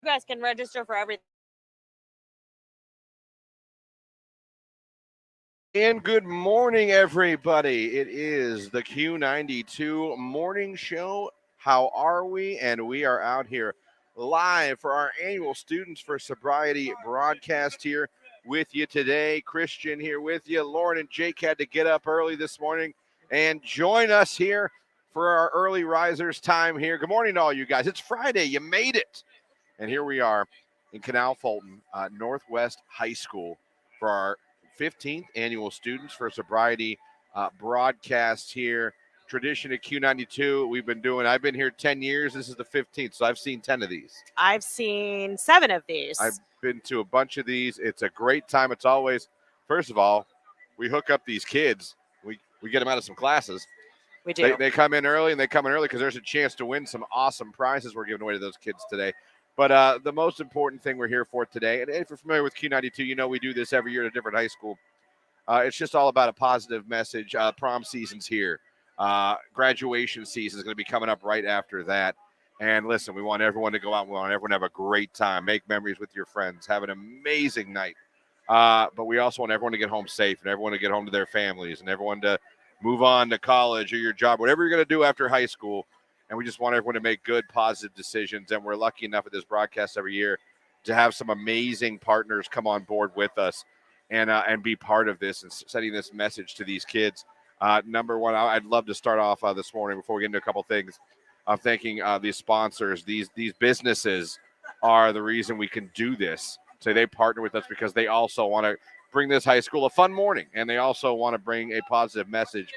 You guys can register for everything. And good morning, everybody. It is the Q92 morning show. How are we? And we are out here live for our annual Students for Sobriety broadcast here with you today. Christian here with you. Lauren and Jake had to get up early this morning and join us here for our early risers time here. Good morning to all you guys. It's Friday. You made it. And here we are in Canal, Fulton, Northwest High School for our 15th annual Students for Sobriety broadcast here. Tradition at Q92. I've been here 10 years. This is the 15th, so I've seen 10 of these. I've seen 7 of I've these. been to a bunch of these. It's a great time. It's always, first of all, we hook up these kids. We get them out of some classes. We do. They come in early, and they come in early because there's a chance to win some awesome prizes we're giving away to those kids today. But the most important thing we're here for today, and if you're familiar with Q92, you know we do this every year at a different high school. It's just all about a positive message. Prom season's here. Graduation season is going to be coming up right after that. And listen, we want everyone to go out. We want everyone to have a great time, make memories with your friends, have an amazing night. But we also want everyone to get home safe and everyone to get home to their families and everyone to move on to college or your job, whatever you're going to do after high school. And we just want everyone to make good, positive decisions. And we're lucky enough at this broadcast every year to have some amazing partners come on board with us and be part of this and sending this message to these kids. Number one, I'd love to start off this morning before we get into a couple things of thanking these sponsors. These businesses are the reason we can do this. So they partner with us because they also want to bring this high school a fun morning, and they also want to bring a positive message.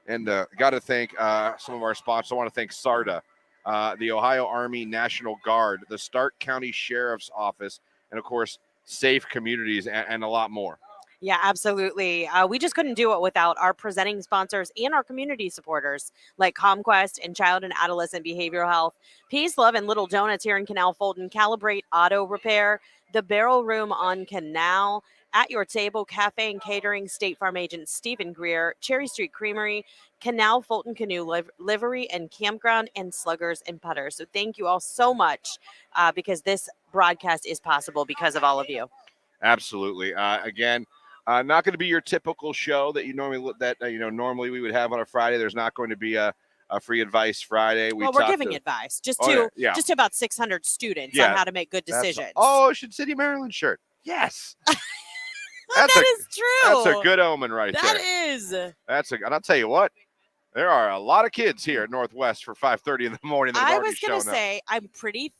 And got to thank some of our sponsors. I want to thank SARTA, the Ohio Army National Guard, the Stark County Sheriff's Office, and, of course, Safe Communities, and a lot more. Yeah, absolutely. We just couldn't do it without our presenting sponsors and our community supporters like CommQuest and Child and Adolescent Behavioral Health, Peace, Love, and Little Donuts here in Canal, Fulton, Calibrate Auto Repair, the Barrel Room on Canal, At Your Table Cafe and Catering, State Farm Agent Stephen Greer, Cherry Street Creamery, Canal, Fulton Canoe Livery and Campground, and Sluggers and Putter. So thank you all so much because this broadcast is possible because of all of you. Absolutely. Again, not going to be your typical show that you normally normally we would have on a Friday. There's not going to be a free advice Friday. We're giving advice just to about 600 students on how to make good decisions. Should City Maryland shirt. Yes. That is true. That's a good omen right there. That is. And I'll tell you what. There are a lot of kids here at Northwest for 5:30 in the morning. I was going to say, I'm pretty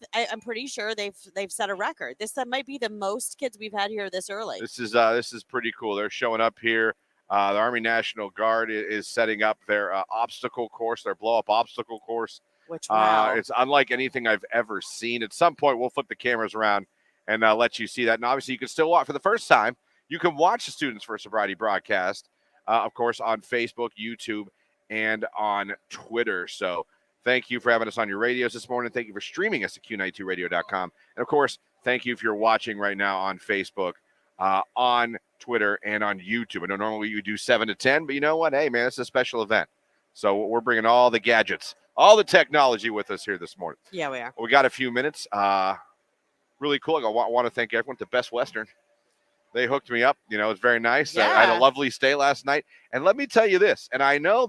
sure they've set a record. This might be the most kids we've had here this early. This is pretty cool. They're showing up here. The Army National Guard is setting up their obstacle course, their blow-up obstacle course. Which wow. It's unlike anything I've ever seen. At some point, we'll flip the cameras around and let you see that. And obviously, you can still watch for the first time. You can watch the Students for Sobriety broadcast, of course, on Facebook, YouTube, and on Twitter. So thank you for having us on your radios this morning. Thank you for streaming us at Q92radio.com. And, of course, thank you if you're watching right now on Facebook, on Twitter, and on YouTube. I know normally you do 7 to 10, but you know what? Hey, man, it's a special event. So we're bringing all the gadgets, all the technology with us here this morning. Yeah, we are. We got a few minutes. Really cool. I want to thank everyone at the Best Western. They hooked me up. It's very nice. Yeah. I had a lovely stay last night. And let me tell you this, and I know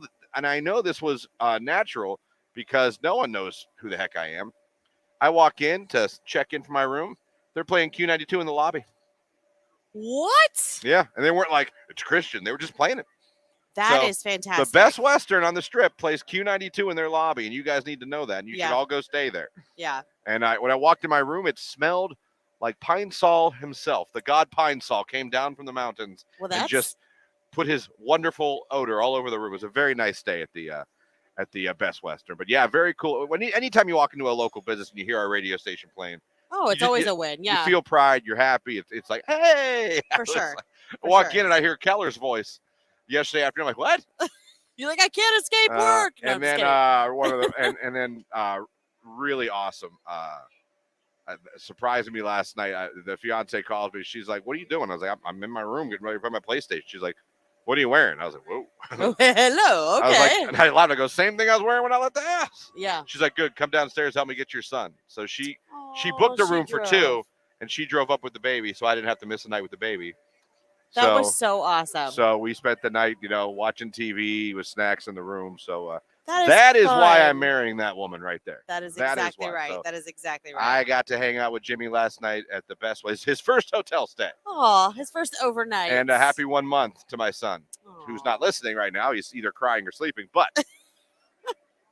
this was natural because no one knows who the heck I am. I walk in to check in for my room. They're playing Q92 in the lobby. What? Yeah, and they weren't like, it's Christian. They were just playing it. That is fantastic. The Best Western on the Strip plays Q92 in their lobby, and you guys need to know that. And you should all go stay there. Yeah. And when I walked in my room, it smelled like Pine Sol himself. The god Pine Sol came down from the mountains and just put his wonderful odor all over the room. It was a very nice day at the Best Western. But yeah, very cool. Anytime you walk into a local business and you hear our radio station playing, it's always a win. Yeah, you feel pride. You're happy. It's like, hey, for sure. I walk in and I hear Keller's voice yesterday afternoon. I'm like, what? You're like, I can't escape work. No, and then one of the and then really awesome. Surprising me last night. The fiance calls me. She's like, "What are you doing?" I was like, "I'm in my room getting ready for my PlayStation." She's like, what are you wearing? I was like, whoa. Oh, hello. I was Okay. like, and I laughed. I go, same thing I was wearing when I left the house. Yeah. She's like, good. Come downstairs. Help me get your son. So she Oh, booked a room for drove. 2, and she drove up with the baby, so I didn't have to miss a night with the baby. That was so awesome. So we spent the night, watching TV with snacks in the room. So that is why I'm marrying that woman right there. That is exactly right. So that is exactly right. I got to hang out with Jimmy last night at the best place, his first hotel stay. Oh, his first overnight. And a happy 1 month to my son, who's not listening right now. He's either crying or sleeping, but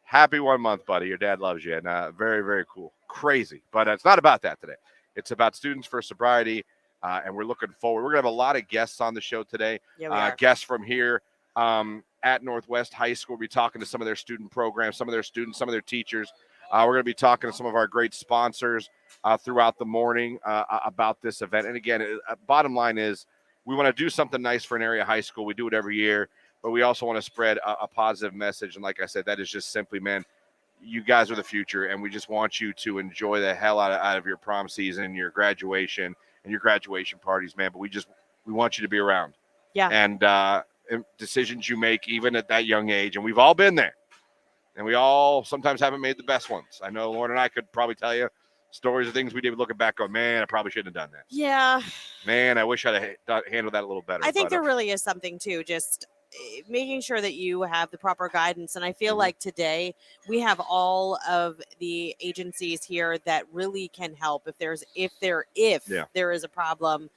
happy 1 month, buddy. Your dad loves you. And very, very cool. Crazy. But it's not about that today. It's about Students for Sobriety. And we're looking forward. We're going to have a lot of guests on the show today. Yeah, we are. Guests from here at Northwest High School. We'll be talking to some of their student programs, some of their students, some of their teachers. We're going to be talking to some of our great sponsors throughout the morning about this event. And again, bottom line is we want to do something nice for an area high school. We do it every year, but we also want to spread a positive message. And like I said, that is just simply, man, you guys are the future, and we just want you to enjoy the hell out of your prom season, your graduation, and your graduation parties, man. But we want you to be around. Yeah. And decisions you make even at that young age, and we've all been there. And we all sometimes haven't made the best ones. I know Lauren and I could probably tell you stories of things we did looking back on, man, I probably shouldn't have done that. Yeah. Man, I wish I'd have handled that a little better. I think there really is something too, just making sure that you have the proper guidance. And I feel like today we have all of the agencies here that really can help if there is a problem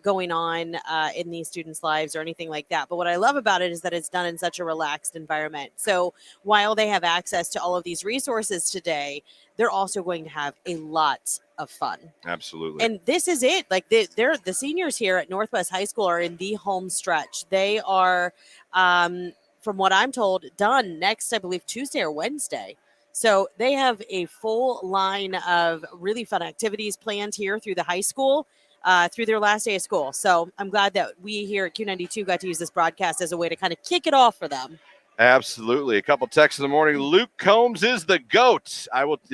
going on in these students' lives or anything like that. But what I love about it is that it's done in such a relaxed environment. So while they have access to all of these resources today, they're also going to have a lot of fun. Absolutely. And this is it. Like the seniors here at Northwest High School are in the home stretch. They are, from what I'm told, done next, I believe, Tuesday or Wednesday. So they have a full line of really fun activities planned here through the high school. Through their last day of school. So I'm glad that we here at Q92 got to use this broadcast as a way to kind of kick it off for them. Absolutely. A couple texts in the morning. Luke Combs is the GOAT.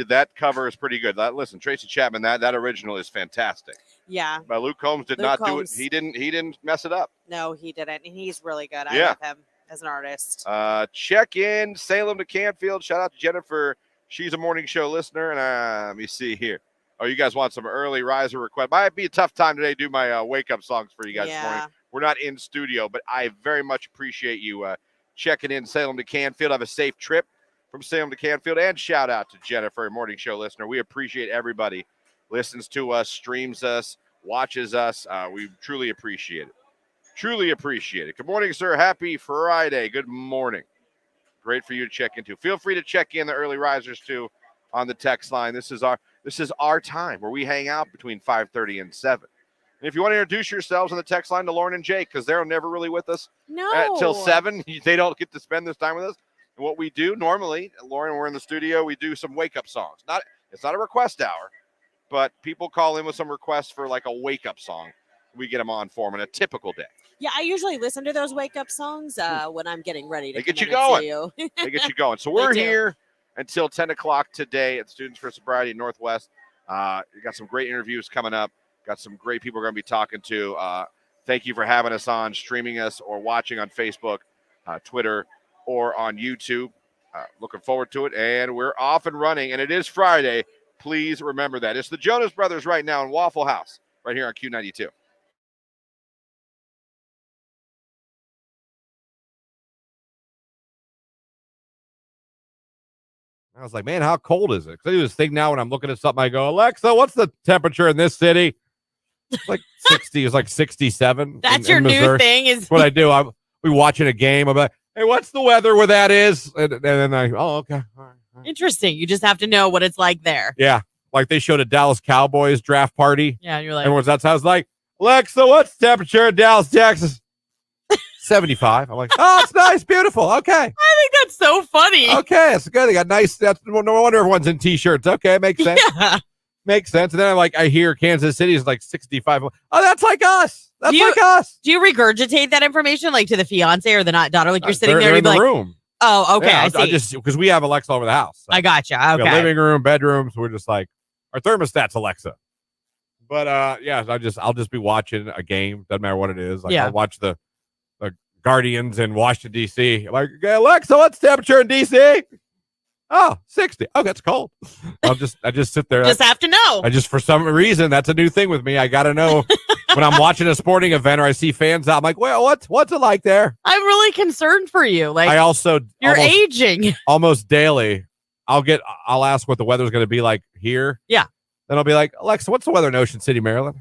That cover is pretty good. Listen, Tracy Chapman, that original is fantastic. Yeah. But Luke Combs did not do it. He didn't mess it up. No, he didn't. And he's really good. I love him as an artist. Check in Salem to Canfield. Shout out to Jennifer. She's a morning show listener. And let me see here. Oh, you guys want some early riser request? Might be a tough time today to do my wake-up songs for you guys this morning. We're not in studio, but I very much appreciate you checking in Salem to Canfield. Have a safe trip from Salem to Canfield. And shout out to Jennifer, a morning show listener. We appreciate everybody listens to us, streams us, watches us. We truly appreciate it. Truly appreciate it. Good morning, sir. Happy Friday. Good morning. Great for you to check into. Feel free to check in the early risers, too, on the text line. This is our time where we hang out between 5:30 and 7. And if you want to introduce yourselves on the text line to Lauren and Jake, because they're never really with us until 7. They don't get to spend this time with us. And what we do normally, Lauren, we're in the studio, we do some wake-up songs. It's not a request hour, but people call in with some requests for like a wake-up song. We get them on for them in a typical day. Yeah, I usually listen to those wake-up songs when I'm getting ready to They get you going. They get you going. So we're here until 10 o'clock today at Students for Sobriety Northwest. We got some great interviews coming up. Got some great people we're going to be talking to. Thank you for having us on, streaming us, or watching on Facebook, Twitter, or on YouTube. Looking forward to it. And we're off and running, and it is Friday. Please remember that. It's the Jonas Brothers right now in Waffle House, right here on Q92. I was like, man, how cold is it? Because I do this thing now when I'm looking at something, I go, Alexa, what's the temperature in this city? It's like 60. It's like 67. That's your new thing. Is what I do. We watching a game. I'm like, hey, what's the weather where that is? And then okay. All right. Interesting. You just have to know what it's like there. Yeah. Like they showed a Dallas Cowboys draft party. Yeah. You're like, everyone's that's how it's like, Alexa, what's the temperature in Dallas, Texas? 75. I'm like, oh, it's nice, beautiful. Okay. I think that's so funny. Okay, it's good. They got nice. That's no wonder everyone's in t-shirts. Okay, makes sense. Yeah. Makes sense. And then I hear Kansas City is like 65. Oh, that's like us. That's like us. Do you regurgitate that information like to the fiance or the daughter? Like you're sitting there in the like, room. Oh, okay. Yeah, I see. I just because we have Alexa over the house. So. I gotcha. Okay. We got living room, bedrooms. We're just like our thermostat's Alexa. But yeah, I'll just be watching a game. Doesn't matter what it is. Like I'll watch the Guardians in Washington, D.C. I'm like, okay, Alexa, what's the temperature in D.C.? Oh, 60. Oh, that's cold. I just sit there. Just have to know. For some reason, that's a new thing with me. I got to know when I'm watching a sporting event or I see fans out. I'm like, well, what's it like there? I'm really concerned for you. Like, I also you're aging. Almost daily. I'll ask what the weather's going to be like here. Yeah. Then I'll be like, Alexa, what's the weather in Ocean City, Maryland?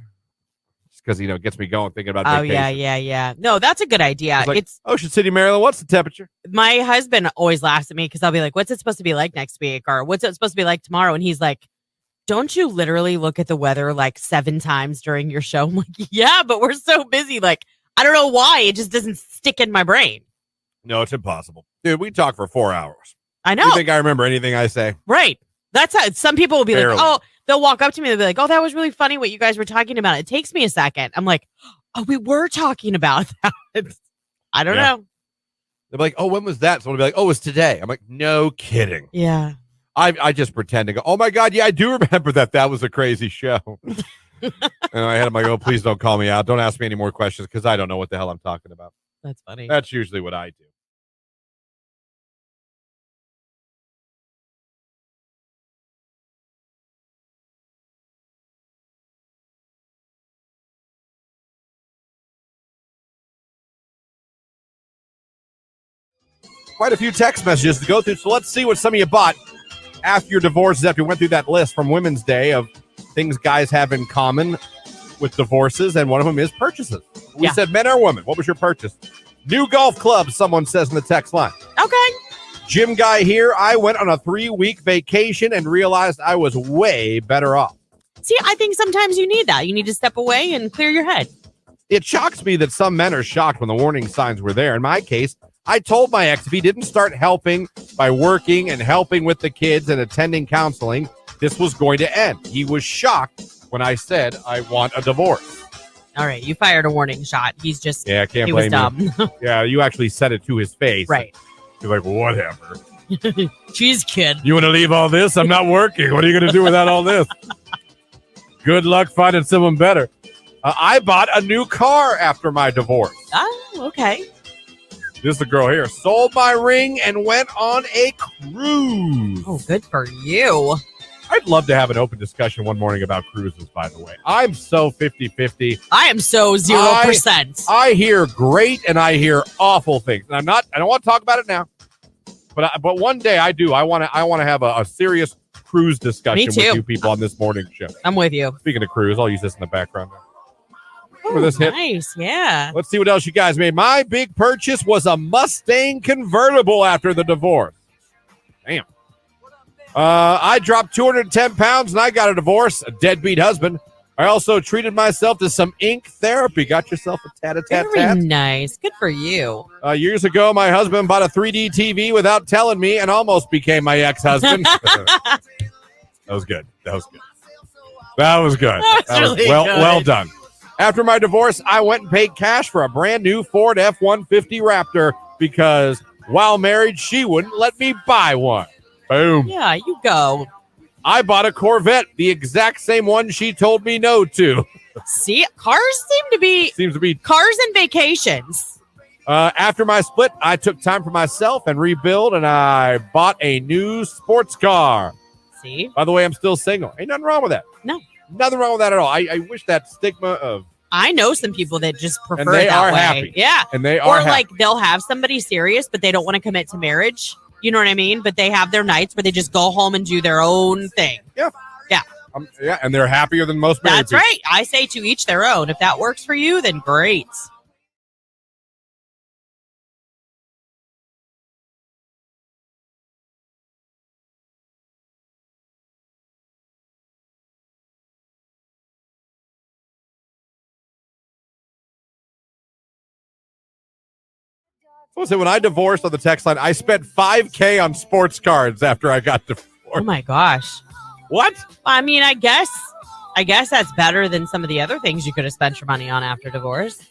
Because, it gets me going thinking about vacation. Yeah. No, that's a good idea. It's Ocean City, Maryland. What's the temperature? My husband always laughs at me because I'll be like, what's it supposed to be like next week? Or what's it supposed to be like tomorrow? And he's like, don't you literally look at the weather like 7 times during your show? I'm like, yeah, but we're so busy. Like, I don't know why. It just doesn't stick in my brain. No, it's impossible. Dude, we talk for 4 hours. I know. You think I remember anything I say? Right. That's how some people will be Barely. like, oh, they'll walk up to me and they'll be like, oh, that was really funny what you guys were talking about. It takes me a second. I'm like, oh, we were talking about that. I don't know. They'll be like, oh, when was that? Someone will be like, oh, it was today. I'm like, no kidding. Yeah. I just pretend to go, oh my God, yeah, I do remember that. That was a crazy show. And I had him like, oh, please don't call me out. Don't ask me any more questions because I don't know what the hell I'm talking about. That's funny. That's usually what I do. Quite a few text messages to go through, so let's see what some of you bought after your divorces, after you went through that list from Women's Day of things guys have in common with divorces, and one of them is purchases. We said men or women. What was your purchase? New golf club, someone says in the text line. Okay. Gym guy here, I went on a 3-week vacation and realized I was way better off. See, I think sometimes you need that. You need to step away and clear your head. It shocks me that some men are shocked when the warning signs were there. In my case, I told my ex if he didn't start helping by working and helping with the kids and attending counseling, this was going to end. He was shocked when I said I want a divorce. All right, you fired a warning shot. He's just I can't he blame was dumb. Yeah, you actually said it to his face. Right. You're like, whatever. Jeez, kid. You want to leave all this? I'm not working. What are you going to do without all this? Good luck finding someone better. I bought a new car after my divorce. Oh, okay. This is the girl here. Sold my ring and went on a cruise. Oh, good for you. I'd love to have an open discussion one morning about cruises, by the way. I'm so 50-50. I am so 0%. I hear great and I hear awful things. And I don't want to talk about it now. But one day I do. I want to have a serious cruise discussion with you people on this morning show. I'm with you. Speaking of cruise, I'll use this in the background now. For this hit. Nice, yeah. Let's see what else you guys made. My big purchase was a Mustang convertible after the divorce. Damn. I dropped 210 pounds and I got a divorce, a deadbeat husband. I also treated myself to some ink therapy. Got yourself a tat-a-tat-tat. Very nice. Good for you. Years ago, my husband bought a 3D TV without telling me and almost became my ex-husband. That was good. That was good. That was good. That was really well done. After my divorce, I went and paid cash for a brand new Ford F-150 Raptor because while married, she wouldn't let me buy one. Boom. Yeah, you go. I bought a Corvette, the exact same one she told me no to. See, cars seems to be cars and vacations. After my split, I took time for myself and rebuild, and I bought a new sports car. See? By the way, I'm still single. Ain't nothing wrong with that. No. Nothing wrong with that at all. I wish that stigma of... I know some people that just prefer and they that are way. Happy. Yeah. And they are Or happy. like they'll have somebody serious, but they don't want to commit to marriage. You know what I mean? But they have their nights where they just go home and do their own thing. Yeah. Yeah. Yeah, and they're happier than most married That's people. right. I say to each their own. If that works for you, then great. Listen, when I divorced on the text line, I spent $5,000 on sports cards after I got divorced. Oh my gosh. What? I mean, I guess that's better than some of the other things you could have spent your money on after divorce.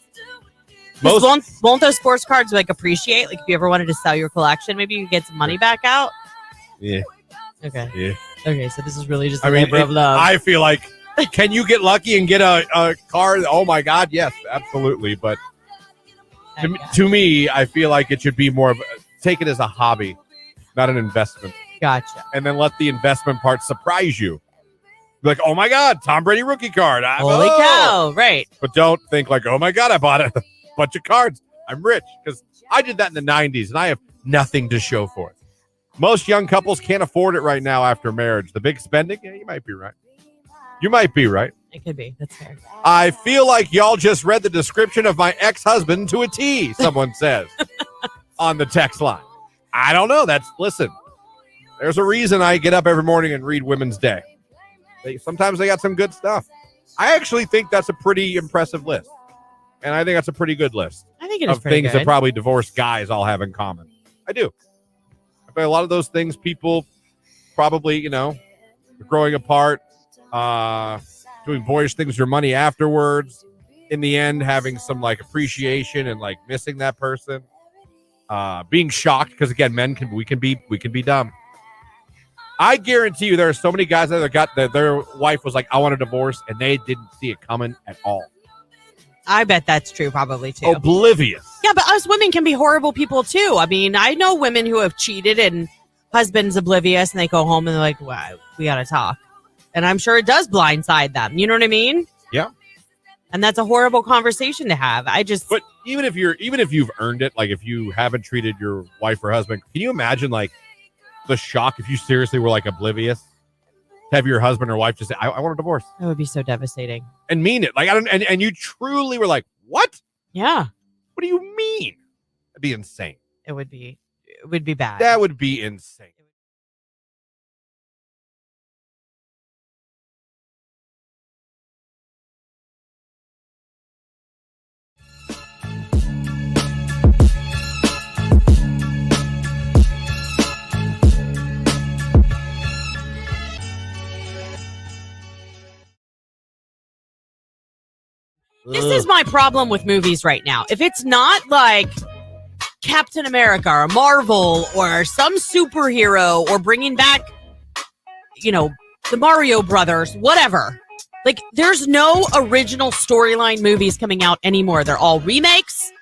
Won't those sports cards like appreciate? Like if you ever wanted to sell your collection, maybe you could get some money back out. Yeah. Okay. Yeah. Okay, so this is really just a labor of love. I feel like, can you get lucky and get a car? Oh my God, yes, absolutely. But To me, I feel like it should be more of take it as a hobby, not an investment. Gotcha. And then let the investment part surprise you. Be like, oh my God, Tom Brady rookie card. Holy cow. Right. But don't think like, oh my God, I bought a bunch of cards. I'm rich. Because I did that in the 90s and I have nothing to show for it. Most young couples can't afford it right now after marriage. The big spending? Yeah, you might be right. You might be right. It could be. That's fair. I feel like y'all just read the description of my ex-husband to a T, someone says on the text line. I don't know. Listen, there's a reason I get up every morning and read Women's Day. Sometimes they got some good stuff. I actually think that's a pretty impressive list. And I think that's a pretty good list. I think it is of pretty things good. that probably divorced guys all have in common. I do. I bet a lot of those things people probably, growing apart, doing boyish things with your money afterwards, in the end having some like appreciation and like missing that person, being shocked because again, we can be dumb. I guarantee you there are so many guys that got that their wife was like, I want a divorce, and they didn't see it coming at all. I bet that's true probably too. Oblivious. Yeah, but us women can be horrible people too. I mean, I know women who have cheated and husband's oblivious and they go home and they're like, wow, we got to talk. And I'm sure it does blindside them. You know what I mean? Yeah. And that's a horrible conversation to have. But even if you've earned it, like if you haven't treated your wife or husband, can you imagine like the shock if you seriously were like oblivious to have your husband or wife just say, I want a divorce. That would be so devastating. And mean it. Like and you truly were like, what? Yeah. What do you mean? That'd be insane. It would be bad. That would be insane. This is my problem with movies right now. If it's not like Captain America or Marvel or some superhero or bringing back, the Mario Brothers, whatever. Like, there's no original storyline movies coming out anymore. They're all remakes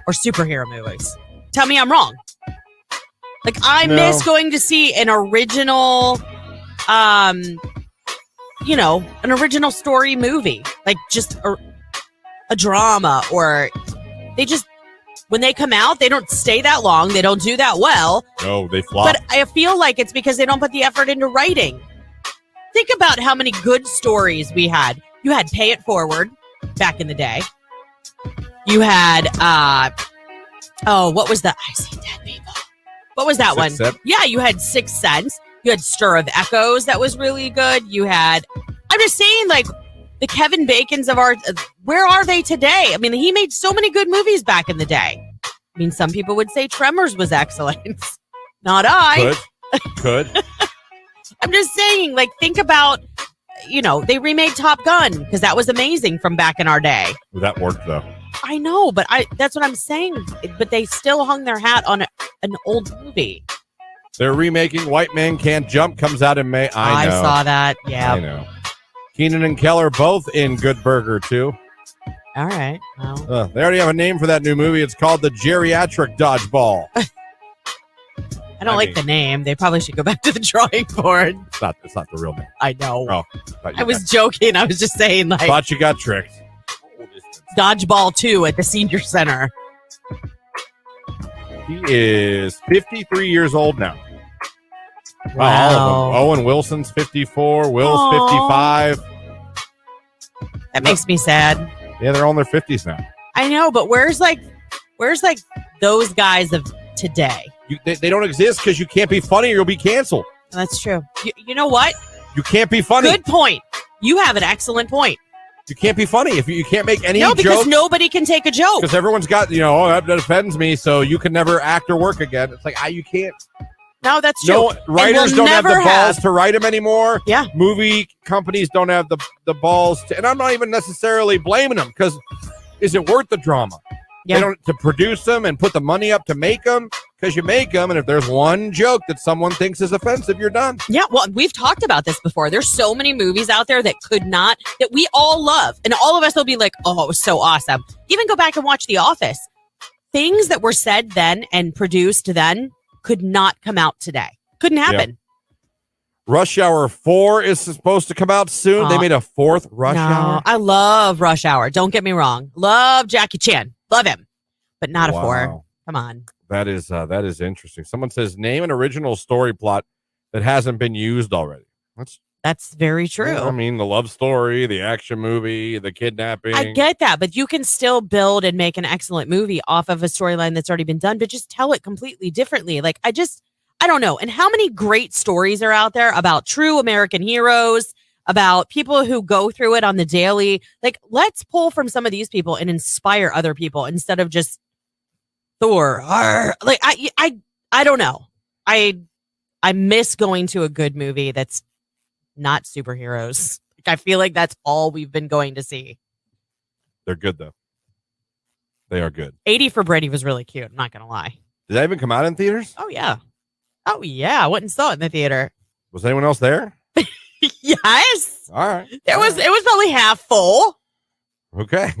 or superhero movies. Tell me I'm wrong. Like, I miss going to see an original, an original story movie. Like, just a drama, or when they come out, they don't stay that long. They don't do that well. No, they flop. But I feel like it's because they don't put the effort into writing. Think about how many good stories we had. You had Pay It Forward back in the day. You had, what was that? I See Dead People. What was that one? Yeah, you had Sixth Sense. You had Stir of Echoes. That was really good. You had, I'm just saying, like, the Kevin Bacons of our, where are they today? I mean, he made so many good movies back in the day. I mean, some people would say Tremors was excellent. Not I. Could. I'm just saying, like, think about, they remade Top Gun because that was amazing from back in our day. Well, that worked, though. I know, but that's what I'm saying. But they still hung their hat on an old movie. They're remaking White Man Can't Jump, comes out in May. I know. I saw that. Yeah. I know. Keenan and Keller both in Good Burger, too. All right. Well. They already have a name for that new movie. It's called The Geriatric Dodgeball. I don't like the name. They probably should go back to the drawing board. It's not the real name. I know. Oh, I was joking. I was just saying, like. Thought you got tricked. Dodgeball 2 at the senior center. He is 53 years old now. Wow. All of them. Owen Wilson's 54. Will's 55. That makes me sad. Yeah, they're all in their 50s now. I know, but where's those guys of today? They don't exist because you can't be funny or you'll be canceled. That's true. You know what? You can't be funny. Good point. You have an excellent point. You can't be funny if you can't make any jokes. No, because jokes, nobody can take a joke. Because everyone's got, that offends me, so you can never act or work again. It's like, you can't. No, that's true. No, writers don't have the balls to write them anymore. Yeah. Movie companies don't have the balls to, and I'm not even necessarily blaming them, because is it worth the drama? Yeah. They don't to produce them and put the money up to make them, because you make them, and if there's one joke that someone thinks is offensive, you're done. Yeah, well, we've talked about this before. There's so many movies out there that that we all love, and all of us will be like, oh, it was so awesome. Even go back and watch The Office. things that were said then and produced then could not come out today. Couldn't happen. Rush Hour 4 is supposed to come out soon. They made a fourth Rush Hour. I love Rush Hour. Don't get me wrong. Love Jackie Chan. Love him. But not a 4. Come on. That is interesting. Someone says, name an original story plot that hasn't been used already. That's very true. I mean, the love story, the action movie, the kidnapping. I get that, but you can still build and make an excellent movie off of a storyline that's already been done, but just tell it completely differently. Like, I don't know. And how many great stories are out there about true American heroes, about people who go through it on the daily? Like, let's pull from some of these people and inspire other people instead of just Thor. Like, I don't know. I miss going to a good movie that's not superheroes. I feel like that's all we've been going to see. They're good, though. They are good. 80 for Brady was really cute. I'm not going to lie. Did that even come out in theaters? Oh, yeah. Oh, yeah. I went and saw it in the theater. Was anyone else there? Yes. All right. It was probably half full. Okay.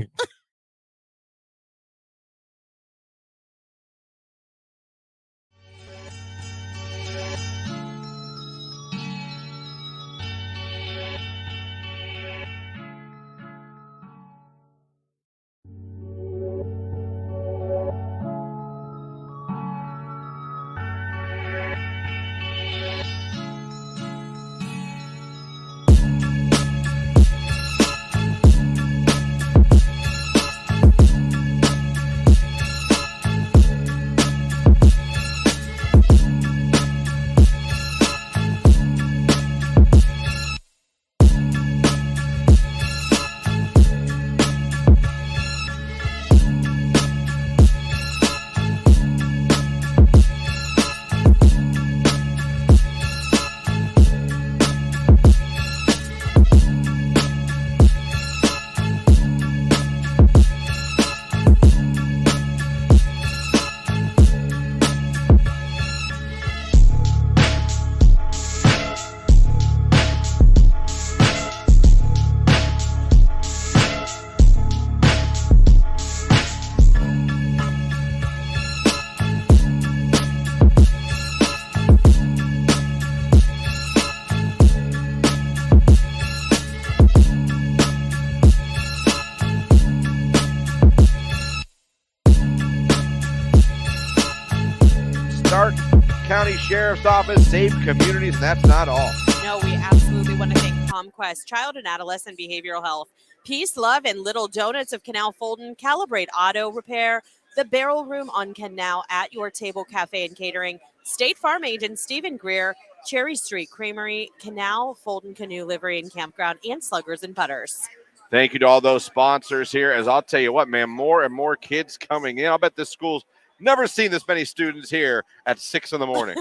County Sheriff's Office, save communities, and that's not all. No, we absolutely want to thank CommQuest, Child and Adolescent Behavioral Health, Peace, Love, and Little Donuts of Canal, Fulton, Kalibrate Auto Repair, The Barrel Room on Canal, At Your Table Cafe and Catering, State Farm Agent Stephen Greer, Cherry Street Creamery, Canal, Fulton Canoe Livery and Campground, and Sluggers and Putters. Thank you to all those sponsors here. As I'll tell you what, man, more and more kids coming in. I'll bet this school's never seen this many students here at 6 a.m.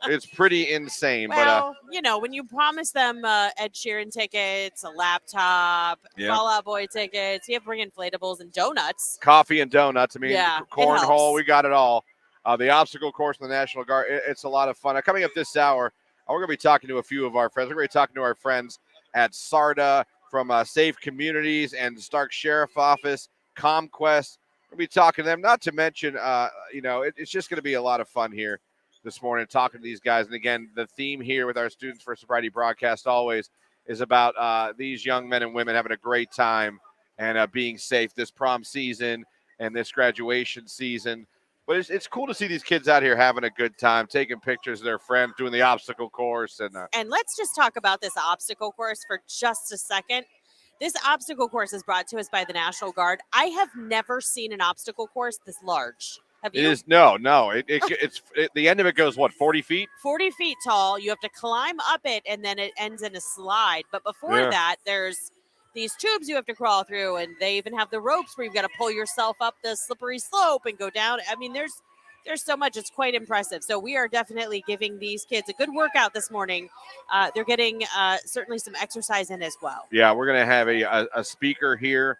It's pretty insane. Well, but when you promise them Ed Sheeran tickets, a laptop, Fall Out Boy tickets, you have to bring inflatables and donuts. Coffee and donuts. I mean, cornhole, we got it all. The obstacle course in the National Guard, it's a lot of fun. Coming up this hour, we're going to be talking to a few of our friends. We're going to be talking to our friends at SARTA from Safe Communities and Stark Sheriff Office, CommQuest. We'll be talking to them, not to mention, it's just going to be a lot of fun here this morning talking to these guys. And again, the theme here with our Students for Sobriety broadcast always is about these young men and women having a great time and being safe this prom season and this graduation season. But it's cool to see these kids out here having a good time, taking pictures of their friends, doing the obstacle course. And let's just talk about this obstacle course for just a second. This obstacle course is brought to us by the National Guard. I have never seen an obstacle course this large. Have you? It is no. It's the end of it goes 40 feet? 40 feet tall. You have to climb up it, and then it ends in a slide. But before that, there's these tubes you have to crawl through, and they even have the ropes where you've got to pull yourself up the slippery slope and go down. I mean, there's so much. It's quite impressive. So we are definitely giving these kids a good workout this morning. They're getting certainly some exercise in as well. Yeah, we're going to have a speaker here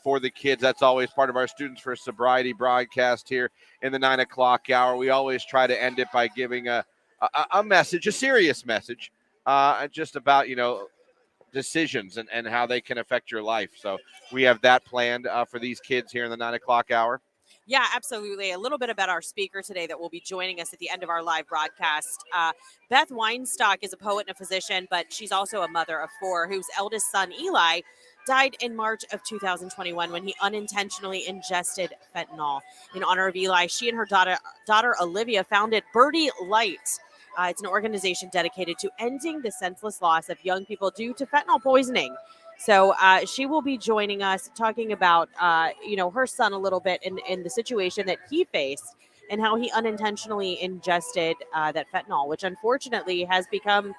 for the kids. That's always part of our Students for Sobriety broadcast here in the 9 o'clock hour. We always try to end it by giving a message, a serious message, just about, decisions and how they can affect your life. So we have that planned for these kids here in the 9 o'clock hour. Yeah, absolutely. A little bit about our speaker today that will be joining us at the end of our live broadcast. Beth Weinstock is a poet and a physician, but she's also a mother of 4 whose eldest son, Eli, died in March of 2021 when he unintentionally ingested fentanyl. In honor of Eli, she and her daughter Olivia founded Birdie Light. It's an organization dedicated to ending the senseless loss of young people due to fentanyl poisoning. So she will be joining us talking about, her son a little bit in the situation that he faced and how he unintentionally ingested that fentanyl, which unfortunately has become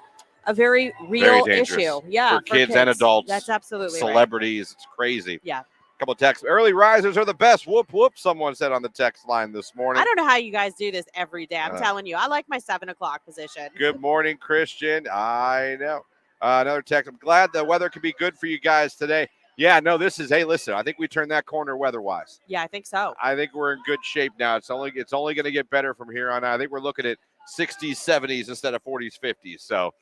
a very real dangerous issue. Yeah, for kids and adults. That's absolutely right. Celebrities. It's crazy. Yeah. Couple of texts. Early risers are the best. Whoop, whoop, someone said on the text line this morning. I don't know how you guys do this every day. I'm telling you, I like my 7 o'clock position. Good morning, Christian. I know. Another text. I'm glad the weather can be good for you guys today. Yeah, no, this is, hey, listen, I think we turned that corner weather-wise. Yeah, I think so. I think we're in good shape now. It's only going to get better from here on out. I think we're looking at 60s, 70s instead of 40s, 50s. So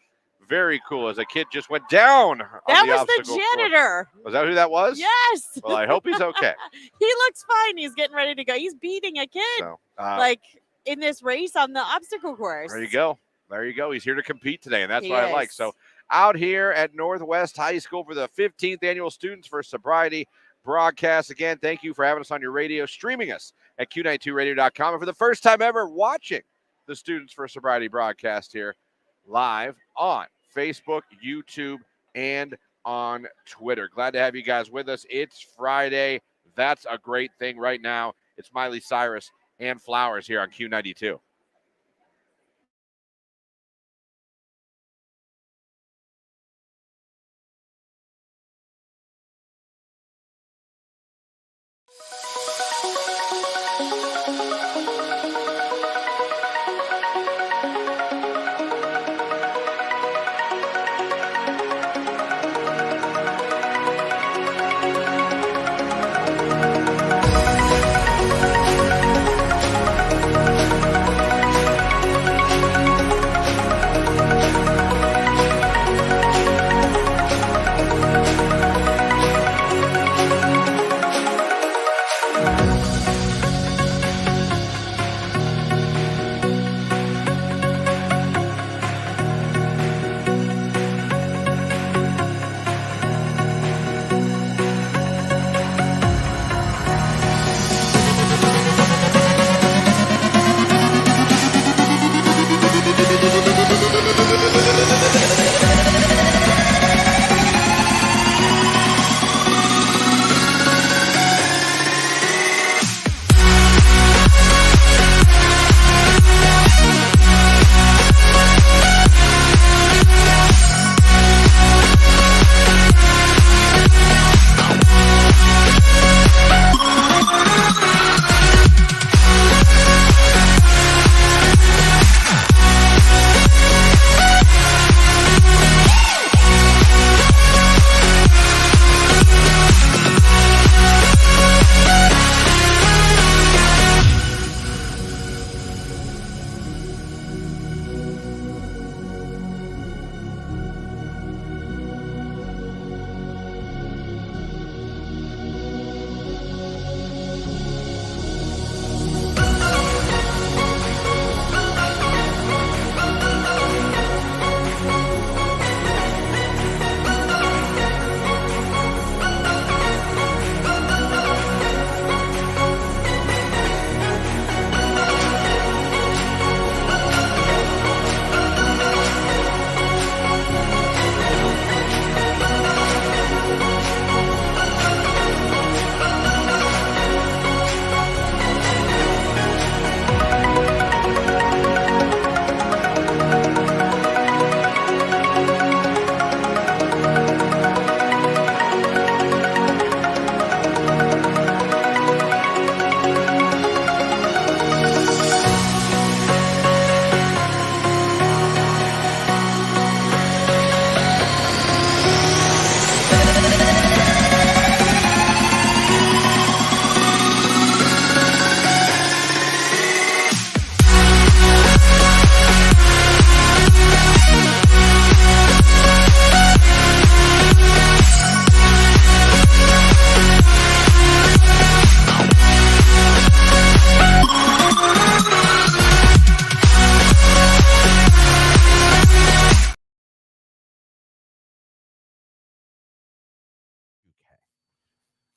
very cool. As a kid just went down on that the was obstacle the janitor. course. Was that who that was? Yes. Well, I hope he's okay. He looks fine. He's getting ready to go. He's beating a kid So, like in this race on the obstacle course. there you go. There you go. He's here to compete today, and that's He what I like. is. So out here at Northwest High School for the 15th annual Students for Sobriety broadcast. Again, thank you for having us on your radio, streaming us at Q92radio.com. And for the first time ever, watching the Students for Sobriety broadcast here live on Facebook, YouTube, and on Twitter. Glad to have you guys with us. It's Friday. That's a great thing right now. It's Miley Cyrus and Flowers here on Q92.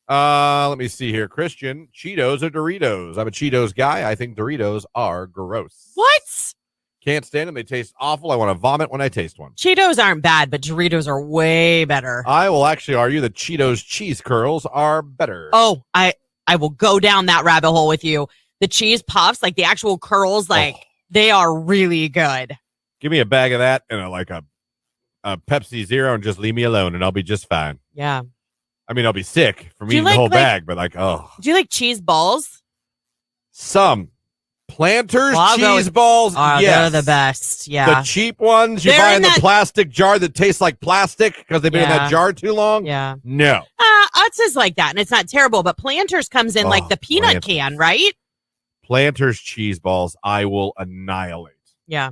Let me see here. Christian, Cheetos or Doritos? I'm a Cheetos guy. I think Doritos are gross. What? Can't stand them. They taste awful. I want to vomit when I taste one. Cheetos aren't bad, but Doritos are way better. I will actually argue that Cheetos cheese curls are better. Oh, I will go down that rabbit hole with you. The cheese puffs, like the actual curls, they are really good. Give me a bag of that and a Pepsi Zero and just leave me alone and I'll be just fine. Yeah. I mean, I'll be sick from eating like, the whole bag, but Do you like cheese balls? Some. Planters cheese balls, yes. They're the best. Yeah. The cheap ones you buy in the plastic jar that tastes like plastic because they've been in that jar too long. Yeah. No. Utz is like that, and it's not terrible, but Planters comes in like the peanut can, right? Planters cheese balls, I will annihilate. Yeah.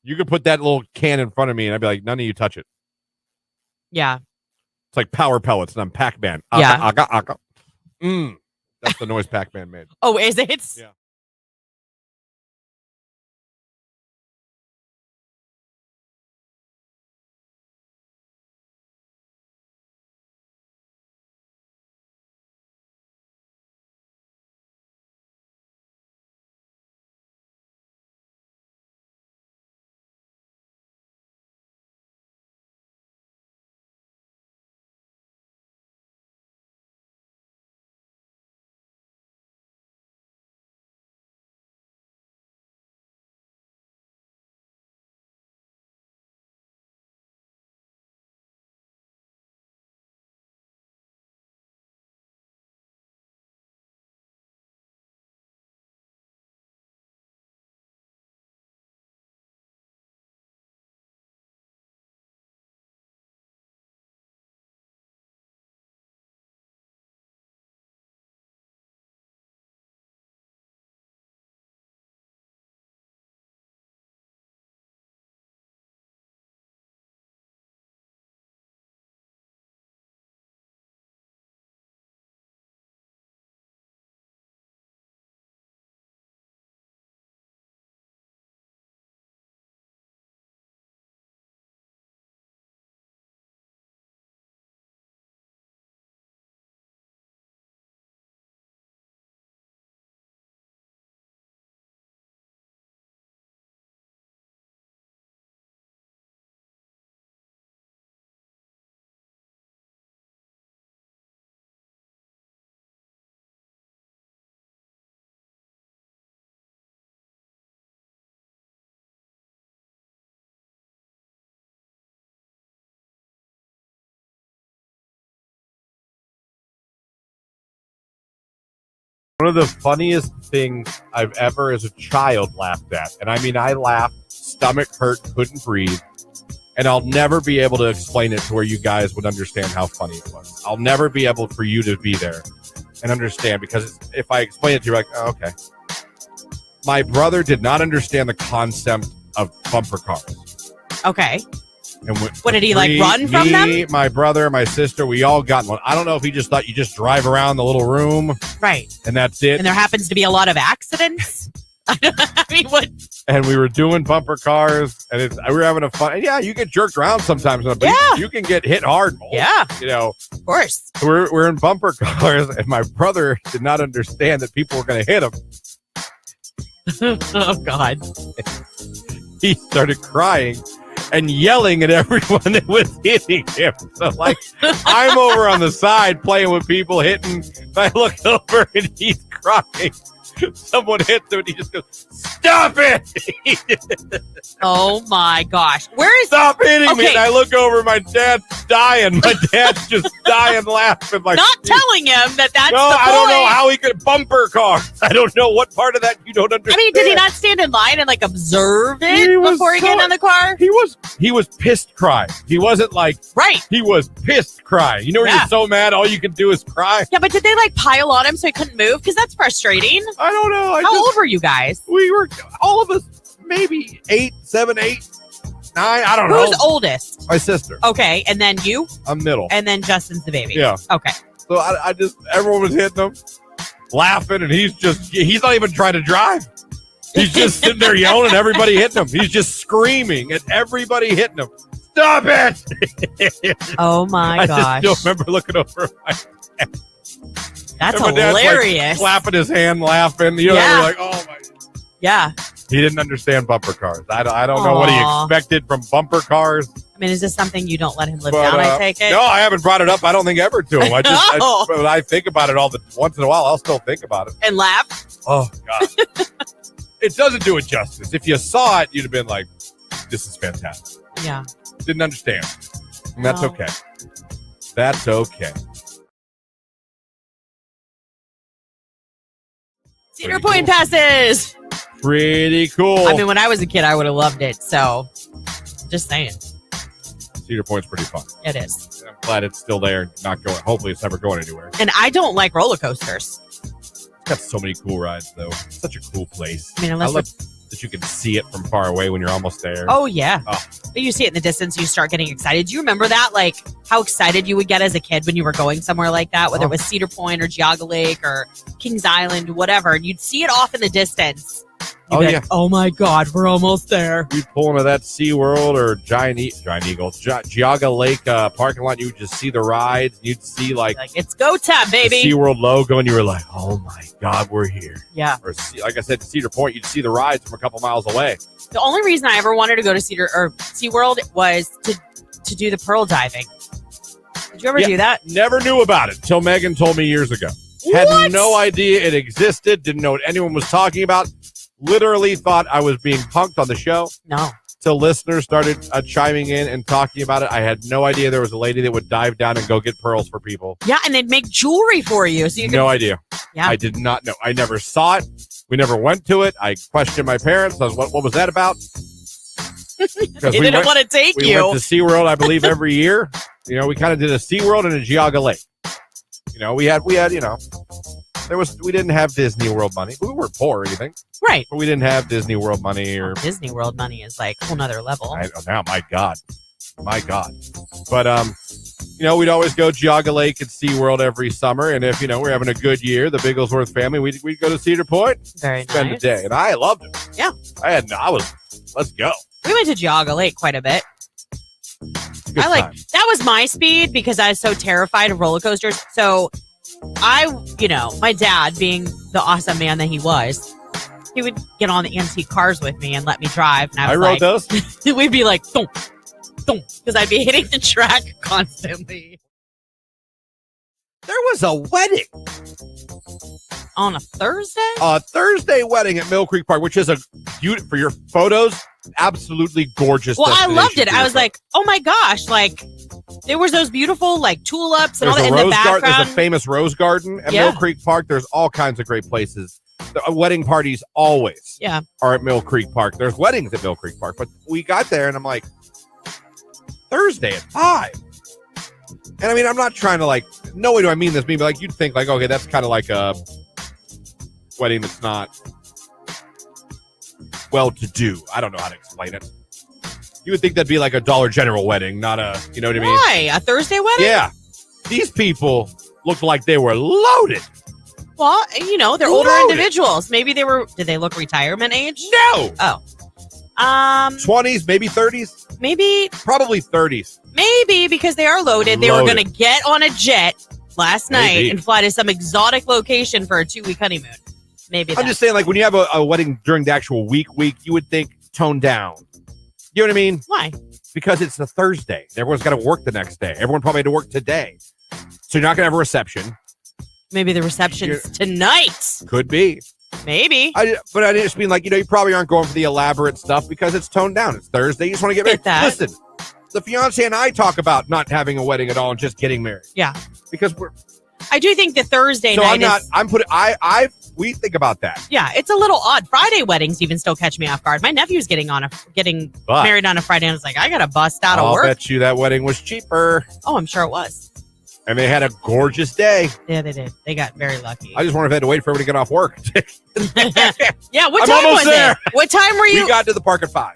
You could put that little can in front of me, and I'd be like, none of you touch it. Yeah. It's like Power Pellets, and I'm Pac-Man. Yeah. That's the noise Pac-Man made. Oh, is it? Yeah. One of the funniest things I've ever as a child laughed at, and I mean I laughed, stomach hurt, couldn't breathe, and I'll never be able to explain it to where you guys would understand how funny it was. I'll never be able for you to be there and understand, because if I explain it to you, you're like, oh, okay. My brother did not understand the concept of bumper cars. Okay. And what did he run from them? My brother, my sister, we all got one. I don't know if he just thought you just drive around the little room, right? And that's it. And there happens to be a lot of accidents. I mean, what? And we were doing bumper cars, and we were having a fun. And yeah, you get jerked around sometimes, but you can get hit hard. Yeah, of course. We're in bumper cars, and my brother did not understand that people were going to hit him. Oh God! He started crying and yelling at everyone that was hitting him. So, I'm over on the side playing with people hitting. And I look over and he's crying. Someone hits him and he just goes, "Stop it!" Oh my gosh. Stop hitting me. And I look over, my dad's dying. My dad's just dying laughing. Not telling him that's the boy. I don't know how he could bumper cars. I don't know what part of that you don't understand. I mean, did he not stand in line and observe it before he got in the car? He was pissed crying. He wasn't right. He was pissed crying. You know when you're so mad all you can do is cry? Yeah, but did they pile on him so he couldn't move? Because that's frustrating. I don't know. How old were you guys? We were, all of us, maybe 7, 8, 9. I don't know. Who's oldest? My sister. Okay, and then you? I'm middle. And then Justin's the baby. Yeah. Okay. So everyone was hitting him, laughing, and he's not even trying to drive. He's just sitting there yelling at everybody hitting him. He's just screaming at everybody hitting him. Stop it! Oh my gosh. I just still remember looking over at my dad. That's And my dad's, like, hilarious. clapping his hand, laughing. You know, Yeah. we're like, oh my. Yeah. He didn't understand bumper cars. I don't know what he Aw. expected from bumper cars. I mean, is this something you don't let him live But, down, I take it? No, I haven't brought it up. I don't think ever to him. No. But I think about it once in a while. I'll still think about it. And laugh? Oh God, it doesn't do it justice. If you saw it, you'd have been like, "This is fantastic." Yeah. Didn't understand, and that's No. okay. That's okay. Cedar Pretty Point cool. passes. Pretty cool. I mean, when I was a kid, I would have loved it. So, just saying, Cedar Point's pretty fun. it is. I'm glad it's still there, not going. Hopefully, it's never going anywhere. And I don't like roller coasters. It's got so many cool rides, though. It's such a cool place. I mean, unless love that you can see it from far away when you're almost there. Oh yeah. Oh. You see it in the distance, you start getting excited. Do you remember that? Like how excited you would get as a kid when you were going somewhere like that, whether it was Cedar Point or Geauga Lake or Kings Island, whatever, and you'd see it off in the distance. You'd be like, oh my God, we're almost there. You'd pull into that SeaWorld or Giant Eagle, Geauga Lake parking lot. You would just see the rides. You'd see like It's go time, baby. the SeaWorld logo, and you were like, oh my God, we're here. Yeah. Or like I said, Cedar Point, you'd see the rides from a couple miles away. The only reason I ever wanted to go to SeaWorld was to do the pearl diving. Did you ever do that? Never knew about it till Megan told me years ago. What? Had no idea it existed. Didn't know what anyone was talking about. Literally thought I was being punked on the show. No. Till listeners started chiming in and talking about it. I had no idea there was a lady that would dive down and go get pearls for people. Yeah, and they'd make jewelry for you. So you could, No idea. Yeah. I did not know. I never saw it. We never went to it. I questioned my parents. I was, what was that about? they didn't want to take We you. went to SeaWorld, I believe, every year. You know, we kind of did a SeaWorld and a Geauga Lake. You know, we had, you know, we didn't have Disney World money. We weren't poor or anything, Right. but we didn't have Disney World money or Disney World money is like a whole nother level. now, my God. But, you know, we'd always go Geauga Lake and SeaWorld every summer. And if, you know, we're having a good year, the Bigglesworth family, we'd go to Cedar Point, Very spend nice. a day. And I loved it. Yeah. Let's go. We went to Geauga Lake quite a bit. Good time. That was my speed because I was so terrified of roller coasters. So my dad being the awesome man that he was, he would get on the antique cars with me and let me drive. And I rode those. We'd be like, thump, thump, because I'd be hitting the track constantly. There was a wedding. On a Thursday? A Thursday wedding at Mill Creek Park, which is for your photos, absolutely gorgeous. Well, I loved it. destination for I your was like, oh my gosh, like there was those beautiful like tulips and all that in the background. There's a famous rose garden at Mill Creek Park. There's all kinds of great places. The wedding parties always are at Mill Creek Park. There's weddings at Mill Creek Park, but we got there and I'm like, Thursday at 5. And I mean, I'm not trying to like, no way do I mean this, but like you'd think like, okay, that's kind of like a wedding that's not well-to-do. I don't know how to explain it. You would think that'd be like a Dollar General wedding, not a, you know what I mean? Why? A Thursday wedding? Yeah. These people looked like they were loaded. Well, you know, they're older Loaded. individuals. Maybe did they look retirement age? No. Oh. 20s, maybe 30s? Maybe Probably 30s. Maybe because they are loaded. They were Loaded. going to get on a jet last night Maybe. and fly to some exotic location for a 2-week honeymoon. Maybe I'm just saying, like, when you have a wedding during the actual week, you would think toned down. You know what I mean? Why? Because it's a Thursday. Everyone's got to work the next day. Everyone probably had to work today. So you're not going to have a reception. Maybe the reception's tonight. Could be. Maybe. But I just mean, like, you know, you probably aren't going for the elaborate stuff because it's toned down. It's Thursday. You just want to get married. That. Listen, the fiance and I talk about not having a wedding at all and just getting married. Yeah. Because I do think the Thursday so night we think about that. Yeah, it's a little odd. Friday weddings even still catch me off guard. My nephew's getting But married on a Friday, and I was like, I gotta bust out of I'll work. bet you that wedding was cheaper. Oh, I'm sure it was. And they had a gorgeous day. Yeah, they did. They got very lucky. I just wonder if they had to wait for everybody to get off work. Yeah, what I'm time almost was there. it? What time were you? We got to the park at 5.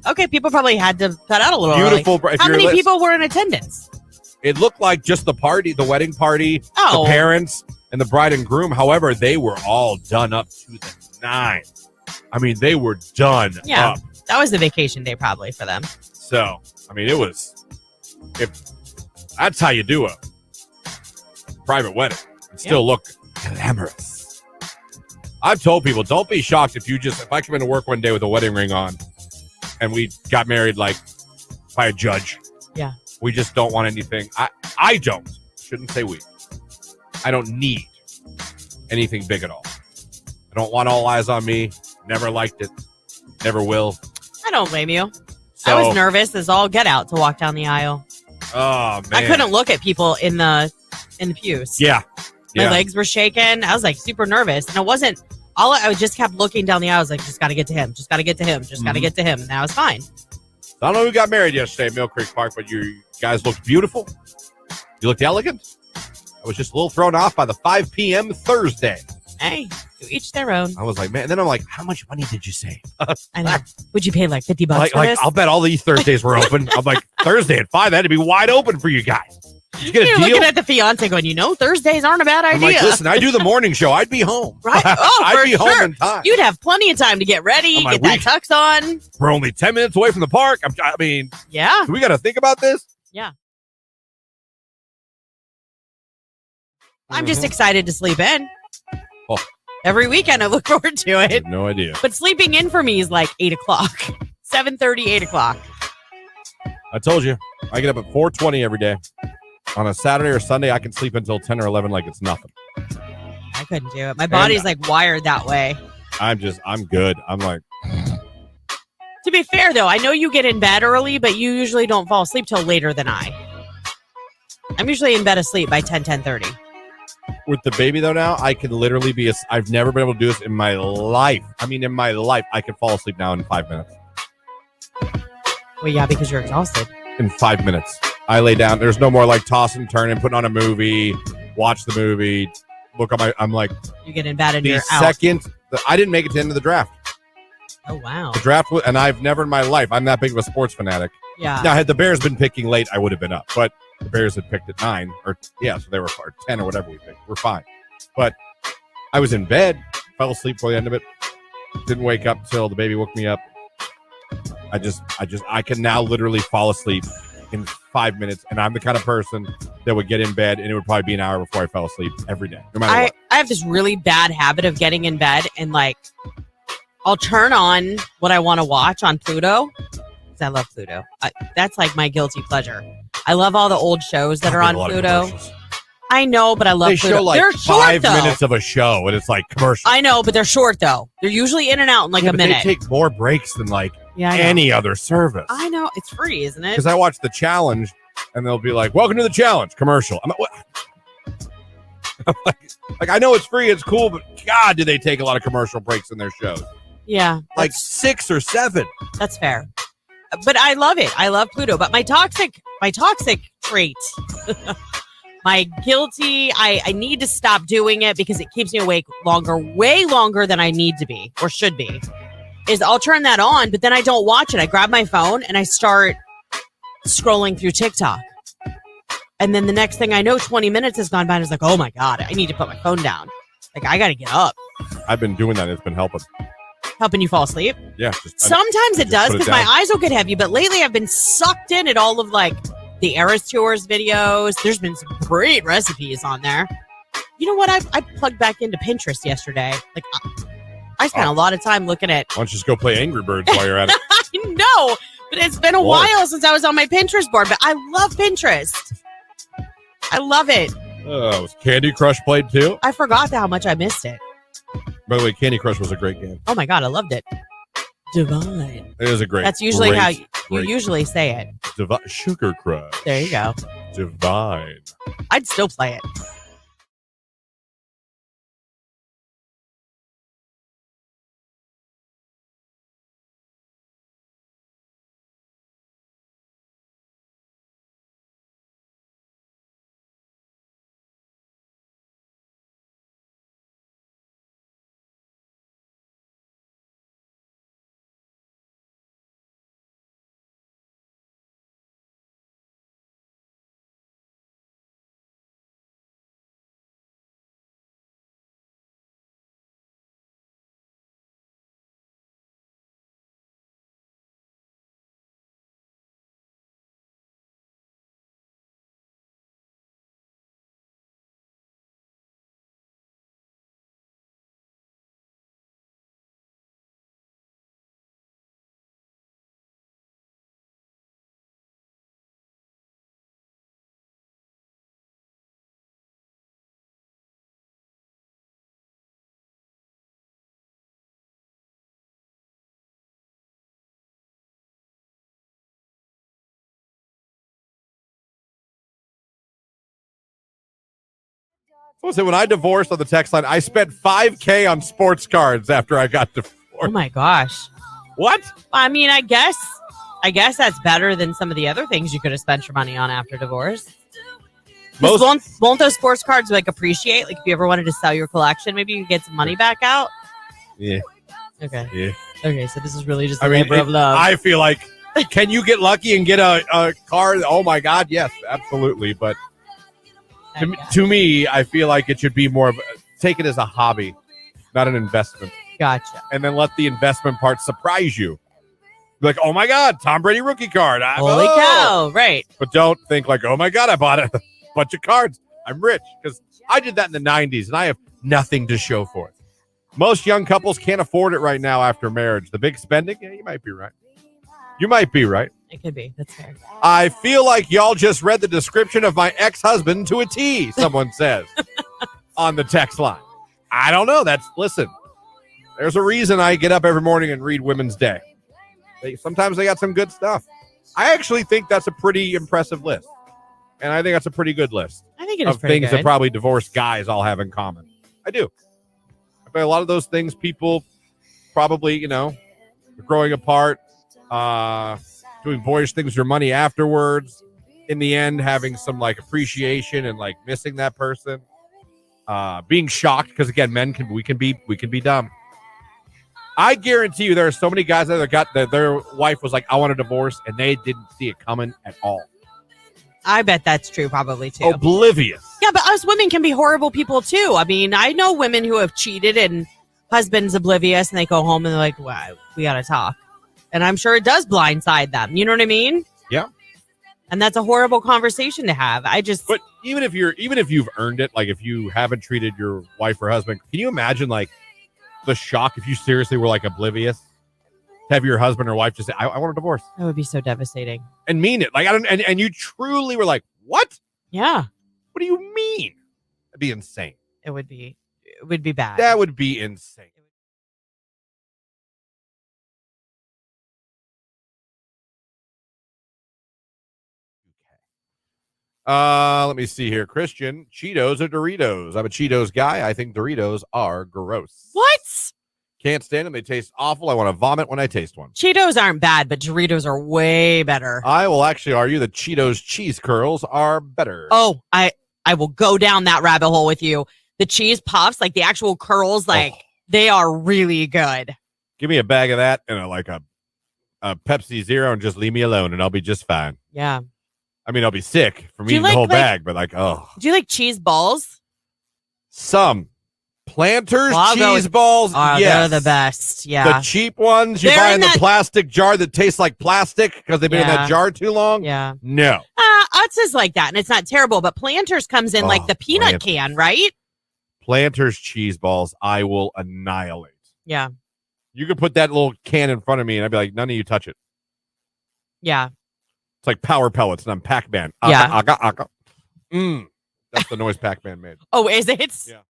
Okay, people probably had to cut out a little Beautiful. early. If How you're many people were in attendance? It looked like just the party, the wedding party, Oh. the parents, and the bride and groom. However, they were all done up to the nines. I mean, they were done up. That was the vacation day probably for them. So, I mean, if that's how you do a private wedding. and still look glamorous. I've told people, don't be shocked if I come into work one day with a wedding ring on and we got married like by a judge. Yeah. We just don't want anything. I don't. Shouldn't say we. I don't need anything big at all. I don't want all eyes on me. Never liked it. Never will. I don't blame you. So, I was nervous as all get out to walk down the aisle. Oh, man. I couldn't look at people in the pews. Yeah. My legs were shaking. I was like super nervous. And it wasn't I just kept looking down the aisle. I was like, just got to get to him. Just got to get to him. Just got to get to him. And I was fine. I don't know who got married yesterday at Mill Creek Park, but you guys looked beautiful. You looked elegant. I was just a little thrown off by the 5 p.m. Thursday. Hey, to each their own. I was like, man. And then I'm like, how much money did you save? I know. Would you pay like $50 for like this? I'll bet all these Thursdays were open. I'm like, Thursday at 5, that had to be wide open for you guys. Did you get a You're deal? looking at the fiance going, Thursdays aren't a bad I'm idea. like, listen, I do the morning show. I'd be home. Right? Oh, I'd for be sure. home in time. You'd have plenty of time to get ready, I'm like, get that tux on. We're only 10 minutes away from the park. I mean, Yeah. do we got to think about this? Yeah. I'm just excited to sleep in. Oh. Every weekend I look forward to I it. have no idea. But sleeping in for me is like 8 o'clock. 7:30, 8 o'clock. I told you, I get up at 4:20 every day. On a Saturday or Sunday, I can sleep until 10 or 11 like it's nothing. I couldn't do it. My body's like wired that way. I'm good. I'm like, To be fair, though, I know you get in bed early, but you usually don't fall asleep till later than I. I'm usually in bed asleep by 10:30. with the baby though now, I can literally I've never been able to do this in my life. I mean, in my life, I can fall asleep now in 5 minutes. Well, yeah, because you're exhausted. In 5 minutes. I lay down. There's no more like tossing, turning, putting on a movie, watch the movie, look at I'm like, You get in bed and the you're out. second, I didn't make it to the end of the draft. Oh, wow. The draft, and I've never in my life, I'm that big of a sports fanatic. Yeah. Now, had the Bears been picking late, I would have been up. But the Bears had picked at 9, so they were 10 or whatever we picked. We're fine. But I was in bed, fell asleep for the end of it, didn't wake up till the baby woke me up. I can now literally fall asleep in 5 minutes, and I'm the kind of person that would get in bed, and it would probably be an hour before I fell asleep every day, no matter what. I have this really bad habit of getting in bed and like I'll turn on what I want to watch on Pluto because I love Pluto. That's like my guilty pleasure. I love all the old shows that are on Pluto. I know, but I love Pluto. Show like they're short, 5 though. minutes of a show, and it's like commercial. I know, but they're short though. They're usually in and out in like a but minute. They take more breaks than like I know. any other service. I know. It's free, isn't it? Because I watch the challenge, and they'll be like, "Welcome to the challenge," commercial. I'm like, what? like I know it's free, it's cool, but God, do they take a lot of commercial breaks in their shows? Yeah, Like 6 or 7. that's fair. But I love it. I love Pluto. But my toxic trait, my guilty, I need to stop doing it because it keeps me awake longer, way longer than I need to be or should be, is I'll turn that on, but then I don't watch it. I grab my phone and I start scrolling through TikTok. And then the next thing I know, 20 minutes has gone by and it's like, oh my God, I need to put my phone down. Like, I got to get up. I've been doing that. It's been helping. Helping you fall asleep? Yeah. Sometimes it does put it because my down. eyes will get heavy, but lately I've been sucked in at all of like the Eras Tours videos. There's been some great recipes on there. You know what? I plugged back into Pinterest yesterday. Like, I spent a lot of time looking at. Why don't you just go play Angry Birds while you're at it? I know, but it's been a while since I was on my Pinterest board, but I love Pinterest. I love it. Was Candy Crush played too? I forgot how much I missed it. By the way, Candy Crush was a great game. Oh my God, I loved it. Divine. It is a great. That's usually great, how you great usually say it. Sugar Crush. There you go. Divine. I'd still play it. What was it when I divorced on the text line? I spent $5,000 on sports cards after I got divorced. Oh my gosh. What? I mean, I guess that's better than some of the other things you could have spent your money on after divorce. Won't those sports cards like appreciate? Like if you ever wanted to sell your collection, maybe you could get some money back out. Yeah. Okay. Yeah. Okay. So this is really just a labor of love. I feel like, can you get lucky and get a card? Oh my God, yes, absolutely. But to me, I feel like it should be more of take it as a hobby, not an investment. Gotcha. And then let the investment part surprise you. Like, oh my God, Tom Brady rookie card. Holy cow! Right. But don't think like, oh my God, I bought a bunch of cards. I'm rich, because I did that in the 90s and I have nothing to show for it. Most young couples can't afford it right now after marriage. The big spending, yeah, you might be right. You might be right. It could be. That's fair. I feel like y'all just read the description of my ex-husband to a T, someone says on the text line. I don't know. Listen, there's a reason I get up every morning and read Women's Day. Sometimes they got some good stuff. I actually think that's a pretty impressive list. And I think that's a pretty good list. I think it is of pretty things good. that probably divorced guys all have in common. I do. I bet a lot of those things people probably, growing apart, doing boyish things with your money afterwards, in the end having some like appreciation and like missing that person, being shocked because again, we can be dumb. I guarantee you there are so many guys that got their wife was like, I want a divorce, and they didn't see it coming at all. I bet that's true probably too. Oblivious. Yeah, but us women can be horrible people too. I mean, I know women who have cheated and husband's oblivious and they go home and they're like, wow, we got to talk. And I'm sure it does blindside them. You know what I mean? Yeah. And that's a horrible conversation to have. But even if you've earned it, like if you haven't treated your wife or husband, can you imagine like the shock if you seriously were like oblivious to have your husband or wife just say, I want a divorce. That would be so devastating. And mean it. Like and you truly were like, what? Yeah. What do you mean? That'd be insane. It would be bad. That would be insane. Let me see here. Christian, Cheetos or Doritos? I'm a Cheetos guy. I think Doritos are gross. What? Can't stand them. They taste awful. I want to vomit when I taste one. Cheetos aren't bad, but Doritos are way better. I will actually argue that Cheetos cheese curls are better. Oh, I will go down that rabbit hole with you. The cheese puffs, like the actual curls, they are really good. Give me a bag of that and a Pepsi Zero and just leave me alone and I'll be just fine. Yeah. I mean, I'll be sick from eating the whole bag, but oh. Do you like cheese balls? Some. Planters cheese balls, yes. They're the best, yeah. The cheap ones you buy in the plastic jar that tastes like plastic because they've been in that jar too long? Yeah. No. Utz is like that, and it's not terrible, but Planters comes in like the peanut can, right? Planters cheese balls, I will annihilate. Yeah. You could put that little can in front of me, and I'd be like, none of you touch it. Yeah. It's like Power Pellets, and I'm Pac-Man. Yeah. That's the noise Pac-Man made. Oh, is it? Yeah.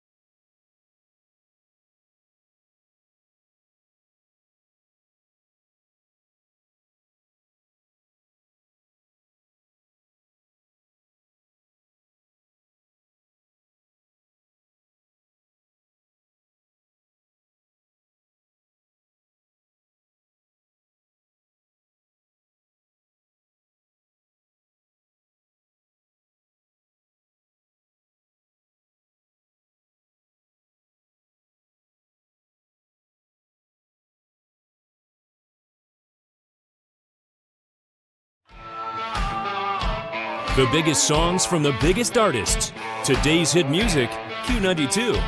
The biggest songs from the biggest artists. Today's hit music, Q92.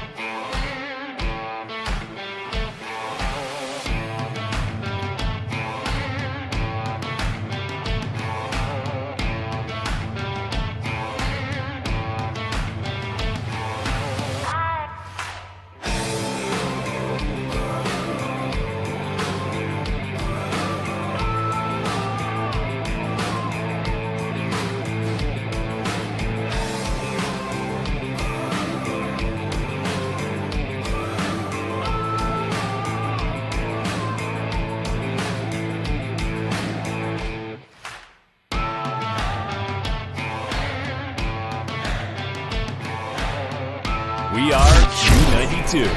We are Q92.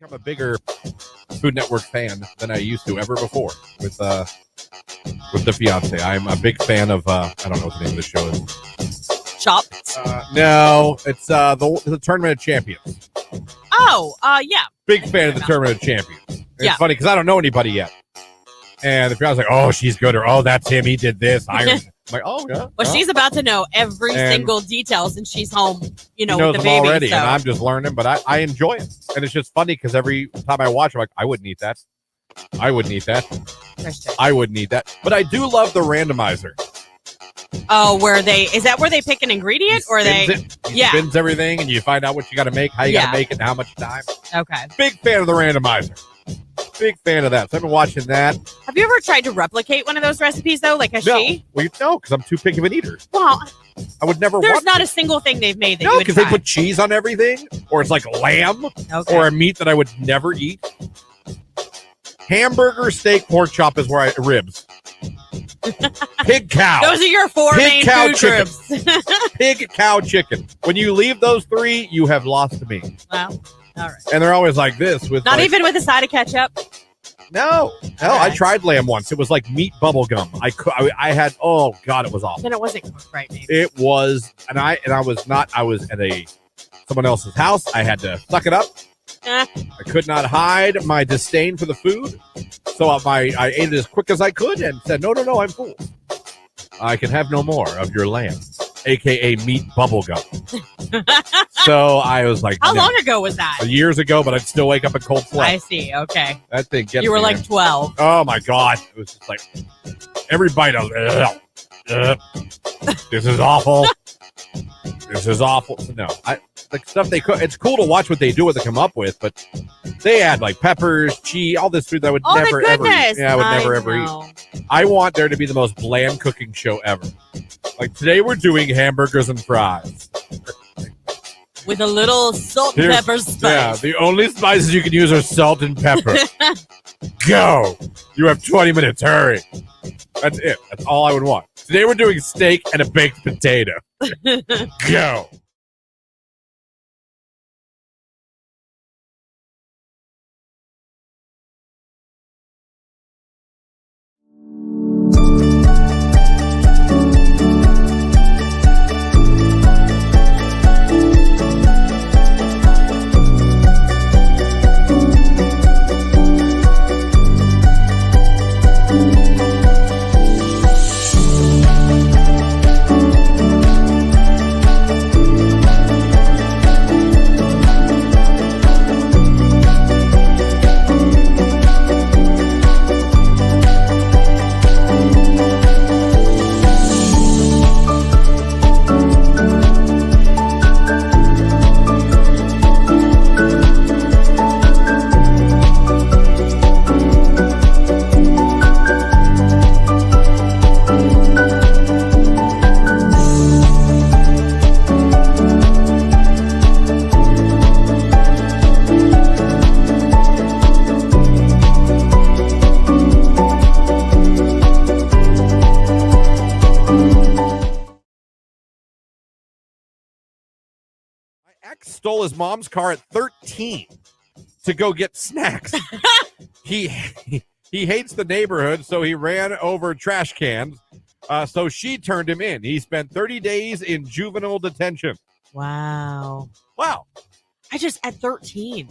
I'm a bigger Food Network fan than I used to ever before with the fiance. I'm a big fan of I don't know what the name of the show is. Chopped. No, it's the Tournament of Champions. Oh, yeah. Big fan of the Tournament of Champions. It's funny because I don't know anybody yet. And the fiance's like, oh, she's good, or oh, that's him. He did this. I'm like, oh, yeah. Well, she's about to know every single detail since she's home, with the knows baby. Them already, so. and I'm just learning, but I enjoy it. And it's just funny because every time I watch, I'm like, I wouldn't eat that. I wouldn't eat that. Christian. I wouldn't eat that. But I do love the randomizer. Oh, is that where they pick an ingredient, or He spins everything, and you find out what you got to make, how you got to make it, and how much time. Okay. Big fan of the randomizer. Big fan of that. So I've been watching that. Have you ever tried to replicate one of those recipes, though? Like, she? Well, no, because I'm too picky of an eater. Well, I would never there's want not to. a single thing they've made that you No, would because try. they put cheese on everything, or it's like lamb, or a meat that I would never eat. Hamburger, steak, pork chop is where ribs. Pig, cow. Those are your four main cow, food chicken. groups. Pig, cow, chicken. When you leave those three, you have lost me. Well, all right. And they're always like this. With Not even with a side of ketchup? No. I tried lamb once. It was like meat bubble gum. I had, oh God, it was awful. Then it wasn't cooked right, maybe. It was, and I was at someone else's house. I had to suck it up. I could not hide my disdain for the food. So I ate it as quick as I could and said, no, I'm full. I can have no more of your lamb, a.k.a. meat bubble gum. So I was like, how long ago was that? Years ago, but I'd still wake up in cold sweat. I see. Okay. That thing gets You were me, like man. 12. Oh, my God. It was just like every bite I was this is awful. This is awful. No, the stuff they cook, it's cool to watch what they do, what they come up with, but they add like peppers, cheese, all this food that I would never ever eat. Yeah, I would never ever eat. I want there to be the most bland cooking show ever. Like today we're doing hamburgers and fries. With a little salt and pepper spice. Yeah, the only spices you can use are salt and pepper. Go! You have 20 minutes. Hurry. That's it. That's all I would want. Today we're doing steak and a baked potato. Go! Ex stole his mom's car at 13 to go get snacks. He hates the neighborhood, so he ran over trash cans. So she turned him in. He spent 30 days in juvenile detention. Wow. At 13.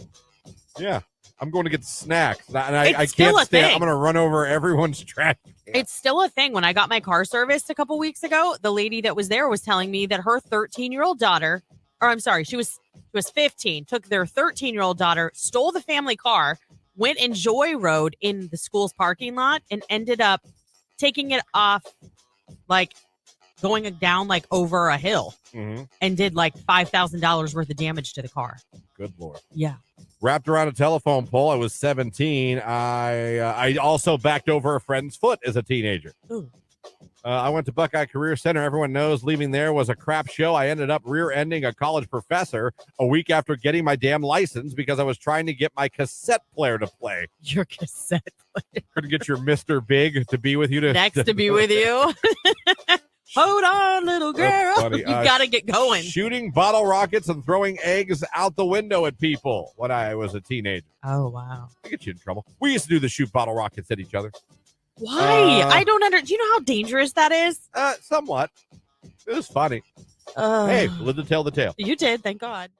Yeah. I'm going to get snacks. And I It's still can't a stand. thing. I'm going to run over everyone's trash can. It's still a thing. When I got my car serviced a couple weeks ago, the lady that was there was telling me that her 13-year-old daughter, or I'm sorry, she was 15, took their 13-year-old daughter, stole the family car, went and joyrode in the school's parking lot, and ended up taking it off, like going down like over a hill, and did like $5,000 worth of damage to the car. Good Lord. Yeah. Wrapped around a telephone pole. I was 17. I also backed over a friend's foot as a teenager. Ooh. I went to Buckeye Career Center. Everyone knows leaving there was a crap show. I ended up rear-ending a college professor a week after getting my damn license because I was trying to get my cassette player to play. Your cassette Couldn't get your Mr. Big to be with you. next to be with you. Hold on, little girl. funny. You got to get going. Shooting bottle rockets and throwing eggs out the window at people when I was a teenager. Oh, wow. I get you in trouble. We used to do the shoot bottle rockets at each other. Why? I don't do you know how dangerous that is? Somewhat. It was funny. Hey, live to tell the tale. You did, thank God.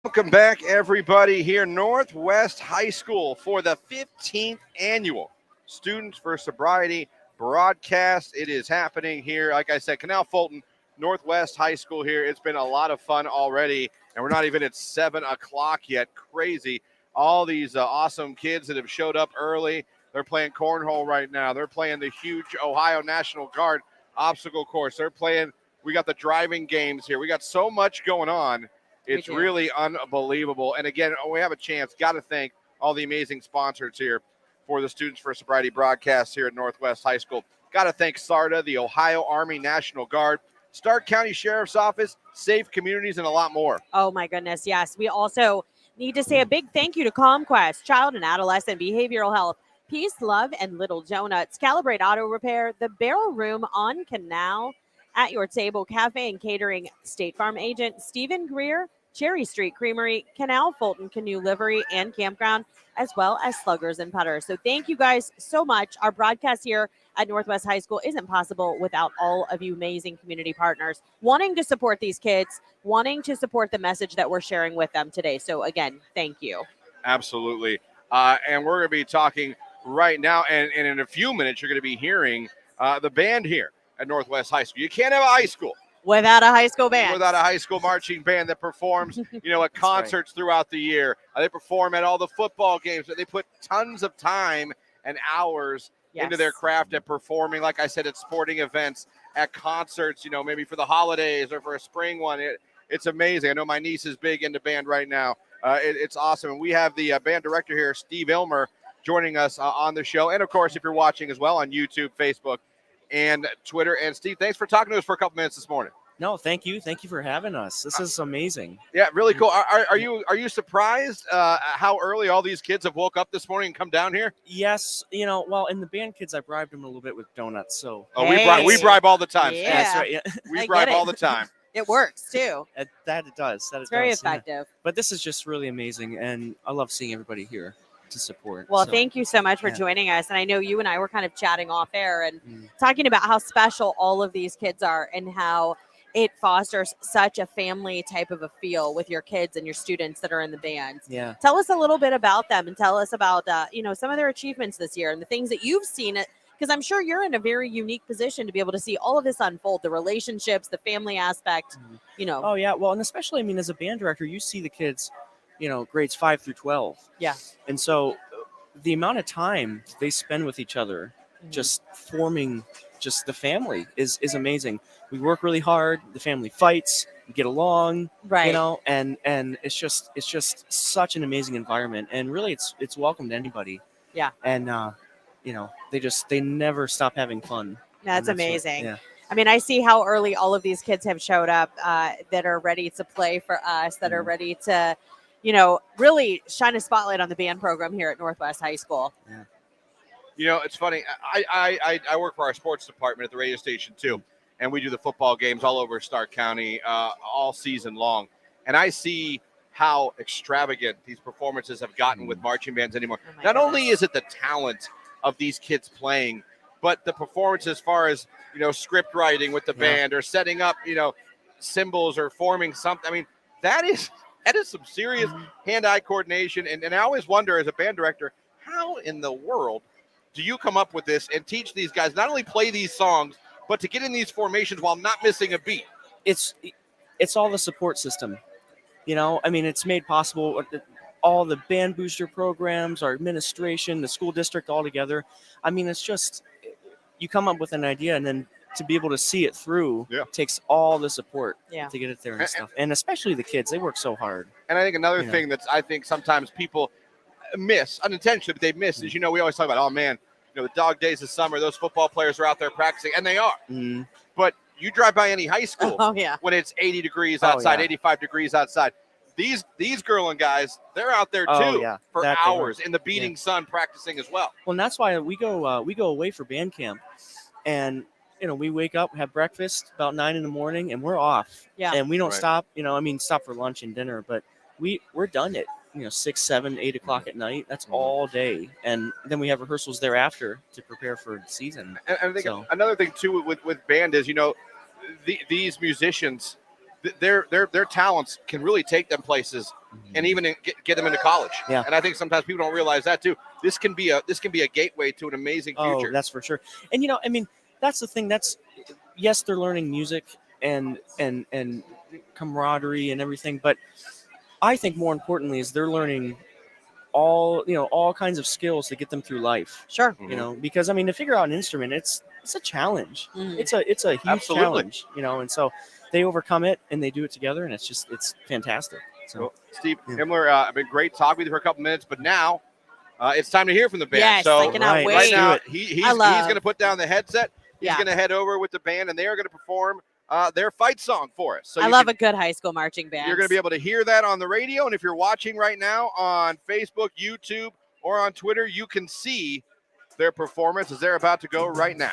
Welcome back, everybody, here Northwest High School for the 15th annual Students for Sobriety broadcast. It is happening here, like I said, Canal, Fulton, Northwest High School here. It's been a lot of fun already, and we're not even at 7 o'clock yet. Crazy. All these awesome kids that have showed up early. They're playing cornhole right now. They're playing the huge Ohio National Guard obstacle course. They're playing, we got the driving games here. We got so much going on. It's really unbelievable. And again, we have a chance. Got to thank all the amazing sponsors here for the Students for Sobriety broadcast here at Northwest High School. Got to thank SARTA, the Ohio Army National Guard, Stark County Sheriff's Office, Safe Communities, and a lot more. Oh, my goodness. Yes. We also need to say a big thank you to CommQuest, Child and Adolescent Behavioral Health, Peace, Love, and Little Donuts, Kalibrate Auto Repair, the Barrel Room on Canal, At Your Table Cafe and Catering, State Farm Agent Stephen Greer, Cherry Street Creamery, Canal, Fulton, Canoe, Livery, and Campground, as well as Sluggers and Putters. So thank you guys so much. Our broadcast here at Northwest High School isn't possible without all of you amazing community partners wanting to support these kids, wanting to support the message that we're sharing with them today. So again, thank you. Absolutely. And we're going to be talking right now, and in a few minutes, you're going to be hearing the band here at Northwest High School. You can't have a high school without a high school band. Without a high school marching band that performs, at concerts throughout the year. They perform at all the football games. They put tons of time and hours into their craft at performing, like I said, at sporting events, at concerts, maybe for the holidays or for a spring one. It's amazing. I know my niece is big into band right now. It's awesome. And we have the band director here, Steve Ilmer, joining us on the show. And, of course, if you're watching as well on YouTube, Facebook, and Twitter. And Steve, thanks for talking to us for a couple minutes this morning. No, thank you. Thank you for having us. This is amazing. Yeah, really cool. Are you surprised how early all these kids have woke up this morning and come down here? Yes, well, in the band kids, I bribed them a little bit with donuts. So we bribe all the time. Yeah. That's right. Yeah. We bribe all the time. It works too. That it does. It's very effective. Yeah. But this is just really amazing, and I love seeing everybody here to support. Well, thank you so much for joining us. And I know you and I were kind of chatting off air and talking about how special all of these kids are and how it fosters such a family type of a feel with your kids and your students that are in the band. Yeah. Tell us a little bit about them and tell us about, some of their achievements this year and the things that you've seen it. Because I'm sure you're in a very unique position to be able to see all of this unfold, the relationships, the family aspect, Oh yeah. Well, and especially, I mean, as a band director, you see the kids, grades 5 through 12. Yeah. And so the amount of time they spend with each other, just forming just the family is amazing. We work really hard. The family fights. We get along. Right. And it's just such an amazing environment. And really, it's welcome to anybody. Yeah. And they never stop having fun. That's And amazing. yeah. I mean, I see how early all of these kids have showed up that are ready to play for us, that are ready to, really shine a spotlight on the band program here at Northwest High School. Yeah. It's funny. I work for our sports department at the radio station too, and we do the football games all over Stark County all season long. And I see how extravagant these performances have gotten with marching bands anymore. Oh my Not goodness. only is it the talent of these kids playing, but the performance as far as script writing with the band or setting up symbols or forming something. I mean, that is some serious hand-eye coordination. And I always wonder, as a band director, how in the world do you come up with this and teach these guys not only play these songs, but to get in these formations while not missing a beat? It's all the support system. I mean, it's made possible. All the band booster programs, our administration, the school district all together. I mean, it's just, you come up with an idea and then to be able to see it through takes all the support to get it there and stuff. And especially the kids, they work so hard. And I think another thing that's, I think sometimes people miss, unintentionally, but they miss is, we always talk about, oh man, the dog days of summer, those football players are out there practicing, and they are. But you drive by any high school when it's 80 degrees outside, 85 degrees outside. These girl and guys, they're out there too for hours in the beating sun practicing as well. Well, and that's why we go away for band camp, and we wake up, have breakfast about 9 a.m, and we're off. Yeah. And we don't stop. Stop for lunch and dinner, but we're done at 6, 7, 8 o'clock at night. That's all day, and then we have rehearsals thereafter to prepare for the season. And I think another thing too with band is these musicians, their talents can really take them places and even get them into college. Yeah. And I think sometimes people don't realize that too. This can be a gateway to an amazing future. Oh, that's for sure. And I mean, that's the thing. Yes, they're learning music and camaraderie and everything, but I think more importantly is they're learning all kinds of skills to get them through life. Sure. Because I mean, to figure out an instrument, it's a challenge. It's a huge challenge. And so they overcome it and they do it together, and it's fantastic. So, well, Steve Himmler, I've been great talking with you for a couple minutes, but now it's time to hear from the band. Yes, so I cannot wait. Right now, he's going to put down the headset. He's Yeah. going to head over with the band, and they are going to perform their fight song for us. So I love a good high school marching band. You're going to be able to hear that on the radio, and if you're watching right now on Facebook, YouTube, or on Twitter, you can see their performance as they're about to go right now.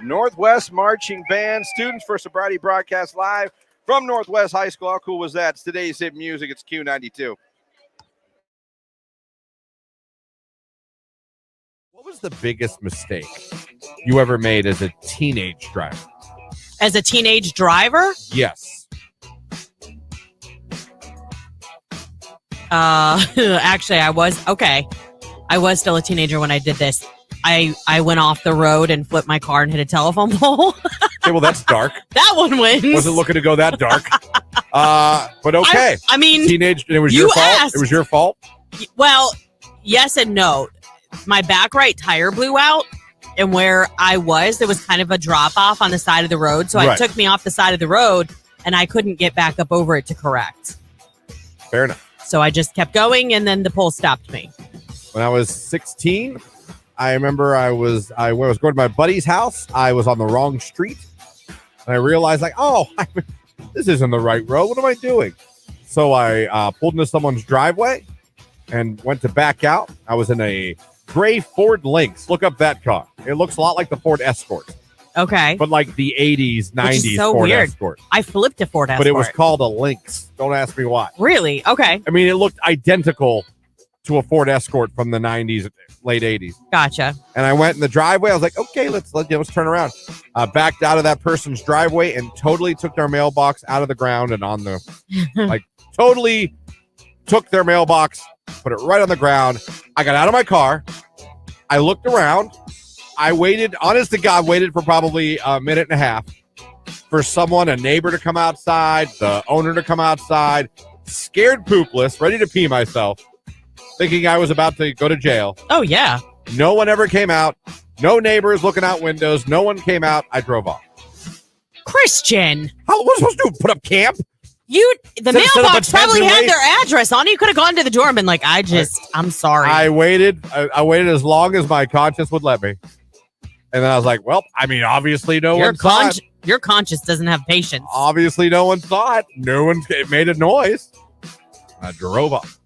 Northwest Marching Band, Students for Sobriety broadcast live from Northwest High School. How cool was that? It's today's hit music. It's Q92. was the biggest mistake you ever made as a teenage driver? As a teenage driver? Yes. Actually, I was still a teenager when I did this. I went off the road and flipped my car and hit a telephone pole. Okay, well, that's dark. That one wins. Wasn't looking to go that dark. But okay. I mean, teenage. It was you your fault. asked. It was your fault. Well, yes and no. My back right tire blew out, and where I was, there was kind of a drop off on the side of the road. So Right. it took me off the side of the road, and I couldn't get back up over it to correct. Fair enough. So I just kept going, and then the pole stopped me. When I was 16, I remember I was going to my buddy's house. I was on the wrong street, and I realized this isn't the right road. What am I doing? So I pulled into someone's driveway and went to back out. I was in a gray Ford Lynx. Look up that car. It looks a lot like the Ford Escort, Okay. but like the 80s, 90s so Ford weird. Escort. I flipped a Ford Escort. But it was called a Lynx. Don't ask me why. Really? Okay. I mean, it looked identical to a Ford Escort from the 90s, late 80s. Gotcha. And I went in the driveway. I was like, okay, let's turn around. Backed out of that person's driveway and totally took their mailbox out of the ground and on the totally took their mailbox, put it right on the ground. I got out of my car. I looked around. I waited, honest to God, waited for probably a minute and a half for someone, a neighbor to come outside, the owner to come outside, scared poopless, ready to pee myself, thinking I was about to go to jail. Oh, yeah. No one ever came out. No neighbors looking out windows. No one came out. I drove off. Christian, How was I supposed to do? Put up camp? the Set up mailbox a tent probably and had wait. their address on it. You could have gone to the door and been like, I'm sorry. I waited. I waited as long as my conscience would let me. And then I was like, well, I mean, obviously no one saw it. Your conscience doesn't have patience. Obviously no one saw it. No one it made a noise. I drove off.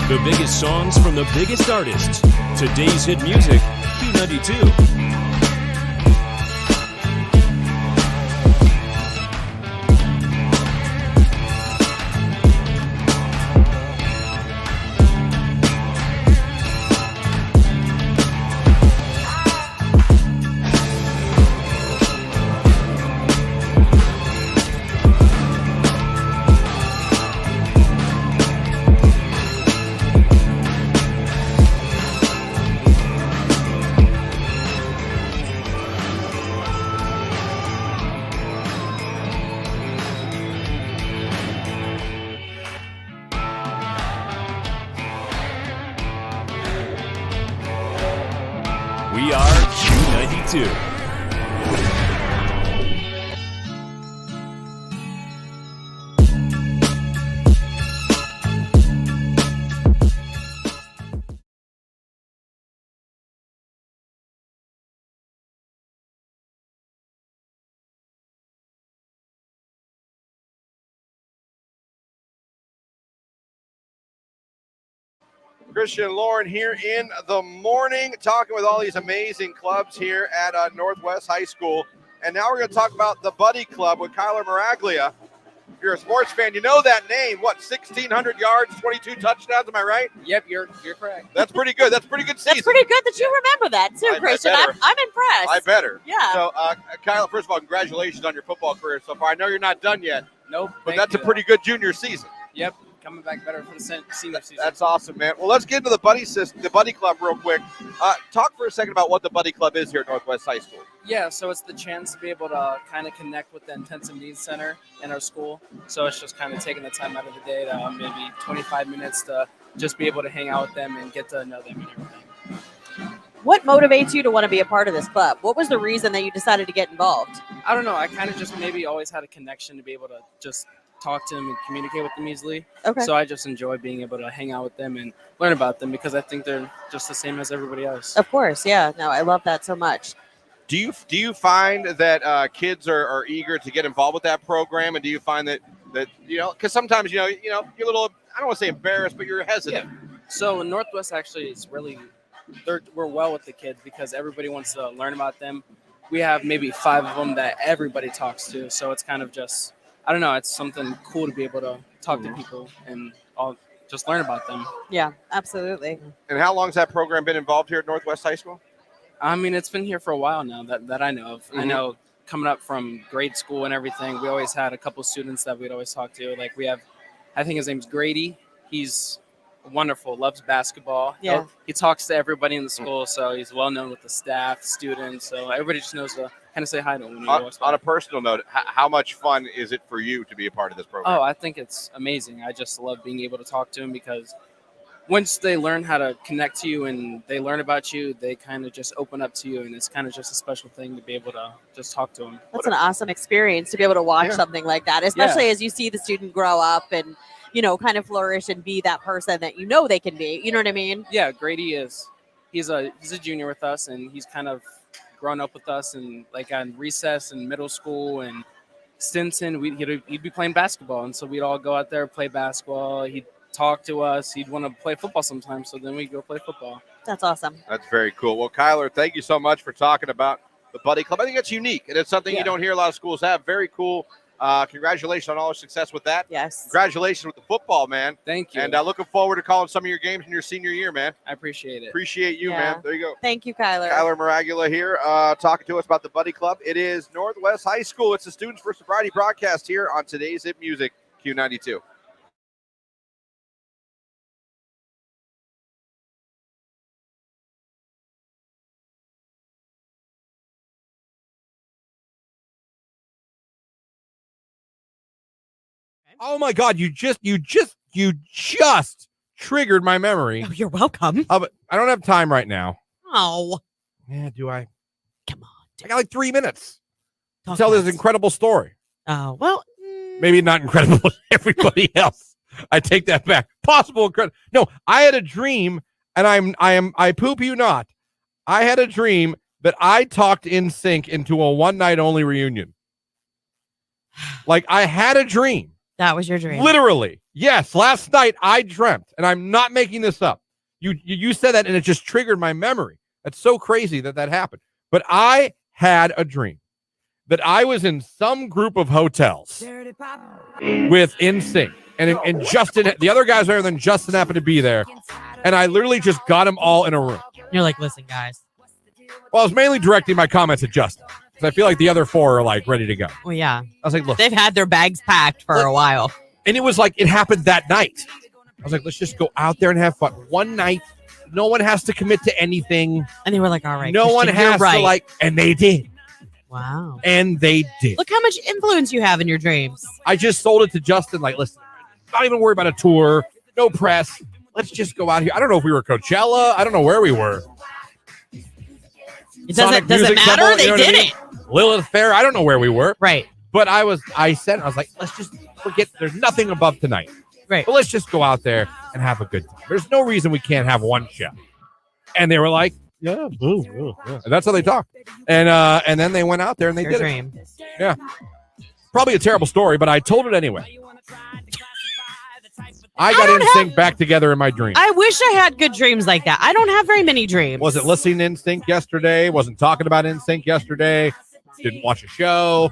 The biggest songs from the biggest artists. Today's hit music, Q92. We are Q92. Christian Lauren here in the morning, talking with all these amazing clubs here at Northwest High School. And now we're going to talk about the Buddy Club with Kyler Maraglia. If you're a sports fan, you know that name. What, 1,600 yards, 22 touchdowns? Am I right? Yep, you're correct. That's pretty good. That's pretty good season. That's pretty good that you remember that too, I Christian. better. I'm impressed. I better. Yeah. So, Kyle, first of all, congratulations on your football career so far. I know you're not done yet, Nope. but thank that's a you. pretty good junior season. Yep, coming back better for the senior season. That's awesome, man. Well, let's get into the buddy system, the buddy club, real quick. Talk for a second about what the buddy club is here at Northwest High School. Yeah, so it's the chance to be able to kind of connect with the intensive needs center in our school. So it's just kind of taking the time out of the day to maybe 25 minutes to just be able to hang out with them and get to know them and everything. What motivates you to want to be a part of this club? What was the reason that you decided to get involved? I don't know. I kind of just maybe always had a connection to be able to just talk to them and communicate with them easily. Okay. So I just enjoy being able to hang out with them and learn about them because I think they're just the same as everybody else. Of course, yeah. No, I love that so much. Do you find that kids are eager to get involved with that program, and do you find that because sometimes you're a little, I don't want to say embarrassed, but you're hesitant. So Northwest actually is really we're well with the kids because everybody wants to learn about them. We have maybe 5 of them that everybody talks to, so it's kind of just, I don't know, it's something cool to be able to talk to people and all just learn about them. Yeah, absolutely. And how long has that program been involved here at Northwest High School? I mean, it's been here for a while now that I know of. I know coming up from grade school and everything, we always had a couple students that we'd always talk to. Like we have, I think his name's Grady. He's wonderful, loves basketball. Yeah. He talks to everybody in the school, so he's well known with the staff, students. So everybody just knows to kind of say hi to him when he walks by. On a personal note, how much fun is it for you to be a part of this program? Oh, I think it's amazing. I just love being able to talk to him because once they learn how to connect to you and they learn about you, they kind of just open up to you, and it's kind of just a special thing to be able to just talk to them. That's an awesome experience to be able to watch something like that, especially as you see the student grow up and, kind of flourish and be that person that they can be. You know what I mean? Yeah, Grady he's a junior with us, and he's kind of grown up with us, and like on recess and middle school and Stinson, he'd be playing basketball, and so we'd all go out there, play basketball. He'd talk to us. He'd want to play football sometimes, so then we'd go play football. That's awesome. That's very cool. Well, Kyler, thank you so much for talking about the Buddy Club. I think it's unique, and it's something you don't hear a lot of schools have. Very cool. Congratulations on all the success with that. Yes. Congratulations with the football, man. Thank you. And looking forward to calling some of your games in your senior year, man. I appreciate it. Appreciate you, man. There you go. Thank you, Kyler. Kyler Maragula here, talking to us about the Buddy Club. It is Northwest High School. It's the Students for Sobriety broadcast here on today's Hit Music, Q92. Oh my God! You just triggered my memory. Oh, you're welcome. But I don't have time right now. Oh, Yeah, do I? come on. I got like 3 minutes to Talk tell this fast. incredible story. Oh, well. Maybe not incredible to everybody else. I take that back. Possible incredible. No, I had a dream, and I poop you not. I had a dream that I talked NSYNC into a one-night only reunion. Like I had a dream. That was your dream. Literally. Yes. Last night I dreamt, and I'm not making this up. You said that, and it just triggered my memory. That's so crazy that happened. But I had a dream that I was in some group of hotels with NSYNC, and Justin, the other guys there, than Justin happened to be there, and I literally just got them all in a room. You're like, listen, guys. Well, I was mainly directing my comments at Justin because I feel like the other 4 are like ready to go. Well, yeah. I was like, look, They've had their bags packed for a while. and it was like it happened that night. I was like, let's just go out there and have fun. One night, no one has to commit to anything. And they were like, all right. No one Christian, has you're right. to like, and they did. Wow. And they did. Look how much influence you have in your dreams. I just sold it to Justin. Like, listen, not even worry about a tour, no press. Let's just go out here. I don't know if we were Coachella. I don't know where we were. It Sonic doesn't Music matter. Festival, They you know what I did mean? it. Lilith Fair. I don't know where we were. Right. But I was like, let's just forget. There's nothing above tonight. Right. But let's just go out there and have a good time. There's no reason we can't have one show. And they were like, yeah, yeah. And that's how they talk. And then they went out there and they Your did dream. it. Yeah. Probably a terrible story, but I told it anyway. I got NSYNC back together in my dream. I wish I had good dreams like that. I don't have very many dreams. Wasn't listening to NSYNC yesterday. Wasn't talking about NSYNC yesterday. Didn't watch a show.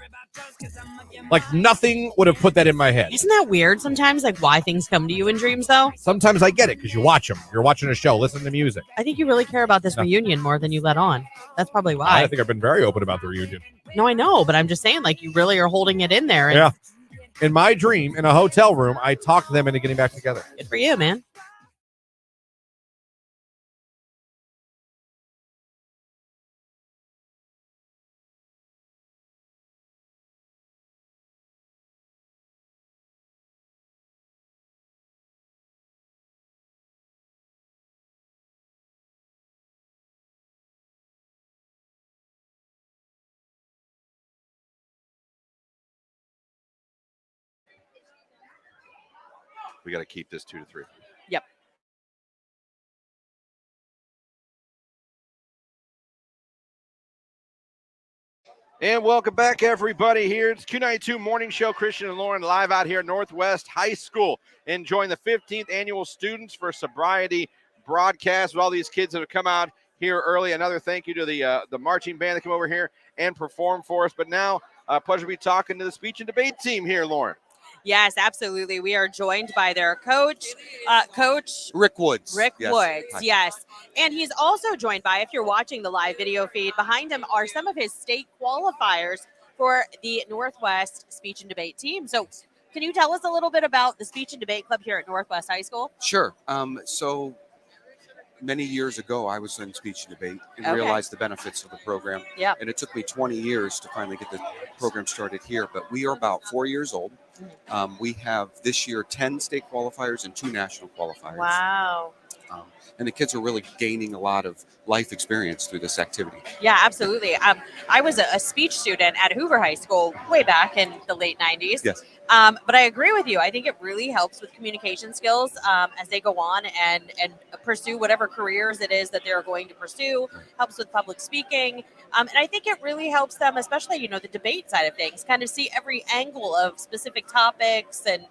Like nothing would have put that in my head. Isn't that weird sometimes, like why things come to you in dreams, though? Sometimes I get it because you watch them. You're watching a show, listen to music. I think you really care about this No. reunion more than you let on. That's probably why. I think I've been very open about the reunion. No, I know, but I'm just saying, like, you really are holding it in there. And Yeah. In my dream, in a hotel room, I talked them into getting back together. Good for you, man. We got to keep this 2-3. Yep. And welcome back, everybody. Here it's Q92 Morning Show. Christian and Lauren live out here at Northwest High School, enjoying the 15th annual Students for Sobriety broadcast with all these kids that have come out here early. Another thank you to the marching band that come over here and perform for us. But now, pleasure to be talking to the speech and debate team here, Lauren. Yes, absolutely. We are joined by their coach, Rick Woods. Rick Yes. Woods, Hi. yes. And he's also joined by, if you're watching the live video feed, behind him are some of his state qualifiers for the Northwest Speech and Debate team. So can you tell us a little bit about the Speech and Debate Club here at Northwest High School? Sure. So many years ago, I was in speech and debate and Okay. realized the benefits of the program. Yep. And it took me 20 years to finally get the program started here. But we are about 4 years old. We have this year 10 state qualifiers and 2 national qualifiers. Wow. And the kids are really gaining a lot of life experience through this activity. Yeah, absolutely. I was a speech student at Hoover High School way back in the late 90s. Yes. But I agree with you. I think it really helps with communication skills as they go on and pursue whatever careers it is that they're going to pursue. Helps with public speaking. And I think it really helps them, especially, the debate side of things, kind of see every angle of specific topics and,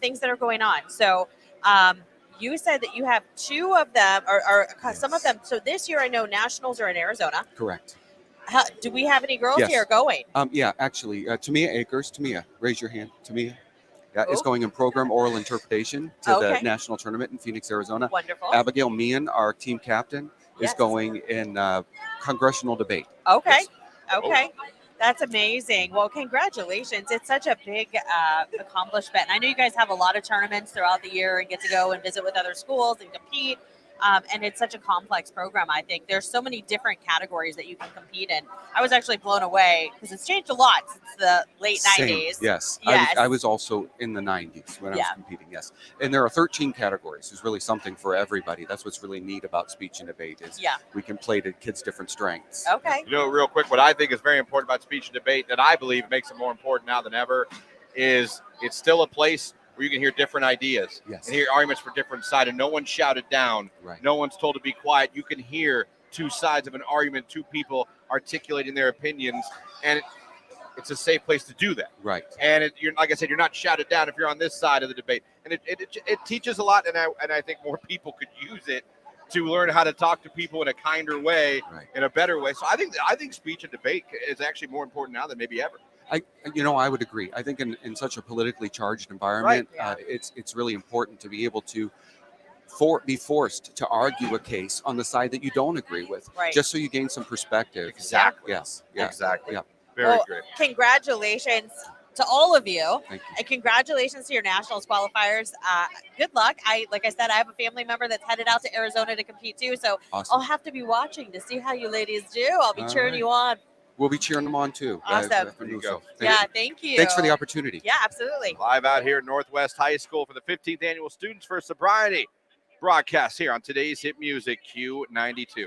things that are going on. So you said that you have 2 of them or some of them. So this year I know nationals are in Arizona. Correct. Do we have any girls Yes. here going? Yeah, actually, Tamia Akers. Tamia, raise your hand. Tamia. Yeah, is Cool. going in program oral interpretation to Okay. the national tournament in Phoenix, Arizona. Wonderful. Abigail Meehan, our team captain, Yes. is going in congressional debate. Okay. Yes. Okay. That's amazing. Well, congratulations. It's such a big accomplishment. And I know you guys have a lot of tournaments throughout the year and get to go and visit with other schools and compete. And it's such a complex program, I think. There's so many different categories that you can compete in. I was actually blown away because it's changed a lot since the late Same, 90s. Yes. Yes. I was also in the 90s when I was Yeah. competing, yes. And there are 13 categories. There's really something for everybody. That's what's really neat about speech and debate is Yeah. we can play to kids' different strengths. Okay. Real quick, what I think is very important about speech and debate that I believe makes it more important now than ever is it's still a place where you can hear different ideas Yes. and hear arguments for different sides, and no one's shouted down. Right. No one's told to be quiet. You can hear 2 sides of an argument, 2 people articulating their opinions, and it's a safe place to do that. Right. And you're, like I said, you're not shouted down if you're on this side of the debate, and it teaches a lot. And I think more people could use it to learn how to talk to people in a kinder way, Right. in a better way. So I think speech and debate is actually more important now than maybe ever. I would agree. I think in such a politically charged environment, Right. it's really important to be able to be forced to argue a case on the side that you don't agree with, Right. just so you gain some perspective. Exactly. Yes. Yes. Exactly. Yeah. Very Well, great. Congratulations to all of you. Thank you. And congratulations to your nationals qualifiers. Good luck. Like I said, I have a family member that's headed out to Arizona to compete too. So Awesome. I'll have to be watching to see how you ladies do. I'll be All cheering right. you on. We'll be cheering them on too. Awesome. if we There you move go. so. Thank Yeah, you. thank you. Thanks for the opportunity. Yeah, absolutely. Live out here at Northwest High School for the 15th annual Students for Sobriety broadcast here on today's hit music Q92.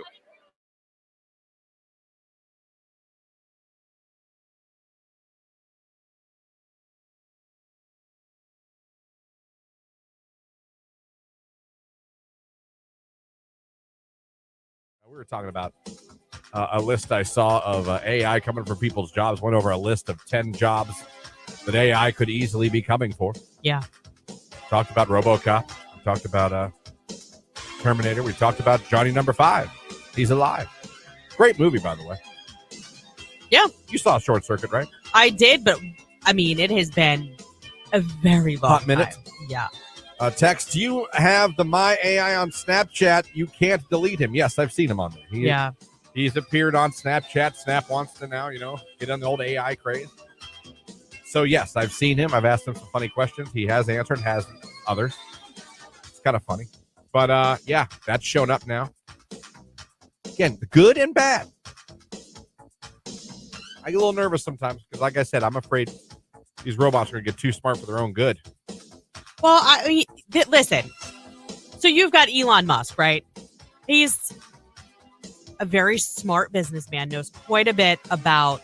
We were talking about a list I saw of AI coming for people's jobs. Went over a list of 10 jobs that AI could easily be coming for. Yeah. Talked about RoboCop. We talked about Terminator. We talked about Johnny Number 5. He's alive. Great movie, by the way. Yeah. You saw Short Circuit, right? I did, but I mean, it has been a very long Hot minute. time. Yeah. Text, you have the My AI on Snapchat. You can't delete him. Yes, I've seen him on there. Yeah. He's appeared on Snapchat. Snap wants to now, get on the old AI craze. So, yes, I've seen him. I've asked him some funny questions. He has answered, has others. It's kind of funny. But, yeah, that's shown up now. Again, good and bad. I get a little nervous sometimes because, like I said, I'm afraid these robots are going to get too smart for their own good. Well, I mean, listen. So you've got Elon Musk, right? He's a very smart businessman, knows quite a bit about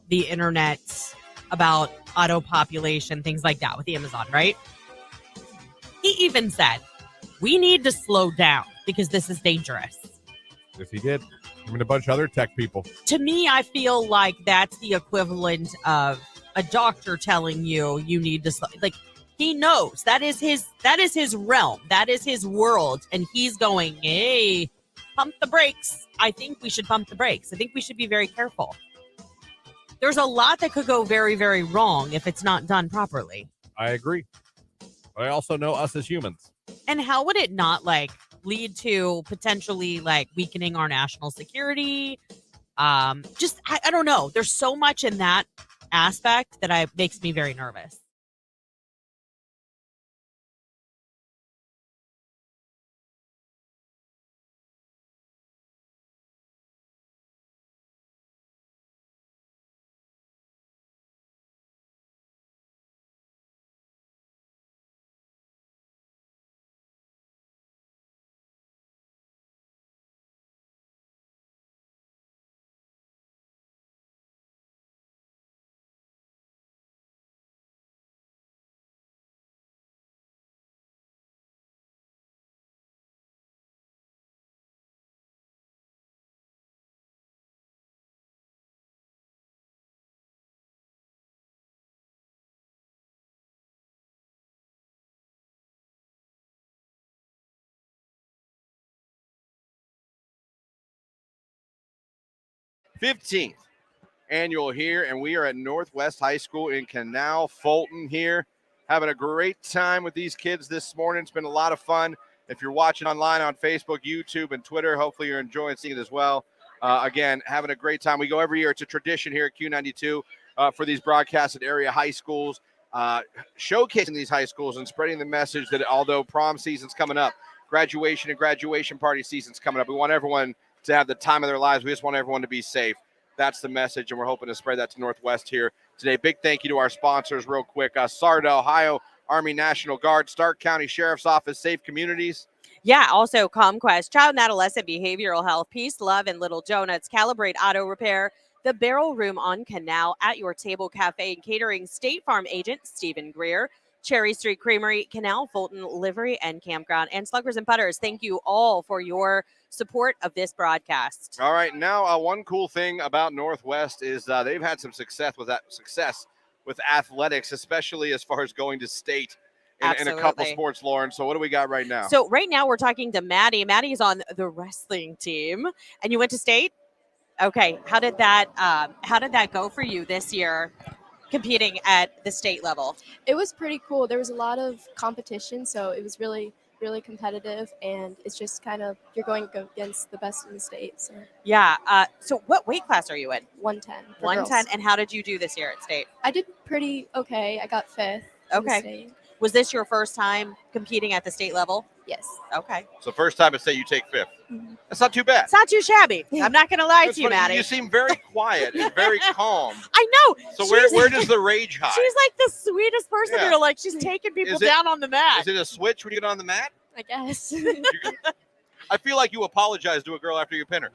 the internet, about auto population, things like that with Amazon, right? He even said, we need to slow down because this is dangerous. Yes, he did. Him and a bunch of other tech people. To me, I feel like that's the equivalent of a doctor telling you need to slow. Like, he knows that is his realm, that is his world, and he's going, hey, pump the brakes. I think we should pump the brakes. I think we should be very careful. There's a lot that could go very, very wrong if it's not done properly. I agree. But I also know us as humans. And how would it not lead to potentially weakening our national security? I don't know. There's so much in that aspect that makes me very nervous. th annual here, and we are at Northwest High School in Canal, Fulton here, having a great time with these kids this morning. It's been a lot of fun. If you're watching online on Facebook, YouTube, and Twitter, hopefully you're enjoying seeing it as well. Again, having a great time. We go every year. It's a tradition here at Q92 for these broadcasts at area high schools, showcasing these high schools and spreading the message that although prom season's coming up, graduation and graduation party season's coming up, we want everyone to have the time of their lives. We just want everyone to be safe. That's the message, and we're hoping to spread that to Northwest here today. Big thank you to our sponsors real quick. SARTA, Ohio Army National Guard, Stark County Sheriff's Office, Safe Communities. Yeah, also CommQuest, Child and Adolescent Behavioral Health, Peace, Love, and Little Donuts, Kalibrate Auto Repair, The Barrel Room on Canal, At Your Table Cafe and Catering, State Farm Agent Stephen Greer, Cherry Street Creamery, Canal, Fulton, Livery, and Campground, and Sluggers and Putters. Thank you all for your support of this broadcast. All right, now one cool thing about Northwest is they've had some success with athletics, especially as far as going to state in a couple sports, Lauren. So what do we got right now? So right now we're talking to Maddie. Maddie's on the wrestling team, and you went to state. Okay, how did that go for you this year, competing at the state level? It was pretty cool. There was a lot of competition, so it was really, really competitive, and it's just kind of you're going against the best in the state. So yeah. So what weight class are you in? 110. 110. And how did you do this year at state? I did pretty okay. I got 5th. Okay. Was this your first time competing at the state level? Yes. Okay. So first time at state, you take 5th. Mm-hmm. That's not too bad. It's not too shabby. I'm not going to lie to you, funny. Maddie. You seem very quiet and very calm. I know. So where does the rage hide? She's like the sweetest person. Yeah. You're like, she's taking people down on the mat. Is it a switch when you get on the mat? I guess. I feel like you apologize to a girl after you pin her.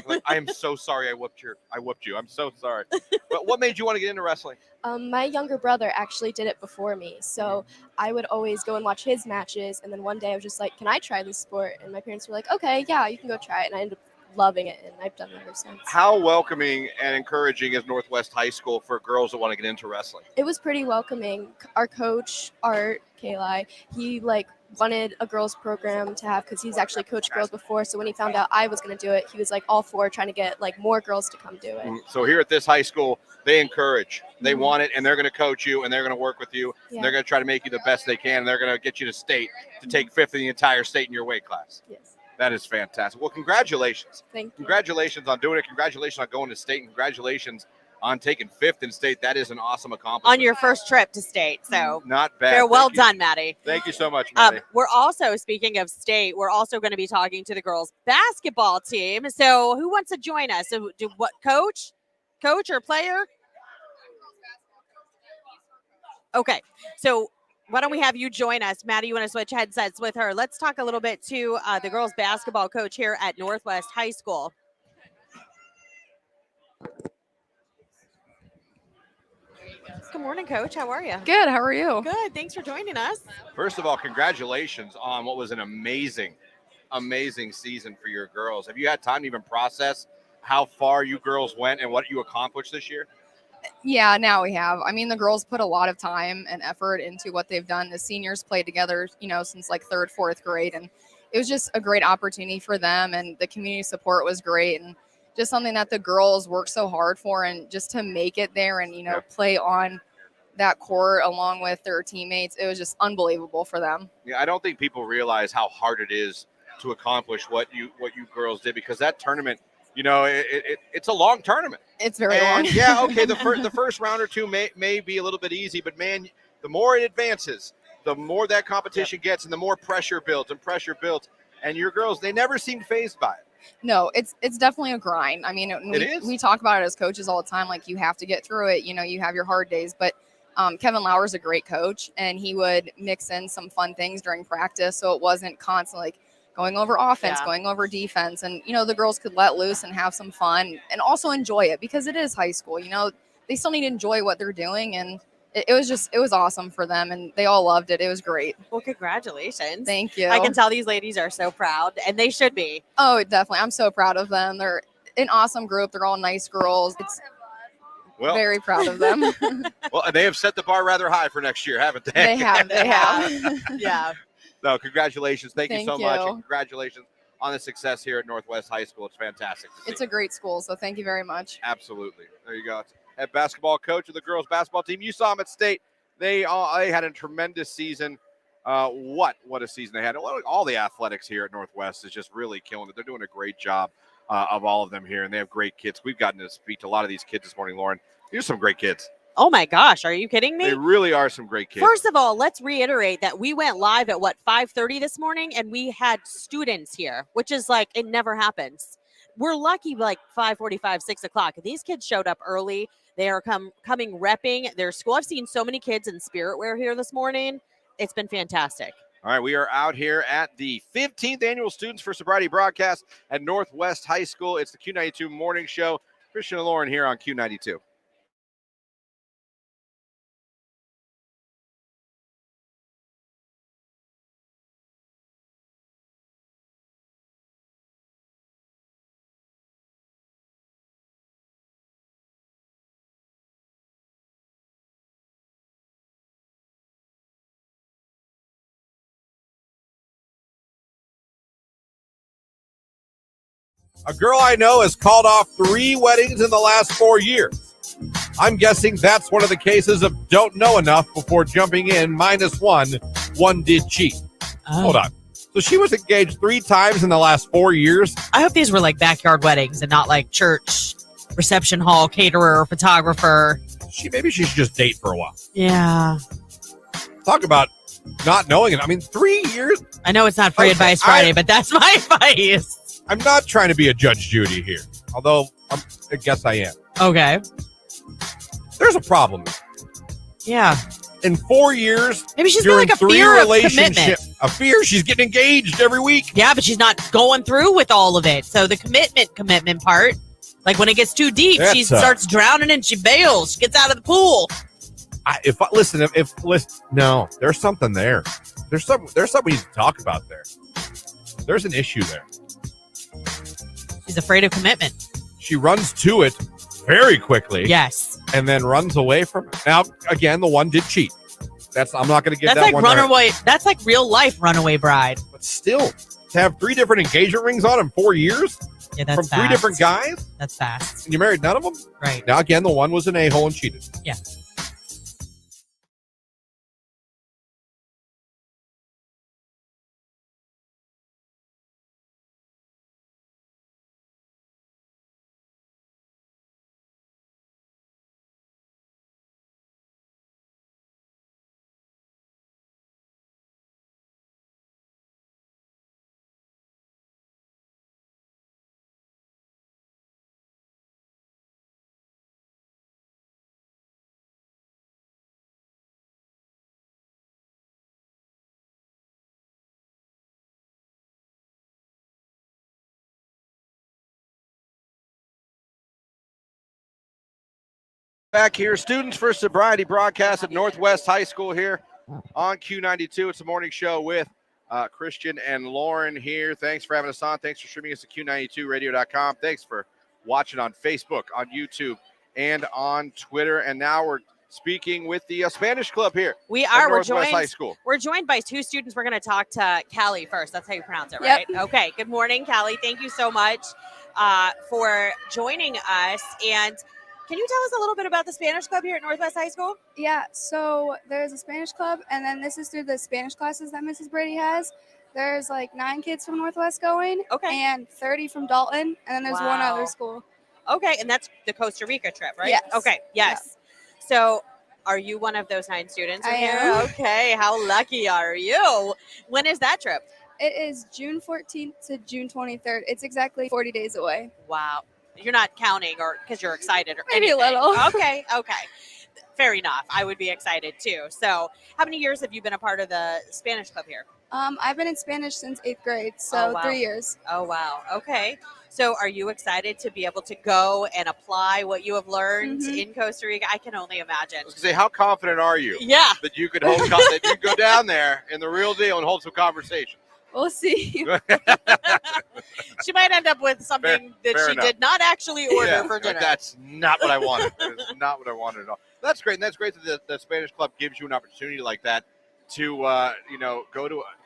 Like, I am so sorry I whooped you. I'm so sorry. But what made you want to get into wrestling? My younger brother actually did it before me, so I would always go and watch his matches, and then one day I was just like, can I try this sport? And my parents were like, okay, yeah, you can go try it, and I ended up loving it, and I've done it ever since. How welcoming and encouraging is Northwest High School for girls that want to get into wrestling? It was pretty welcoming. Our coach, Art Kali, he wanted a girls program to have, because he's actually coached girls before. So when he found out I was going to do it, he was all for trying to get more girls to come do it. So here at this high school, they encourage, they want it, and they're going to coach you, and they're going to work with you. Yeah. And they're going to try to make you the best they can. And they're going to get you to state to take 5th in the entire state in your weight class. Yes. That is fantastic. Well, congratulations. Thank you. Congratulations on doing it. Congratulations on going to state. And congratulations on taking 5th in state. That is an awesome accomplishment. On your first trip to state. So Not bad. very well Thank you. done, Maddie. Thank you so much, Maddie. We're also, speaking of state, we're also going to be talking to the girls basketball team. So who wants to join us? So what, coach or player? Okay. So why don't we have you join us? Maddie, you want to switch headsets with her? Let's talk a little bit to the girls basketball coach here at Northwest High School. Good morning, Coach. How are you? Good. How are you? Good. Thanks for joining us. First of all, congratulations on what was an amazing season for your girls. Have you had time to even process how far you girls went and what you accomplished this year? Yeah, now we have. I mean, the girls put a lot of time and effort into what they've done. The seniors played together, since 3rd, 4th grade. And it was just a great opportunity for them. And the community support was great. And just something that the girls worked so hard for. And just to make it there and, play on that court along with their teammates, it was just unbelievable for them. Yeah, I don't think people realize how hard it is to accomplish what you girls did, because that tournament, it's a long tournament. It's very long. Yeah, okay, the first round or two may be a little bit easy, but man, the more it advances, the more that competition gets, and the more pressure builds. And your girls, they never seemed fazed by it. No, it's definitely a grind. I mean, we talk about it as coaches all the time. You have to get through it. You have your hard days, but Kevin Lauer's a great coach, and he would mix in some fun things during practice, so it wasn't constantly going over offense, going over defense, and the girls could let loose and have some fun and also enjoy it, because it is high school. They still need to enjoy what they're doing, and it was awesome for them, and they all loved it. It was great. Well, congratulations. Thank you. I can tell these ladies are so proud, and they should be. Oh, definitely. I'm so proud of them. They're an awesome group. They're all nice girls. It's very proud of them. Well, and they have set the bar rather high for next year, haven't they? They have. Yeah. No, congratulations. Thank you so Thank much. you. And congratulations on the success here at Northwest High School. It's fantastic to see. It's a great school, so thank you very much. Absolutely. There you go. Head basketball coach of the girls basketball team. You saw them at state. They had a tremendous season. What a season they had. All the athletics here at Northwest is just really killing it. They're doing a great job of all of them here, and they have great kids. We've gotten to speak to a lot of these kids this morning, Lauren. These are some great kids. Oh my gosh, are you kidding me? They really are some great kids. First of all, let's reiterate that we went live at 5:30 this morning, and we had students here, which is it never happens. We're lucky 5:45, 6 o'clock. These kids showed up early. They are coming repping their school. I've seen so many kids in spirit wear here this morning. It's been fantastic. All right, we are out here at the 15th annual Students for Sobriety broadcast at Northwest High School. It's the Q92 morning show. Christian and Lauren here on Q92. A girl I know has called off 3 weddings in the last 4 years. I'm guessing that's one of the cases of don't know enough before jumping in -1. One did cheat. Hold on. So she was engaged 3 times in the last 4 years? I hope these were backyard weddings and not church, reception hall, caterer, photographer. Maybe she should just date for a while. Yeah. Talk about not knowing it. I mean, 3 years. I know it's not Free Advice Friday, but that's my advice. I'm not trying to be a Judge Judy here, although I guess I am. Okay. There's a problem. Yeah. In 4 years, maybe she's during got a 3 fear relationships, of commitment. A fear she's getting engaged every week. Yeah, but she's not going through with all of it. So the commitment part, when it gets too deep, she starts drowning and she bails. She gets out of the pool. No, there's something there. There's something we need to talk about there. There's an issue there. She's afraid of commitment. She runs to it very quickly. Yes. And then runs away from it. Now, again, the one did cheat. I'm not going to give That's that like one. runaway. That's like real life runaway bride. But still, to have 3 different engagement rings on in 4 years Yeah, that's from fast. 3 different guys, That's fast. and you married none of them. Right. Now, again, the one was an a-hole and cheated. Yeah. Back here, Students for Sobriety broadcast at Northwest High School here on Q92. It's a morning show with Christian and Lauren here. Thanks for having us on. Thanks for streaming us at Q92radio.com. Thanks for watching on Facebook, on YouTube, and on Twitter. And now we're speaking with the Spanish Club here. We at are. Northwest High School. We're joined by 2 students. We're going to talk to Callie first. That's how you pronounce it, right? Yep. Okay. Good morning, Callie. Thank you so much for joining us. And can you tell us a little bit about the Spanish Club here at Northwest High School? Yeah, so there's a Spanish club, and then this is through the Spanish classes that Mrs. Brady has. There's like 9 kids from Northwest going, Okay. and 30 from Dalton, and then there's one Wow. other school. Okay. And that's the Costa Rica trip, right? Yes. Okay. Yes. So are you one of those 9 students? I here? am. Okay. How lucky are you? When is that trip? It is June 14th to June 23rd. It's exactly 40 days away. Wow. You're not counting or because you're excited or Maybe a anything. little. Okay. Fair enough. I would be excited too. So how many years have you been a part of the Spanish Club here? I've been in Spanish since 8th grade, so Oh, wow. 3 years. Oh, wow. Okay. So are you excited to be able to go and apply what you have learned Mhm. in Costa Rica? I can only imagine. I was gonna say, how confident are you Yeah. that you could hold that you could go down there in the real deal and hold some conversation? We'll see. She might end up with something that fair she enough. did not actually order Yeah, for dinner. That's not what I wanted. That is not what I wanted at all. That's great. And that's great that the Spanish Club gives you an opportunity like that to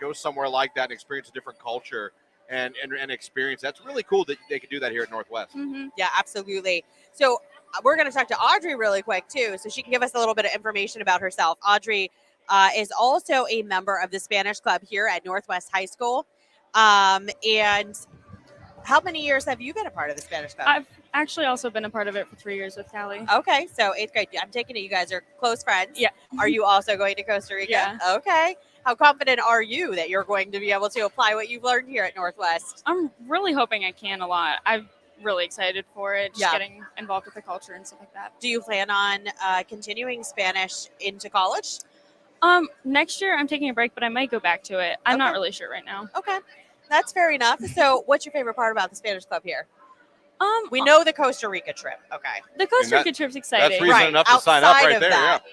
go somewhere like that and experience a different culture and experience. That's really cool that they could do that here at Northwest. Mm-hmm. Yeah, absolutely. So we're going to talk to Audrey really quick too, so she can give us a little bit of information about herself. Audrey is also a member of the Spanish Club here at Northwest High School. And how many years have you been a part of the Spanish Club? I've actually also been a part of it for 3 years with Callie. Okay, so 8th grade. I'm taking it you guys are close friends. Yeah. Are you also going to Costa Rica? Yeah. Okay. How confident are you that you're going to be able to apply what you've learned here at Northwest? I'm really hoping I can a lot. I'm really excited for it, just Yeah. getting involved with the culture and stuff like that. Do you plan on continuing Spanish into college? Next year I'm taking a break, but I might go back to it. I'm not Okay. really sure right now. Okay, that's fair enough. So what's your favorite part about the Spanish Club here? We know the Costa Rica trip. Okay. The Costa that- Rica trip's That's exciting. reason Right, enough to sign up outside right of there. that.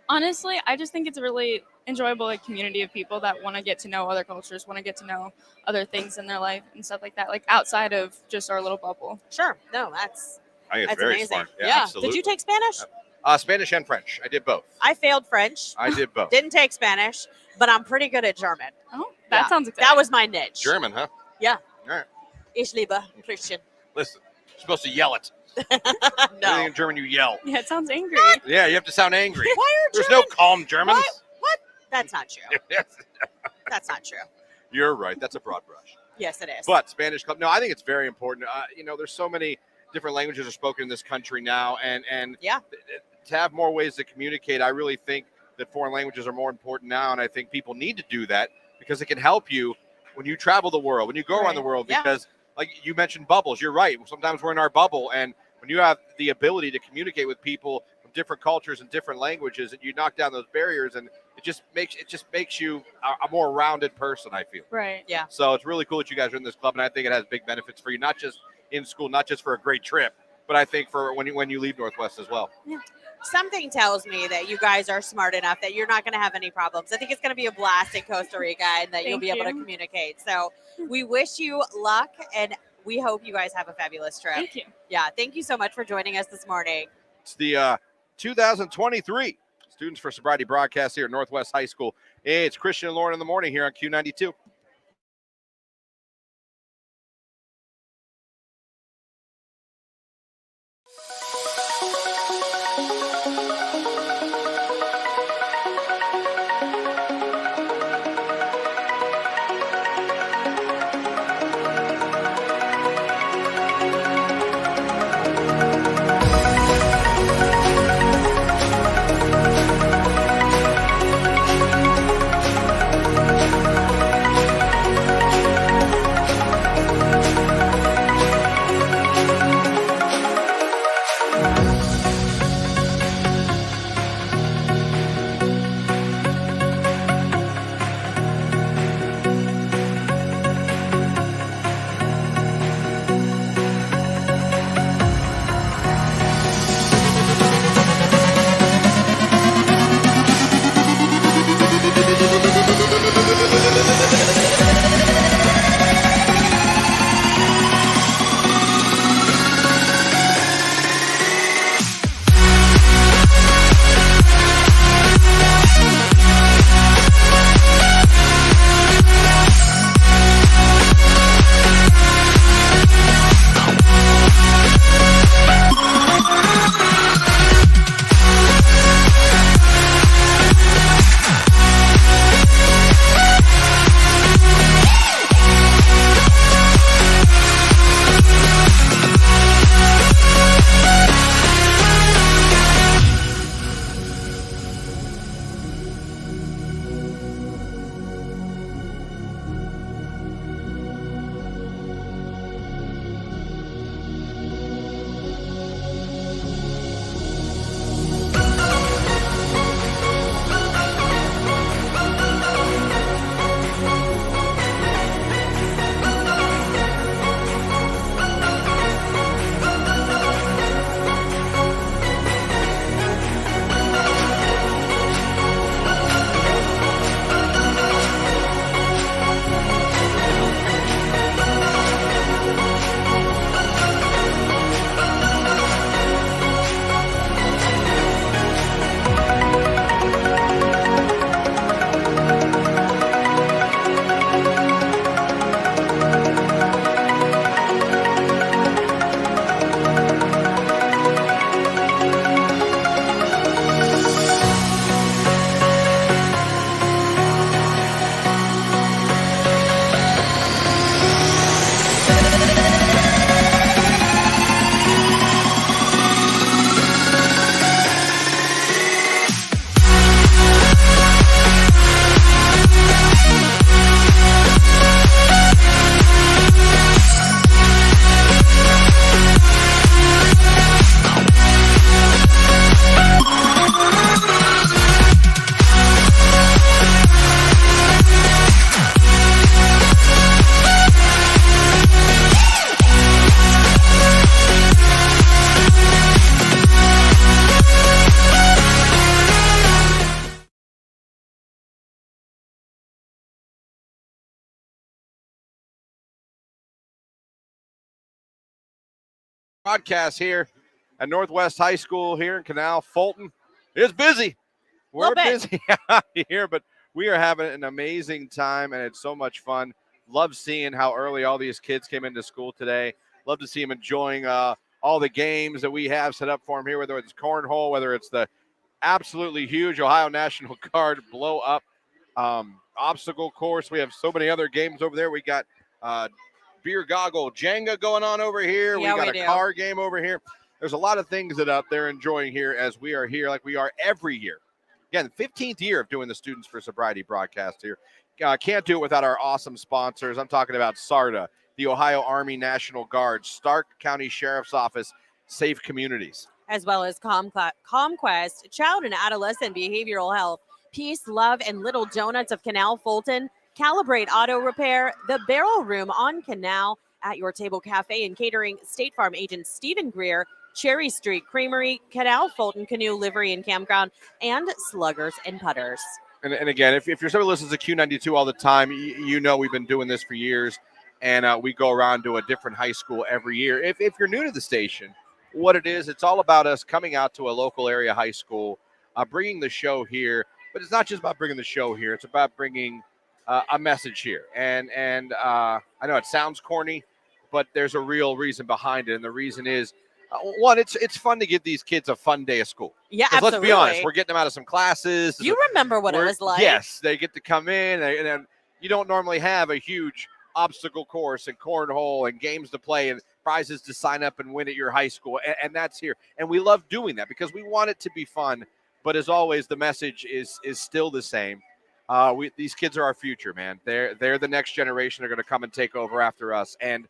Honestly, I just think it's a really enjoyable community of people that want to get to know other cultures, want to get to know other things in their life and stuff like that, like outside of just our little bubble. Sure. No, that's I think it's that's very amazing. smart. Yeah, absolutely. Did you take Spanish? Spanish and French? I did both. I failed French. I did both. Didn't take Spanish, but I'm pretty good at German. Oh, that Yeah. sounds exciting. That was my niche. German, huh? Yeah. All right. Ich liebe Christian. Listen, you're supposed to yell it. Everything No. in German, you yell. Yeah, it sounds angry. Yeah, you have to sound angry. Why are There's German? no calm Germans. What? That's not true. That's not true. You're right. That's a broad brush. Yes, it is. But Spanish Club, no, I think it's very important. There's so many different languages are spoken in this country now, and Yeah. to have more ways to communicate, I really think that foreign languages are more important now, and I think people need to do that because it can help you when you travel the world, when you go around the world. Yeah. Because, like you mentioned, bubbles. You're right. Sometimes we're in our bubble, and when you have the ability to communicate with people from different cultures and different languages, and you knock down those barriers, and it just makes you a more rounded person, I feel. Right. Yeah. So it's really cool that you guys are in this club, and I think it has big benefits for you, not just in school, not just for a great trip, but I think for when you leave Northwest as well. Something tells me that you guys are smart enough that you're not going to have any problems. I think it's going to be a blast in Costa Rica and that you'll Thank be able to you. communicate. So we wish you luck, and we hope you guys have a fabulous trip. Thank you. Yeah, thank you so much for joining us this morning. It's the 2023 Students for Sobriety broadcast here at Northwest High School. It's Christian and Lauren in the morning here on Q92. Broadcast here at Northwest High School here in Canal. Fulton is busy. We're busy out here, but we are having an amazing time, and it's so much fun. Love seeing how early all these kids came into school today. Love to see them enjoying all the games that we have set up for them here, whether it's cornhole, whether it's the absolutely huge Ohio National Guard blow up obstacle course. We have so many other games over there. We got beer goggle Jenga going on over here. Yeah, we got a car game over here. There's a lot of things that they're enjoying here as we are here like we are every year. Again, 15th year of doing the Students for Sobriety broadcast here. Can't do it without our awesome sponsors. I'm talking about SARTA, the Ohio Army National Guard, Stark County Sheriff's Office, Safe Communities. As well as CommQuest, Child and Adolescent Behavioral Health, Peace, Love, and Little Donuts of Canal, Fulton, Kalibrate Auto Repair, The Barrel Room on Canal, At Your Table Cafe and Catering, State Farm agent Stephen Greer, Cherry Street Creamery, Canal, Fulton, Canoe, Livery and Campground, and Sluggers and Putters. And again, if you're somebody who listens to Q92 all the time, you know we've been doing this for years. and we go around to a different high school every year. If you're new to the station, what it is, it's all about us coming out to a local area high school, bringing the show here. But it's not just about bringing the show here. It's about bringing a message here. And I know it sounds corny, but there's a real reason behind it. And the reason is, one, it's fun to give these kids a fun day of school. Yeah, 'Cause absolutely. let's be honest, we're getting them out of some classes. You remember what it was like. Yes, they get to come in, and you don't normally have a huge obstacle course and cornhole and games to play and prizes to sign up and win at your high school. And that's here. And we love doing that because we want it to be fun. But as always, the message is still the same. These kids are our future, man. They're the next generation. They're going to come and take over after us. And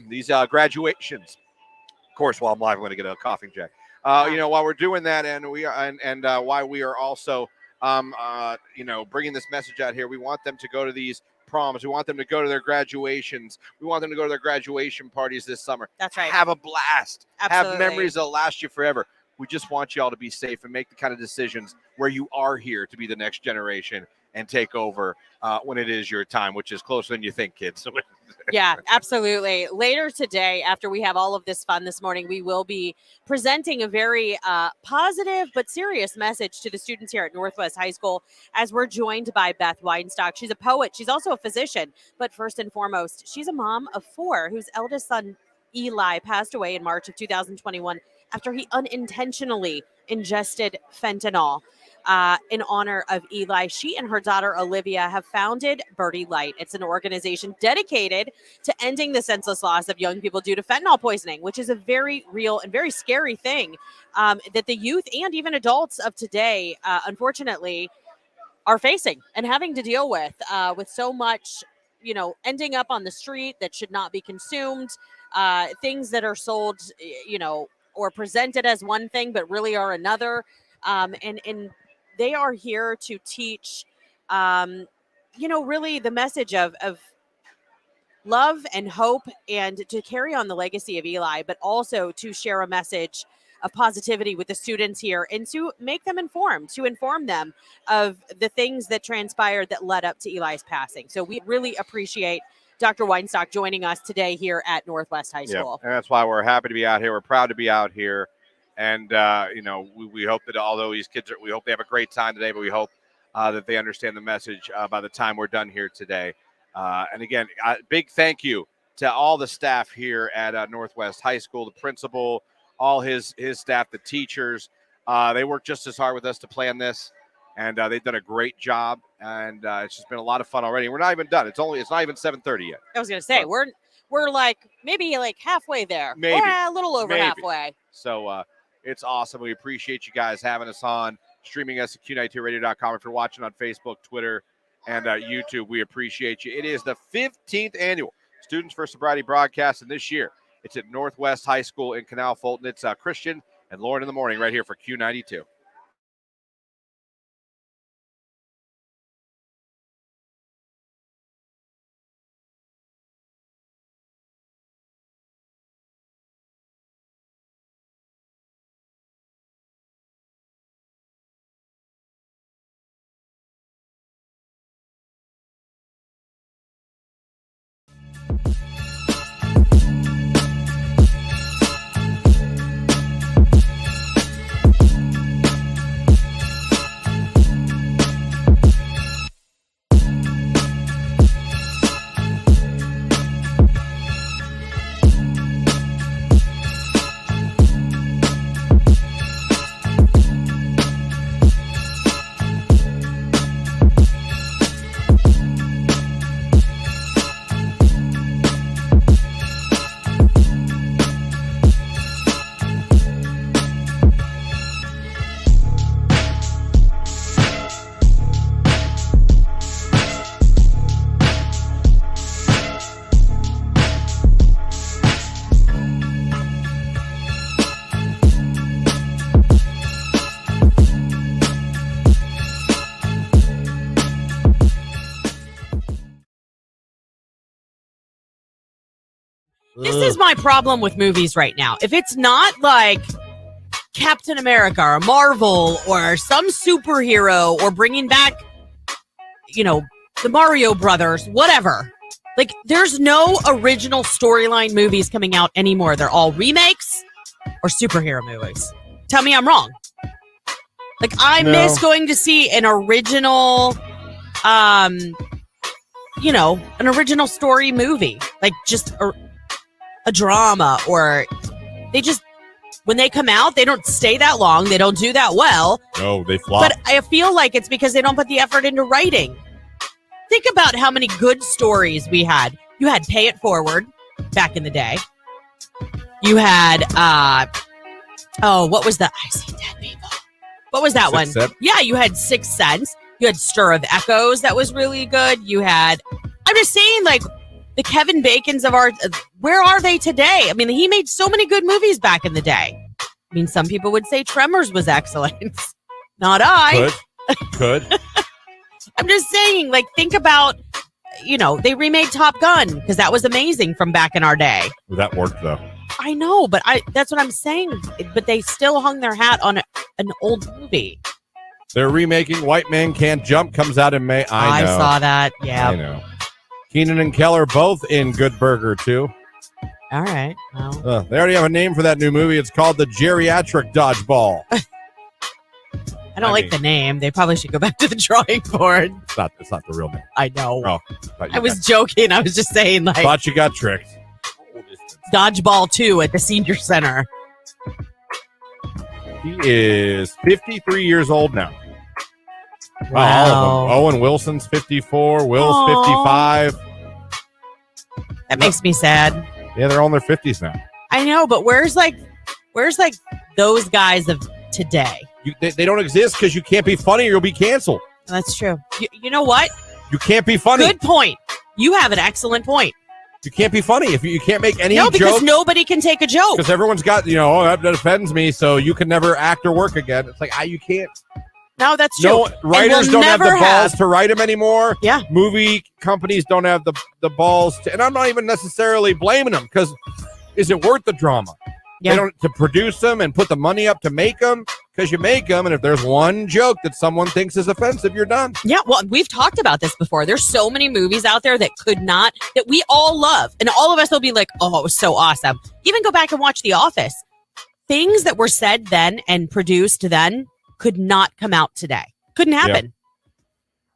these graduations, of course, while I'm live, I'm going to get a coughing jack. While we're doing that, and why we are also, bringing this message out here, we want them to go to these proms. We want them to go to their graduations. We want them to go to their graduation parties this summer. That's right. Have a blast. Absolutely. Have memories that'll last you forever. We just want you all to be safe and make the kind of decisions where you are here to be the next generation and take over when it is your time, which is closer than you think, kids. Yeah, absolutely. Later today, after we have all of this fun this morning, we will be presenting a very positive but serious message to the students here at Northwest High School as we're joined by Beth Weinstock. She's a poet. She's also a physician. But first and foremost, she's a mom of 4 whose eldest son, Eli, passed away in March of 2021 after he unintentionally ingested fentanyl. In honor of Eli, she and her daughter Olivia have founded Birdie Light. It's an organization dedicated to ending the senseless loss of young people due to fentanyl poisoning, which is a very real and very scary thing that the youth and even adults of today, unfortunately, are facing and having to deal with so much, ending up on the street that should not be consumed, things that are sold, or presented as one thing but really are another, and they are here to teach, really the message of love and hope, and to carry on the legacy of Eli, but also to share a message of positivity with the students here and to make them informed, to inform them of the things that transpired that led up to Eli's passing. So we really appreciate Dr. Weinstock joining us today here at Northwest High School. Yeah, and that's why we're happy to be out here. We're proud to be out here. And, we hope that although these kids we hope they have a great time today, but we hope that they understand the message by the time we're done here today. And again, big thank you to all the staff here at Northwest High School, the principal, all his staff, the teachers. They worked just as hard with us to plan this, and they've done a great job. And it's just been a lot of fun already. We're not even done. It's not even 7:30 yet. I was going to say, we're maybe halfway there. Maybe. Or a little over halfway. So it's awesome. We appreciate you guys having us on, streaming us at Q92radio.com. If you're watching on Facebook, Twitter, and YouTube, we appreciate you. It is the 15th annual Students for Sobriety broadcast, and this year it's at Northwest High School in Canal, Fulton. It's Christian and Lauren in the morning right here for Q92. This is my problem with movies right now. If it's not like Captain America or Marvel or some superhero or bringing back, the Mario Brothers, whatever, Like, there's no original storyline movies coming out anymore. They're all remakes or superhero movies. Tell me I'm wrong. Like, I miss going to see an original, an original story movie. Like, just a drama, or they just, when they come out, they don't stay that long. They don't do that well. No, they flop. But I feel like it's because they don't put the effort into writing. Think about how many good stories we had. You had Pay It Forward back in the day. You had, what was that? I See Dead People. What was that Sixth one? Sense? Yeah, you had Sixth Sense. You had Stir of Echoes. That was really good. You had, I'm just saying, like, the Kevin Bacons of our, where are they today? I mean, he made so many good movies back in the day. I mean, some people would say Tremors was excellent. Not I. Could. I'm just saying, like, think about, they remade Top Gun because that was amazing from back in our day. Well, that worked, though. I know, but that's what I'm saying. But they still hung their hat on an old movie. They're remaking White Man Can't Jump, comes out in May. I know. I saw that. Yeah. I know. Keenan and Keller both in Good Burger, too. All right. Well. They already have a name for that new movie. It's called The Geriatric Dodgeball. I don't like the name. They probably should go back to the drawing board. It's not the real name. I know. Oh, I was joking. I was just saying, like, thought you got tricked. Dodgeball 2 at the senior center. He is 53 years old now. Wow. All of them. Owen Wilson's 54. Will's 55. That makes me sad. Yeah, they're all in their 50s now. I know, but where's those guys of today? They don't exist because you can't be funny or you'll be canceled. That's true. You know what? You can't be funny. Good point. You have an excellent point. You can't be funny if you can't make any jokes. No, because jokes, nobody can take a joke. Because everyone's got, that offends me, so you can never act or work again. It's like, you can't. No, that's true. No, writers don't have the balls to write them anymore. Yeah. Movie companies don't have the balls to, and I'm not even necessarily blaming them, because is it worth the drama? Yeah. They don't to produce them and put the money up to make them, because you make them, and if there's one joke that someone thinks is offensive, you're done. Yeah, well, we've talked about this before. There's so many movies out there that that we all love, and all of us will be like, oh, it was so awesome. Even go back and watch The Office. Things that were said then and produced then could not come out today. Couldn't happen. Yep.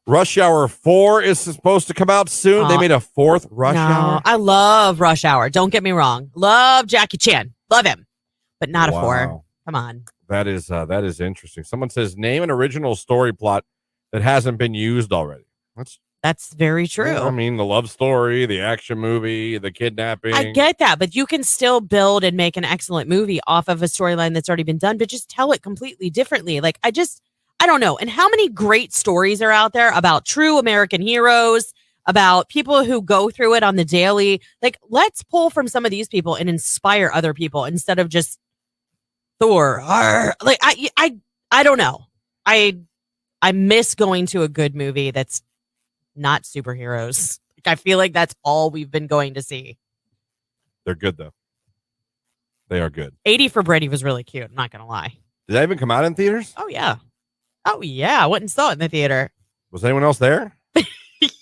Rush Hour 4 is supposed to come out soon. They made a fourth Rush Hour. I love Rush Hour. Don't get me wrong. Love Jackie Chan. Love him. But not a 4. Come on. That is interesting. Someone says, name an original story plot that hasn't been used already. That's very true. I mean, the love story, the action movie, the kidnapping. I get that, but you can still build and make an excellent movie off of a storyline that's already been done, but just tell it completely differently. Like, I don't know. And how many great stories are out there about true American heroes, about people who go through it on the daily? Like, let's pull from some of these people and inspire other people instead of just Thor. Like, I don't know. I miss going to a good movie that's not superheroes. Like, I feel like that's all we've been going to see. They're good, though. They are good. 80 for Brady was really cute. I'm not going to lie. Did that even come out in theaters? Oh, yeah. Oh, yeah. I went and saw it in the theater. Was anyone else there?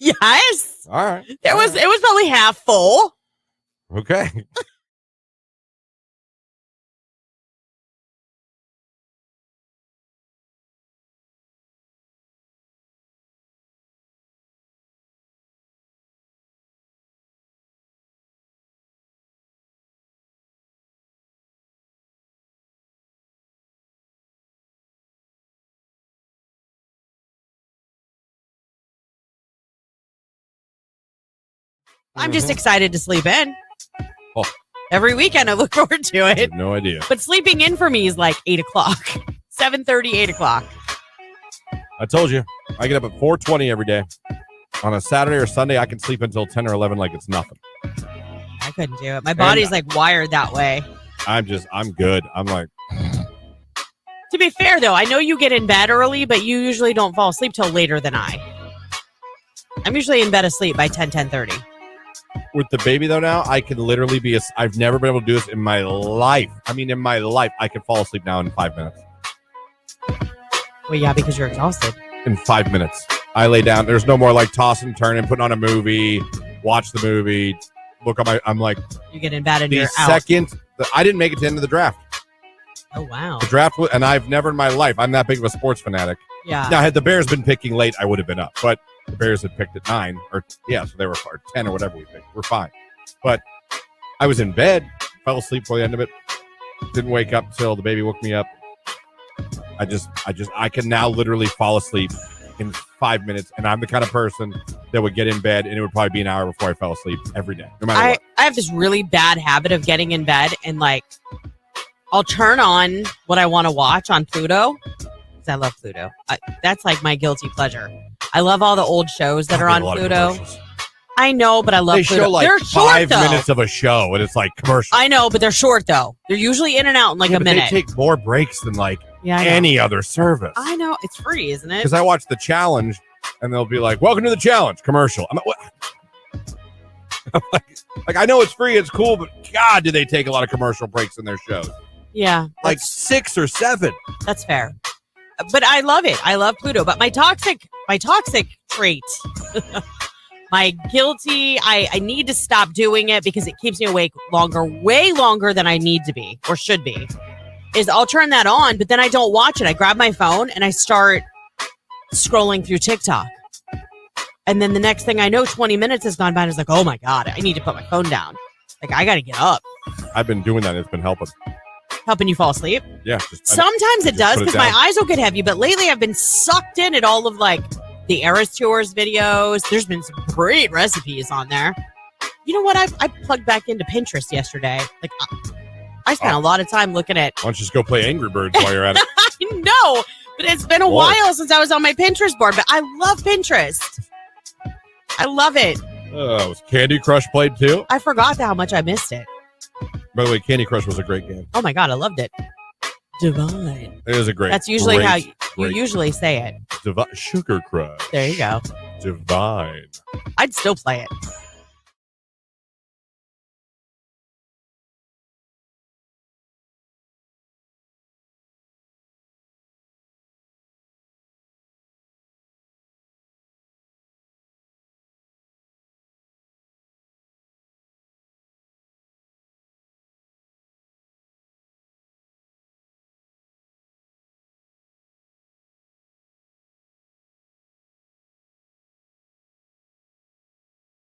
Yes. All right. It was probably half full. Okay. I'm just excited to sleep in. Oh. Every weekend I look forward to it. I have no idea. But sleeping in for me is like 8 o'clock. 7:30, 8 o'clock. I told you. I get up at 4:20 every day. On a Saturday or Sunday, I can sleep until 10 or 11 like it's nothing. I couldn't do it. My body's like wired that way. I'm good. I'm like... To be fair, though, I know you get in bed early, but you usually don't fall asleep till later than I. I'm usually in bed asleep by 10:30. With the baby, though, now, I can literally be... I've never been able to do this in my life. I mean, in my life, I can fall asleep now in 5 minutes. Well, yeah, because you're exhausted. In 5 minutes. I lay down. There's no more like tossing, turning, putting on a movie, watch the movie, look at I'm like, You get in bed and the you're out. second, I didn't make it to the end of the draft. Oh, wow. The draft, and I've never in my life, I'm that big of a sports fanatic. Yeah. Now, had the Bears been picking late, I would have been up. But the Bears had picked at 9, so they were 10 or whatever we picked. We're fine. But I was in bed, fell asleep for the end of it, didn't wake up till the baby woke me up. I can now literally fall asleep in 5 minutes, and I'm the kind of person that would get in bed, and it would probably be an hour before I fell asleep every day, no matter what. I have this really bad habit of getting in bed and like I'll turn on what I want to watch on Pluto. Because I love Pluto. That's like my guilty pleasure. I love all the old shows that are on Pluto. I know, but I love Pluto. Show like they're 5 short, minutes of a show, and it's like commercial. I know, but they're short though. They're usually in and out in like a minute. They take more breaks than like I know. any other service. I know. It's free, isn't it? Because I watch the challenge, and they'll be like, "Welcome to the challenge." Commercial. I'm like, what? I'm like, I know it's free, it's cool, but God, do they take a lot of commercial breaks in their shows? Yeah, like 6 or 7. That's fair. But I love it. I love Pluto. But my toxic trait, my guilty, I need to stop doing it because it keeps me awake longer, way longer than I need to be or should be, is I'll turn that on, but then I don't watch it. I grab my phone and I start scrolling through TikTok. And then the next thing I know, 20 minutes has gone by and it's like, oh my God, I need to put my phone down. Like, I got to get up. I've been doing that. It's been helping. Helping you fall asleep? Yeah. Sometimes it does because my eyes will get heavy, but lately I've been sucked in at all of like the Eras Tours videos. There's been some great recipes on there. You know what? I plugged back into Pinterest yesterday. Like, I spent a lot of time looking at. Why don't you just go play Angry Birds while you're at it? I know, but it's been a while since I was on my Pinterest board, but I love Pinterest. I love it. Was Candy Crush played too? I forgot how much I missed it. By the way, Candy Crush was a great game. Oh my God, I loved it. Divine. It was a great. That's usually how you usually say it. Sugar Crush. There you go. Divine. I'd still play it.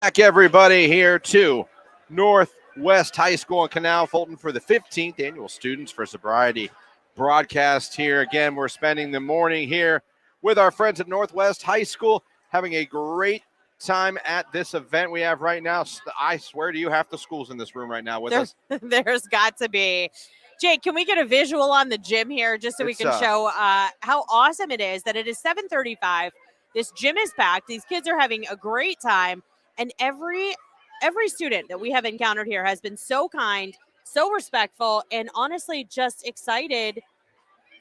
Back everybody here to Northwest High School in Canal, Fulton for the 15th annual Students for Sobriety broadcast here. Again, we're spending the morning here with our friends at Northwest High School, having a great time at this event we have right now. I swear to you, half the school's in this room right now with us. There's got to be. Jake, can we get a visual on the gym here just so we can show how awesome it is that it is 7:35. This gym is packed. These kids are having a great time. And every student that we have encountered here has been so kind, so respectful, and honestly just excited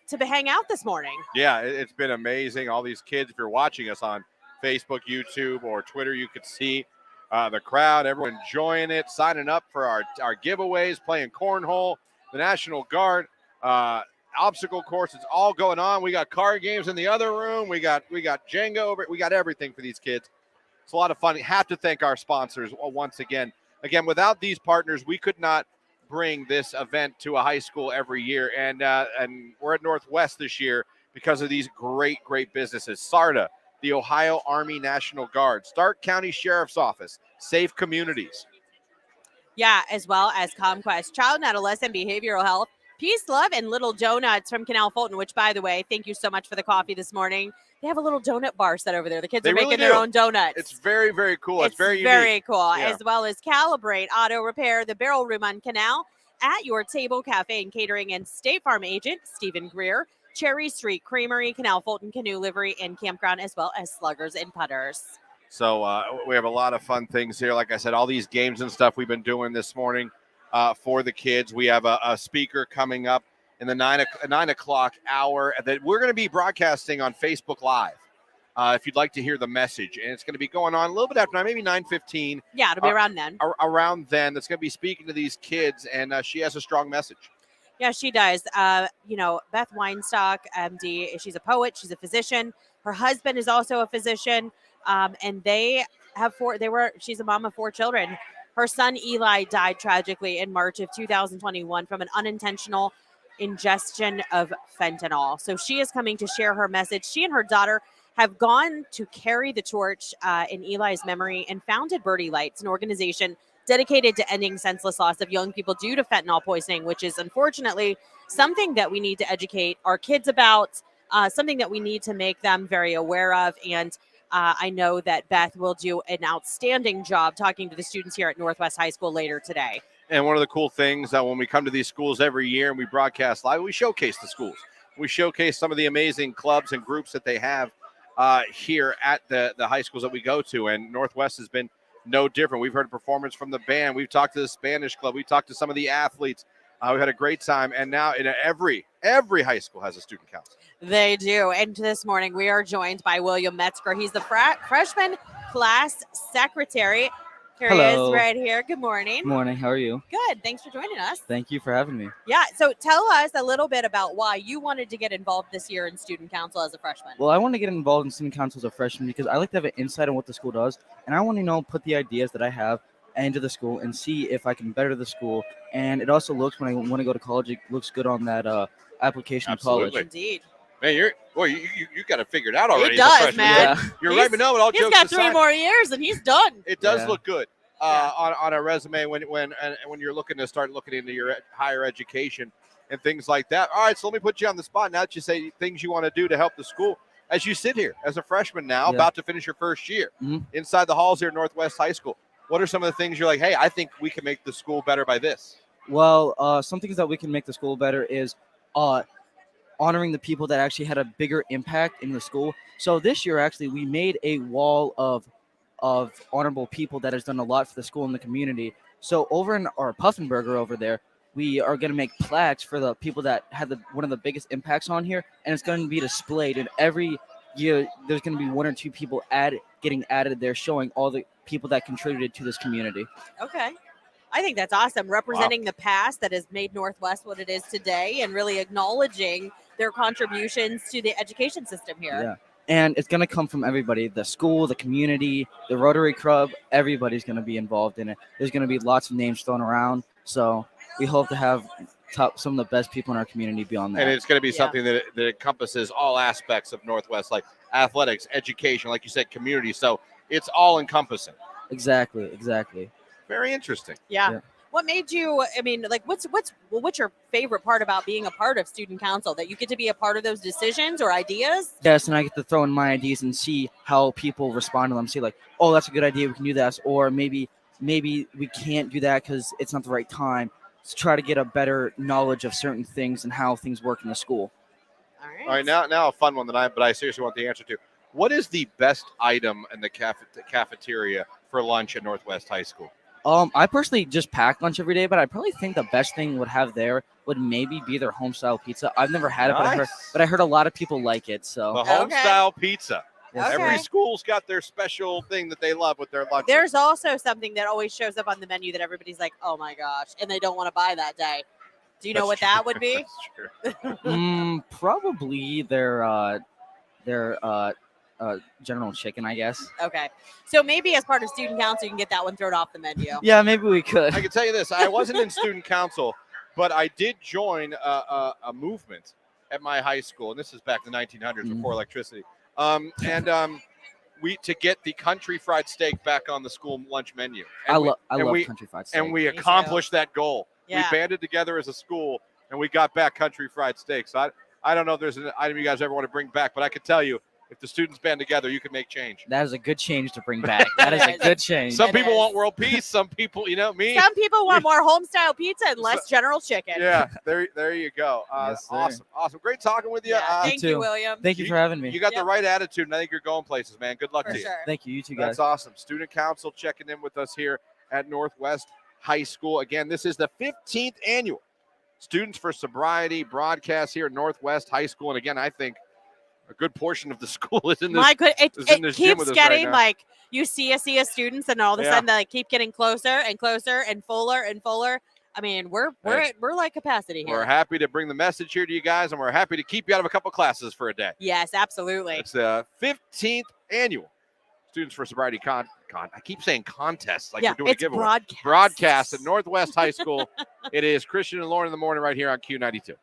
to hang out this morning. Yeah, it's been amazing. All these kids, if you're watching us on Facebook, YouTube, or Twitter, you could see the crowd, everyone enjoying it, signing up for our giveaways, playing cornhole, the National Guard, obstacle course. It's all going on. We got card games in the other room. We got Jenga over. We got everything for these kids. It's a lot of fun. We have to thank our sponsors once again. Again, without these partners, we could not bring this event to a high school every year. And we're at Northwest this year because of these great businesses. SARTA, the Ohio Army National Guard, Stark County Sheriff's Office, Safe Communities. Yeah, as well as CommQuest, Child and Adolescent Behavioral Health, Peace, Love, and Little Donuts from Canal Fulton, which, by the way, thank you so much for the coffee this morning. They have a little donut bar set over there. The kids are making their own donuts. It's very, very cool. It's very unique. Very cool. Yeah. As well as Kalibrate Auto Repair, the Barrel Room on Canal, At Your Table Cafe and Catering, and State Farm agent Stephen Greer, Cherry Street Creamery, Canal Fulton Canoe Livery and Campground, as well as Sluggers and Putters. So we have a lot of fun things here. Like I said, all these games and stuff we've been doing this morning for the kids. We have a speaker coming up in the 9 o'clock hour that we're going to be broadcasting on Facebook Live. If you'd like to hear the message, and it's going to be going on a little bit after 9, maybe 9:15. Yeah, it'll be around then. Around then, that's going to be speaking to these kids, and she has a strong message. Yeah, she does. Beth Weinstock, MD, she's a poet, she's a physician. Her husband is also a physician, and they have four. She's a mom of 4 children. Her son Eli died tragically in March of 2021 from an unintentional ingestion of fentanyl. So she is coming to share her message. She and her daughter have gone to carry the torch in Eli's memory and founded Birdie Lights, an organization dedicated to ending senseless loss of young people due to fentanyl poisoning, which is unfortunately something that we need to educate our kids about, something that we need to make them very aware of. And I know that Beth will do an outstanding job talking to the students here at Northwest High School later today. And one of the cool things that when we come to these schools every year and we broadcast live, we showcase the schools. We showcase some of the amazing clubs and groups that they have here at the high schools that we go to. And Northwest has been no different. We've heard a performance from the band. We've talked to the Spanish club. We talked to some of the athletes. We've had a great time. And now in every high school has a student council. They do. And this morning we are joined by William Metzger. He's the freshman class secretary. Here he is right here. Good morning. Good morning. How are you? Good. Thanks for joining us. Thank you for having me. Yeah. So tell us a little bit about why you wanted to get involved this year in student council as a freshman. Well, I want to get involved in student council as a freshman because I like to have an insight on what the school does. And I want to put the ideas that I have into the school and see if I can better the school. And it also looks, when I want to go to college, it looks good on that application to college. Indeed. Man, you got it figured out already. He does, man. Yeah. You're right, but no, but all he's jokes got aside, 3 more years and he's done. It does look good on a resume when you're looking to start looking into your higher education and things like that. All right, so let me put you on the spot now that you say things you want to do to help the school. As you sit here as a freshman now, about to finish your first year inside the halls here at Northwest High School, what are some of the things you're like, hey, I think we can make the school better by this? Well, some things that we can make the school better is honoring the people that actually had a bigger impact in the school. So this year, actually, we made a wall of honorable people that has done a lot for the school and the community. So over in our Puffenberger over there, we are going to make plaques for the people that had one of the biggest impacts on here, and it's going to be displayed. And every year, there's going to be 1 or 2 people getting added there, showing all the people that contributed to this community. Okay. I think that's awesome. Representing the past that has made Northwest what it is today and really acknowledging their contributions to the education system here. Yeah. And it's going to come from everybody, the school, the community, the Rotary Club, everybody's going to be involved in it. There's going to be lots of names thrown around. So we hope to have some of the best people in our community beyond that. And it's going to be something that encompasses all aspects of Northwest, like athletics, education, like you said, community. So it's all encompassing. Exactly. Very interesting. Yeah. What made you, what's your favorite part about being a part of student council? That you get to be a part of those decisions or ideas? Yes, and I get to throw in my ideas and see how people respond to them. See, like, oh, that's a good idea, we can do this. Or maybe we can't do that because it's not the right time. To try to get a better knowledge of certain things and how things work in the school. All right, now a fun one but I seriously want the answer to. What is the best item in the cafeteria for lunch at Northwest High School? I personally just pack lunch every day, but I probably think the best thing would have there would maybe be their home style pizza. I've never had it, but I heard a lot of people like it. So the home style pizza. Yes. Every school's got their special thing that they love with their lunch. There's also something that always shows up on the menu that everybody's like, oh my gosh, and they don't want to buy that day. Do you know what that would be? Probably their General Chicken, I guess. Okay. So maybe as part of student council, you can get that one thrown off the menu. Yeah, maybe we could. I can tell you this. I wasn't in student council, but I did join a movement at my high school. And this is back in the 1900s before electricity. We to get the country fried steak back on the school lunch menu. I love country fried steak. And we accomplished that goal. Yeah. We banded together as a school, and we got back country fried steak. So I don't know if there's an item you guys ever want to bring back, but I can tell you, if the students band together, you can make change. That is a good change to bring back. That is a good change. Some people want world peace. Some people, me. Some people want more home style pizza and less General Chicken. Yeah, there you go. Yes, awesome. Great talking with you. Yeah, thank you, William. Thank you for having me. You got the right attitude, and I think you're going places, man. Good luck For to you. sure. Thank you. You too, guys. That's awesome. Student Council checking in with us here at Northwest High School. Again, this is the 15th annual Students for Sobriety broadcast here at Northwest High School. And again, I think a good portion of the school is in this. It keeps getting right like you see a sea of students, and all of a sudden they keep getting closer and closer and fuller and fuller. I mean, we're like capacity here. We're happy to bring the message here to you guys, and we're happy to keep you out of a couple classes for a day. Yes, absolutely. It's the 15th annual Students for Sobriety I keep saying contest like Yeah, we're doing a it's giveaway. broadcast. Broadcast at Northwest High School. It is Christian and Lauren in the morning right here on Q92.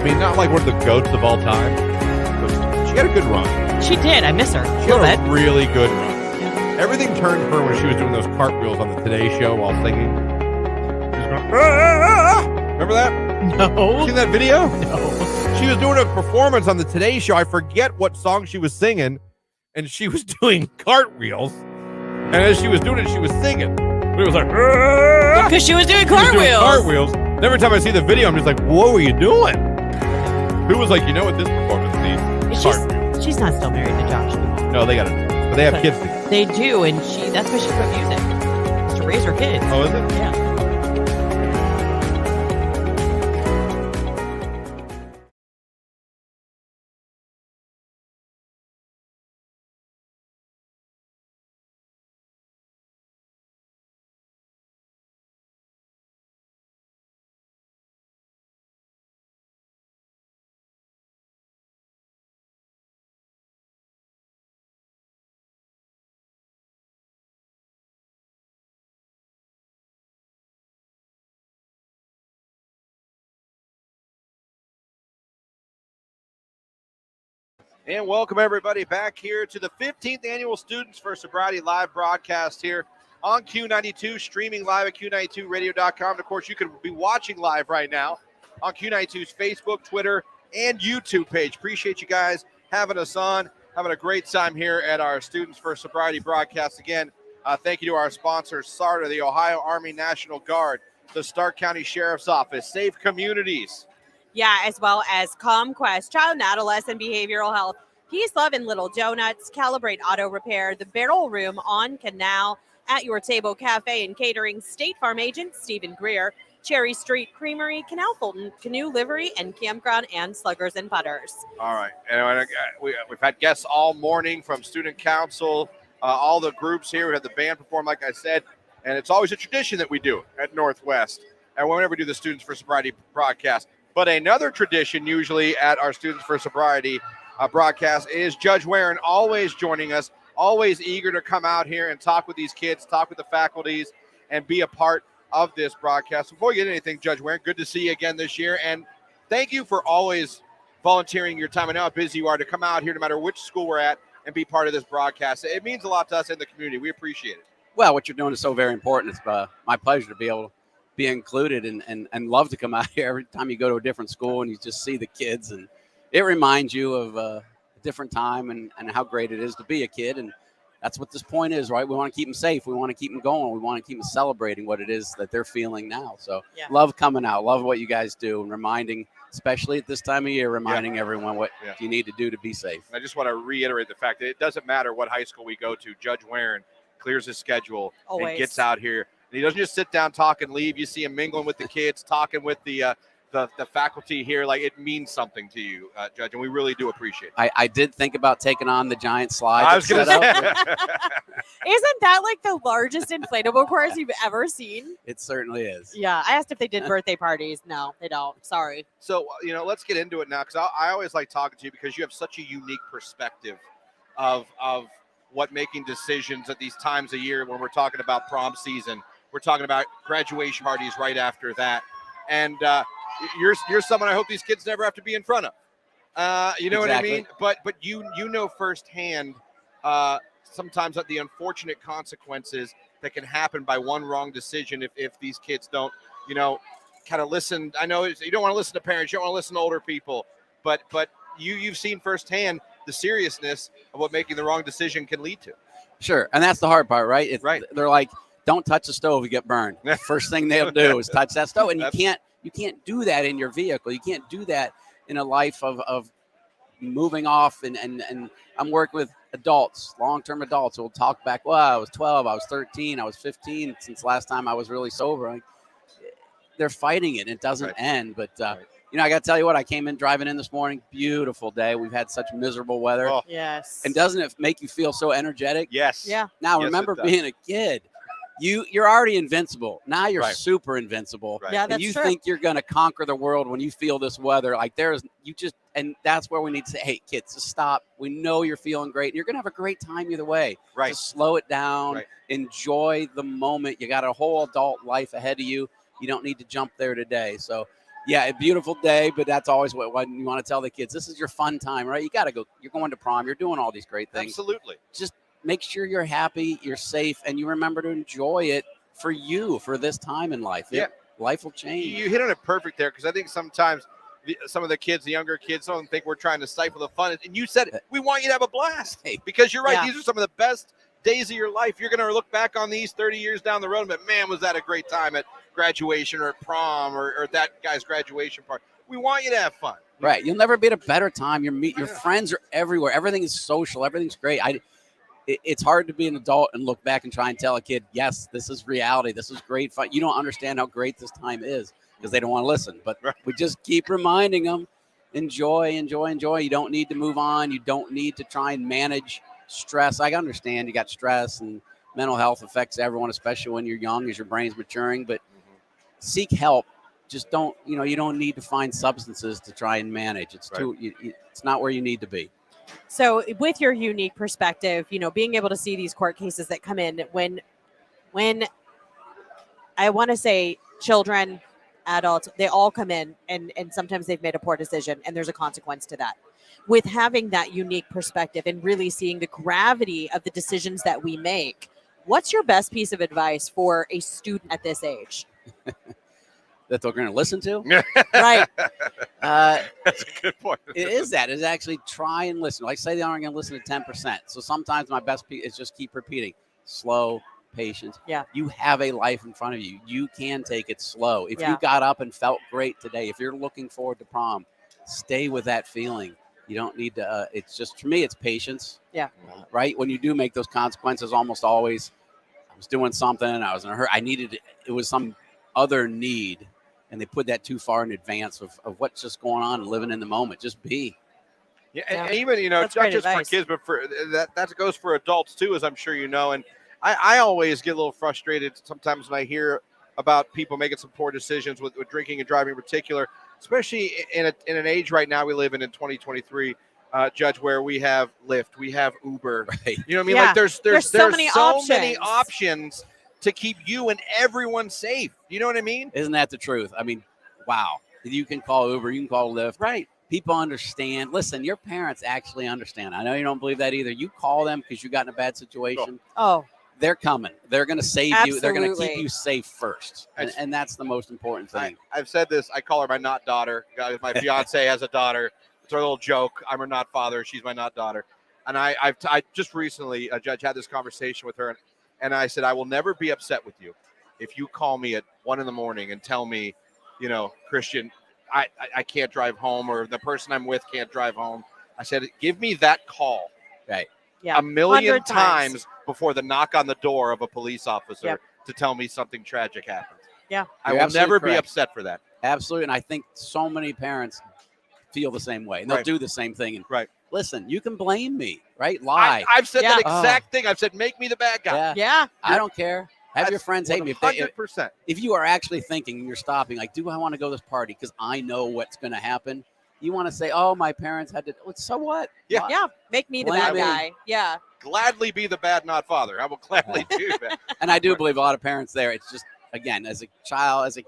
mean, not like one of the goats of all time, but she had a good run. She did. I miss her. She had a really good run. Everything turned for her when she was doing those cartwheels on the Today Show while singing. She was going, remember that? No. Seen that video? No. She was doing a performance on the Today Show. I forget what song she was singing, and she was doing cartwheels. And as she was doing it, she was singing. But it was like, because she was doing cartwheels. Cartwheels. And every time I see the video, I'm just like, what were you doing? Who was like, you know what, this performance needs? She's not still married to Josh. No, they got it. But they have kids together. They do, and that's why she quit music. It's to raise her kids. Oh, is it? Yeah. And welcome everybody back here to the 15th annual Students for Sobriety live broadcast here on Q92, streaming live at Q92radio.com. And of course, you can be watching live right now on Q92's Facebook, Twitter, and YouTube page. Appreciate you guys having us on, having a great time here at our Students for Sobriety broadcast. Again, thank you to our sponsors, SARTA, the Ohio Army National Guard, the Stark County Sheriff's Office, Safe Communities. Yeah, as well as CommQuest, Child and Adolescent Behavioral Health, Peace, Love, and Little Donuts, Kalibrate Auto Repair, the Barrel Room on Canal, At Your Table Cafe and Catering, State Farm Agent Stephen Greer, Cherry Street Creamery, Canal, Fulton, Canoe, Livery, and Campground, and Sluggers and Putters. All right. And we've had guests all morning from Student Council, all the groups here. We had the band perform, like I said, and it's always a tradition that we do at Northwest, and whenever we do the Students for Sobriety broadcast. But another tradition usually at our Students for Sobriety broadcast is Judge Warren always joining us, always eager to come out here and talk with these kids, talk with the faculties, and be a part of this broadcast. Before we get anything, Judge Warren, good to see you again this year. And thank you for always volunteering your time. I know how busy you are to come out here no matter which school we're at and be part of this broadcast. It means a lot to us in the community. We appreciate it. Well, what you're doing is so very important. It's my pleasure to be able to be included and love to come out here every time you go to a different school and you just see the kids, and it reminds you of a different time and how great it is to be a kid. And that's what this point is, right? We want to keep them safe. We want to keep them going. We want to keep them celebrating what it is that they're feeling now. So love coming out, love what you guys do, and reminding, especially at this time of year, reminding everyone what you need to do to be safe. I just want to reiterate the fact that it doesn't matter what high school we go to. Judge Warren clears his schedule and gets out here. And he doesn't just sit down, talk, and leave. You see him mingling with the kids, talking with the faculty here. Like, it means something to you, Judge, and we really do appreciate it. I did think about taking on the giant slide. I was going to say. Isn't that like the largest inflatable course you've ever seen? It certainly is. Yeah, I asked if they did birthday parties. No, they don't. Sorry. So, let's get into it now, because I always like talking to you because you have such a unique perspective of what making decisions at these times of year when we're talking about prom season. We're talking about graduation parties right after that. And you're someone I hope these kids never have to be in front of. You know what I mean? But you know firsthand sometimes the unfortunate consequences that can happen by one wrong decision if these kids don't, kind of listen. I know you don't want to listen to parents, you don't want to listen to older people, but you've seen firsthand the seriousness of what making the wrong decision can lead to. Sure, and that's the hard part, right? They're like, don't touch the stove, you get burned. First thing they'll do is touch that stove, and you can't do that in your vehicle. You can't do that in a life of moving off. And I'm working with adults, long-term adults who will talk back. Well, I was 12, I was 13, I was 15 since last time I was really sober. Like, they're fighting it, and it doesn't end. But I got to tell you what, I came in driving in this morning, beautiful day. We've had such miserable weather. Oh. Yes. And doesn't it make you feel so energetic? Yes. Yeah. Now, yes, remember being a kid. You're already invincible. Now you're super invincible. Right. Yeah, that's and you true. think you're going to conquer the world when you feel this weather. Like and that's where we need to say, hey, kids, just stop. We know you're feeling great. And you're going to have a great time either way. Right. Just slow it down. Right. Enjoy the moment. You got a whole adult life ahead of you. You don't need to jump there today. So Yeah, a beautiful day, but that's always what you want to tell the kids. This is your fun time, right? You got to go. You're going to prom. You're doing all these great things. Absolutely. Just make sure you're happy, you're safe, and you remember to enjoy it for you for this time in life. Life will change. You hit on it perfect there, because I think sometimes some of the kids, the younger kids, some of them think we're trying to stifle the fun. And you said we want you to have a blast, because you're right. Yeah. These are some of the best days of your life. You're going to look back on these 30 years down the road, but man, was that a great time at graduation or at prom or that guy's graduation party. We want you to have fun. Right. You'll never be at a better time. Your friends are everywhere. Everything is social. Everything's great. It's hard to be an adult and look back and try and tell a kid, yes, this is reality. This is great fun. You don't understand how great this time is because they don't want to listen. But we just keep reminding them, enjoy, enjoy, enjoy. You don't need to move on. You don't need to try and manage stress. I understand you got stress, and mental health affects everyone, especially when you're young as your brain's maturing. But seek help. Just don't, you don't need to find substances to try and manage. It's it's not where you need to be. So with your unique perspective, being able to see these court cases that come in when I want to say children, adults, they all come in and sometimes they've made a poor decision and there's a consequence to that. With having that unique perspective and really seeing the gravity of the decisions that we make, what's your best piece of advice for a student at this age? That they're going to listen to? Right. That's a good point. It is that. Is actually try and listen. Like say they aren't going to listen to 10%. So sometimes my best piece is just keep repeating. Slow, patience. Yeah. You have a life in front of you. You can take it slow. If Yeah. you got up and felt great today, if you're looking forward to prom, stay with that feeling. You don't need to, it's just, for me, it's patience. Yeah. Right? When you do make those consequences, almost always, I was doing something, I was in a hurry, it was some other need, and they put that too far in advance of what's just going on and living in the moment. Just be. Yeah, and even, That's not great just advice. for kids, but for that goes for adults too, as I'm sure you know. And I always get a little frustrated sometimes when I hear about people making some poor decisions with drinking and driving in particular, especially in an age right now we live in 2023, Judge, where we have Lyft, we have Uber. Right. You know what I mean? Yeah. Like there's so many many options. options to keep you and everyone safe. You know what I mean? Isn't that the truth? I mean, wow. You can call Uber, you can call Lyft. Right. People understand. Listen, your parents actually understand. I know you don't believe that either. You call them because you got in a bad situation. Oh, They're coming. They're going to save you. They're going to keep Absolutely. you safe first. And that's the most important thing. I've said this. I call her my not daughter. My fiance has a daughter. It's our little joke. I'm her not father. She's my not daughter. And I just recently, Judge, had this conversation with her, and I said, I will never be upset with you if you call me at 1 a.m. and tell me, Christian, I can't drive home, or the person I'm with can't drive home. I said, give me that call. Right. yeah. A million 100 times before the knock on the door of a police officer Yep. to tell me something tragic happened. Yeah. I You're will absolutely never be correct. upset for that. Absolutely. And I think so many parents feel the same way. And they'll Right. do the same thing. And Right. listen, you can blame me, right? Lie. I've said that Yeah. exact thing. I've said, make me the bad guy. Yeah. Yeah. I don't care. Have your friends hate me. If 100%. if you are actually thinking and you're stopping, like, do I want to go to this party because I know what's going to happen? You want to say, oh, my parents had to. So what? Yeah. What? Yeah. Make me the Blame bad me. guy. Yeah. Gladly be the bad not father. I will gladly do that. And I do believe a lot of parents there. It's just, again, as a child, as a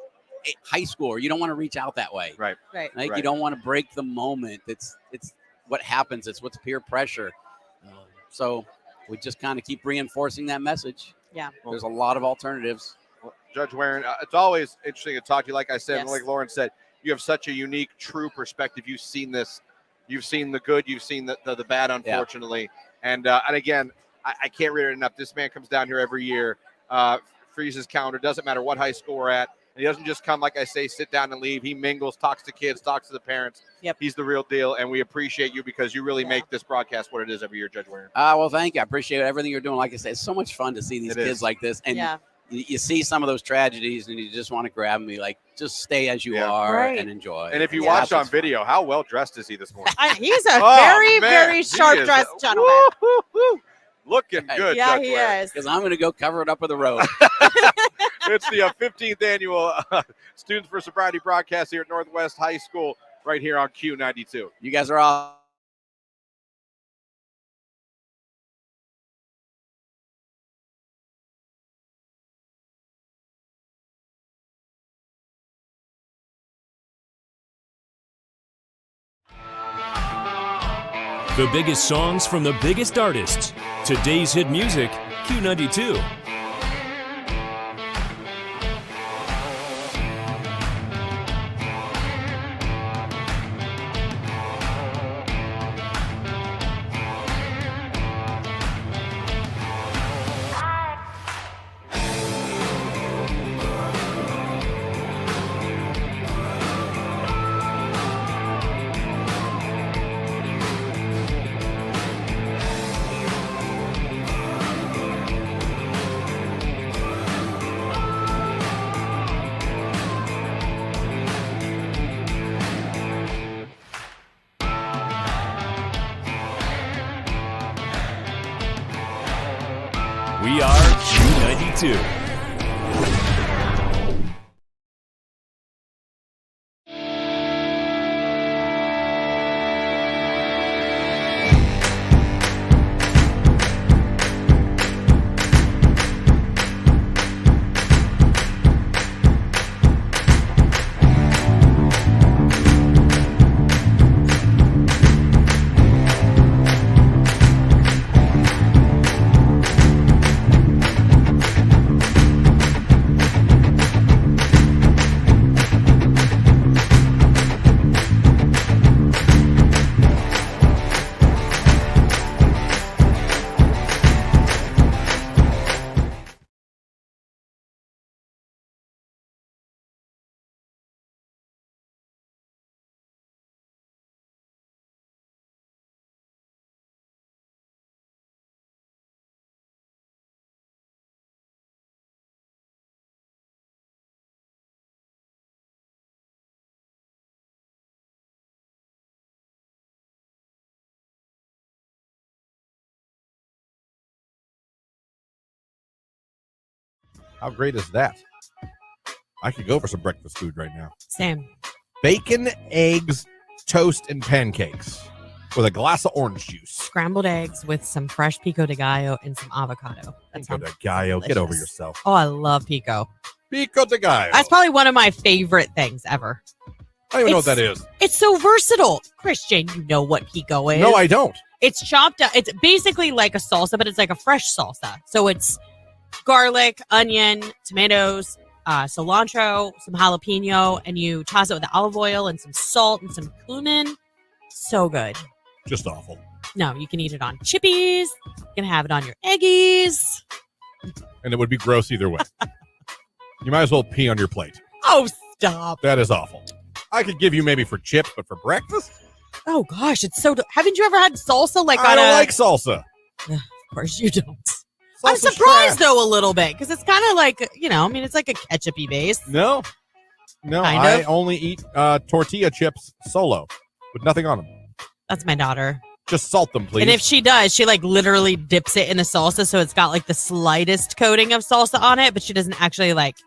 high schooler, you don't want to reach out that way. Right. Right. Like Right. you don't want to break the moment. It's what happens. It's what's peer pressure. So we just kind of keep reinforcing that message. Yeah. There's a lot of alternatives. Well, Judge Warren, it's always interesting to talk to you. Like I said, and Yes. like Lauren said, you have such a unique, true perspective. You've seen this. You've seen the good. You've seen the bad, unfortunately. And again, I can't read it enough. This man comes down here every year, freezes calendar. Doesn't matter what high school we're at. And he doesn't just come, like I say, sit down and leave. He mingles, talks to kids, talks to the parents. Yep. He's the real deal, and we appreciate you because you really make this broadcast what it is every year, Judge Warren. Well, thank you. I appreciate everything you're doing. Like I said, it's so much fun to see these It kids is. like this. And Yeah. you see some of those tragedies and you just want to grab me, like, just stay as you Yeah. are Right. and enjoy. And if you Yeah. watch on That's video, how well dressed is he this morning? He's a Oh, very, man, very he sharp is. dressed gentleman. Woo, woo, woo. Looking good, Yeah, Judge he Warren. is. because I'm going to go cover it up with a robe. It's the 15th annual Students for Sobriety broadcast here at Northwest High School, right here on Q92. You guys are all The biggest songs from the biggest artists. Today's hit music, Q92. We are Q92. How great is that? I could go for some breakfast food right now. Same. Bacon, eggs, toast, and pancakes with a glass of orange juice. Scrambled eggs with some fresh pico de gallo and some avocado. Pico de gallo. Get over yourself. Oh, I love pico. Pico de gallo. That's probably one of my favorite things ever. I don't even know what that is. It's so versatile. Christian, you know what pico is. No, I don't. It's chopped up. It's basically like a salsa, but it's like a fresh salsa. So it's garlic, onion, tomatoes, cilantro, some jalapeno, and you toss it with the olive oil and some salt and some cumin. So good. Just awful. No, you can eat it on chippies. You can have it on your eggies. And it would be gross either way. You might as well pee on your plate. Oh, stop. That is awful. I could give you maybe for chips, but for breakfast? Oh, gosh. It's so... Haven't you ever had salsa? I don't like salsa. Of course you don't. Salsa's I'm surprised, trash. though, a little bit, because it's kind of like, it's like a ketchup-y base. No, Kind I of. only eat tortilla chips solo with nothing on them. That's my daughter. Just salt them, please. And if she does, she like literally dips it in the salsa, so it's got like the slightest coating of salsa on it, but she doesn't actually like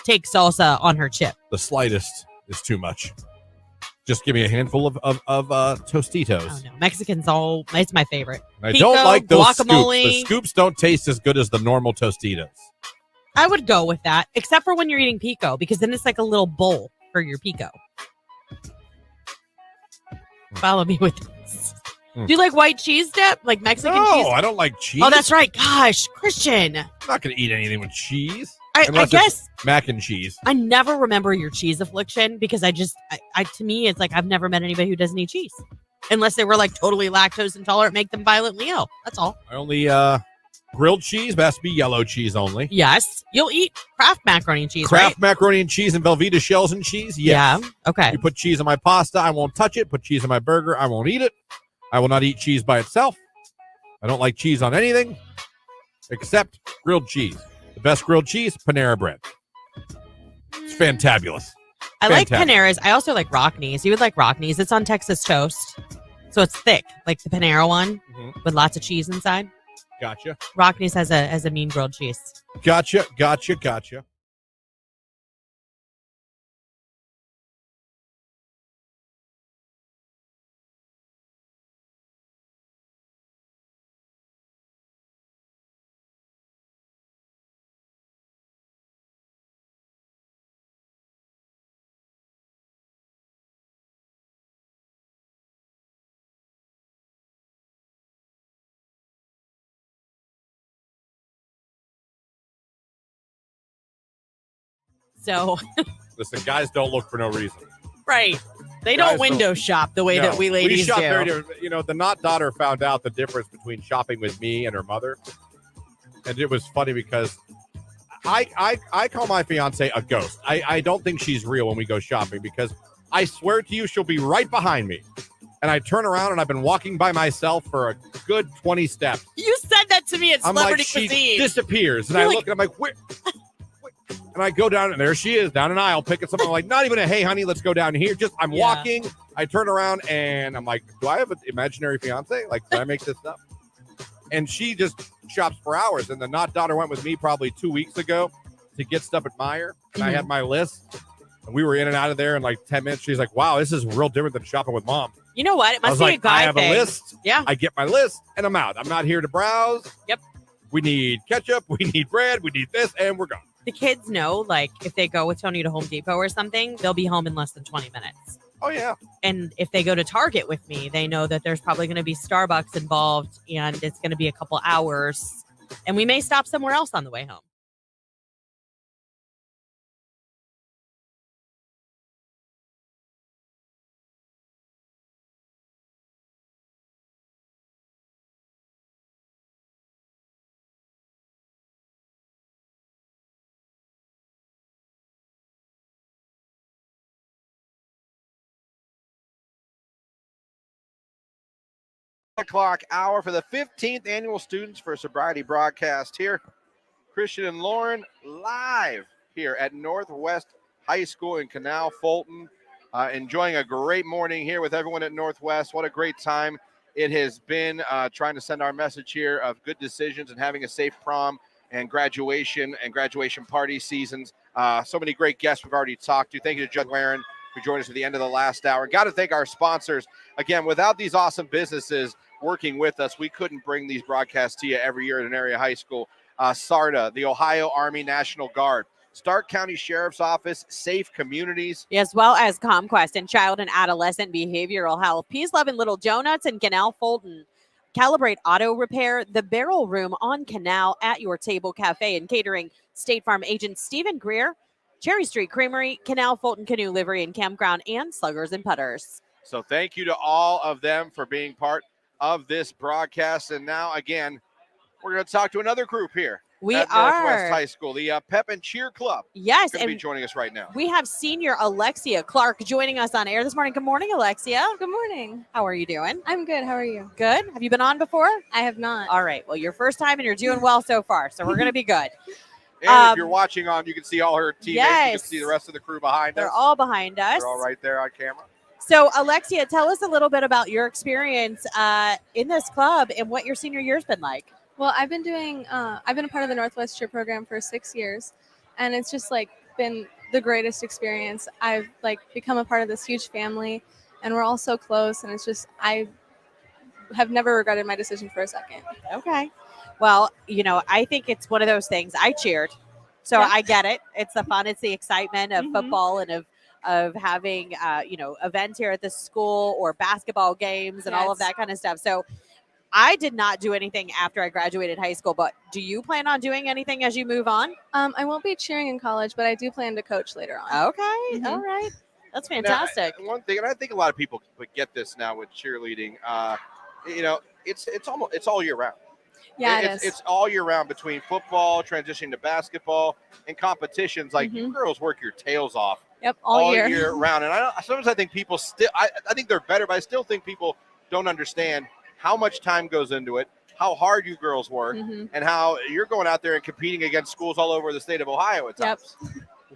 take salsa on her chip. The slightest is too much. Just give me a handful of Tostitos. Oh no, Mexicans it's my favorite. And I Pico, don't like those guacamole. scoops. The scoops don't taste as good as the normal Tostitos. I would go with that, except for when you're eating pico, because then it's like a little bowl for your pico. Follow me with this. Do you like white cheese dip? Like Mexican cheese? No, I don't like cheese. Oh, that's right. Gosh, Christian. I'm not going to eat anything with cheese. I Unless it's guess mac and cheese. I never remember your cheese affliction because to me, it's like I've never met anybody who doesn't eat cheese. Unless they were like totally lactose intolerant, make them violently ill. That's all. I only grilled cheese, but has to be yellow cheese only. Yes. You'll eat Kraft macaroni and cheese, Kraft right? macaroni and cheese and Velveeta shells and cheese? Yes. Yeah. Okay. You put cheese on my pasta, I won't touch it. Put cheese on my burger, I won't eat it. I will not eat cheese by itself. I don't like cheese on anything except grilled cheese. The best grilled cheese, Panera Bread. It's fantabulous. I like Paneras. I also like Rockneys. You would like Rockneys. It's on Texas toast. So it's thick, like the Panera one with lots of cheese inside. Gotcha. Rockneys has a mean grilled cheese. Gotcha. So, Listen, guys don't look for no reason. right. They Guys don't window shop the way No, that we ladies shop do. very different. You know, the Not daughter found out the difference between shopping with me and her mother. And it was funny because I call my fiance a ghost. I don't think she's real when we go shopping because I swear to you, she'll be right behind me. And I turn around and I've been walking by myself for a good 20 steps. You said that to me at I'm Celebrity like, she Cuisine. disappears. And You're I like- look and I'm like, where? And I go down and there she is down an aisle picking something. I'm like, not even a, hey, honey, let's go down here. Just I'm walking. I turn around and I'm like, do I have an imaginary fiance? Like, did I make this up? And she just shops for hours. And the Not daughter went with me probably 2 weeks ago to get stuff at Meijer. And I had my list. And we were in and out of there in like 10 minutes. She's like, wow, this is real different than shopping with mom. You know what? It I must was be like, a guy I have thing. a list. Yeah. I get my list and I'm out. I'm not here to browse. Yep. We need ketchup. We need bread. We need this. And we're gone. The kids know, like, if they go with Tony to Home Depot or something, they'll be home in less than 20 minutes. Oh, yeah. And if they go to Target with me, they know that there's probably going to be Starbucks involved and it's going to be a couple hours. And we may stop somewhere else on the way home. O'clock hour for the 15th annual Students for Sobriety broadcast here. Christian and Lauren live here at Northwest High School in Canal, Fulton. Enjoying a great morning here with everyone at Northwest. What a great time it has been trying to send our message here of good decisions and having a safe prom and graduation party seasons. So many great guests we've already talked to. Thank you to Judd Laren who joined us at the end of the last hour. Got to thank our sponsors. Again, without these awesome businesses working with us, we couldn't bring these broadcasts to you every year at an area high school. SARTA, the Ohio Army National Guard, Stark County Sheriff's Office, Safe Communities, as well as CommQuest and Child and Adolescent Behavioral Health, Peace, Love, and Little Donuts and Canal, Fulton, Kalibrate Auto Repair, The Barrel Room on Canal, At Your Table Cafe and Catering, State Farm Agent Stephen Greer, Cherry Street Creamery, Canal, Fulton, Canoe, Livery, and Campground, and Sluggers and Putters. So thank you to all of them for being part of this broadcast. And now, again, we're going to talk to another group here We at Northwest are. High School, the Pep and Cheer Club. Yes, going to be and joining us right now. we have senior Alexia Clark joining us on air this morning. Good morning, Alexia. Good morning. How are you doing? I'm good. How are you? Good. Have you been on before? I have not. All right. Well, your first time and you're doing well so far. So we're going to be good. And if you're watching on, you can see all her teammates. You yes. can see the rest of the crew behind They're us. all behind us. They're all right there on camera. So, Alexia, tell us a little bit about your experience in this club and what your senior year's been like. Well, I've been a part of the Northwest Cheer program for 6 years, and it's just like been the greatest experience. I've like become a part of this huge family, and we're all so close, and it's just, I have never regretted my decision for a second. Okay. Well, you know, I think it's one of those things. I cheered, so Yeah. I get it. It's the fun, it's the excitement of football and of having, events here at the school or basketball games and all of Yes. that kind of stuff. So I did not do anything after I graduated high school, but do you plan on doing anything as you move on? I won't be cheering in college, but I do plan to coach later on. Okay. All right. That's fantastic. Now, one thing, and I think a lot of people would get this now with cheerleading. It's all year round. Yeah, It's all year round between football, transitioning to basketball, and competitions. Like you girls work your tails off. Yep, all year. round. And sometimes I think people I think they're better, but I still think people don't understand how much time goes into it, how hard you girls work, and how you're going out there and competing against schools all over the state of Ohio at times.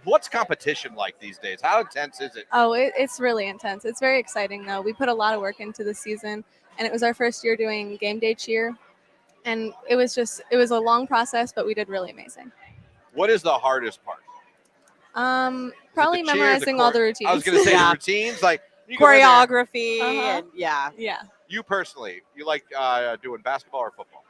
What's competition like these days? How intense is it? Oh, it's really intense. It's very exciting, though. We put a lot of work into the season, and it was our first year doing game day cheer. And it was a long process, but we did really amazing. What is the hardest part? Probably memorizing all the routines. I was going to say the routines, like you go in there- choreography and yeah. You personally, you like doing basketball or football?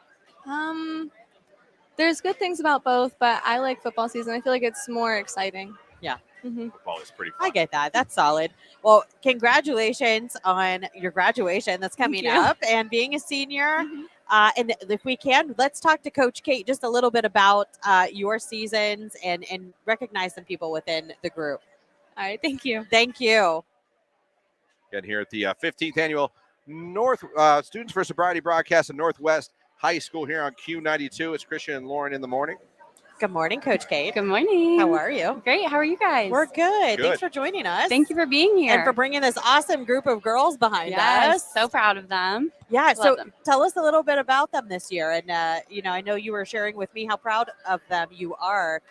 There's good things about both, but I like football season. I feel like it's more exciting. Yeah. Football is pretty fun. I get that. That's solid. Well, congratulations on your graduation that's coming you. up and being a senior. And if we can, let's talk to Coach Kate just a little bit about your seasons and recognize some people within the group. All right, thank you. Thank you. Again, here at the 15th annual Students for Sobriety broadcast at Northwest High School here on Q92. It's Christian and Lauren in the morning. Good morning, Coach Kate. Good morning. How are you? Great. How are you guys? We're good. Thanks for joining us. Thank you for being here. And for bringing this awesome group of girls behind us. So proud of them. Yeah. Love So them. tell us a little bit about them this year. And, I know you were sharing with me how proud of them you are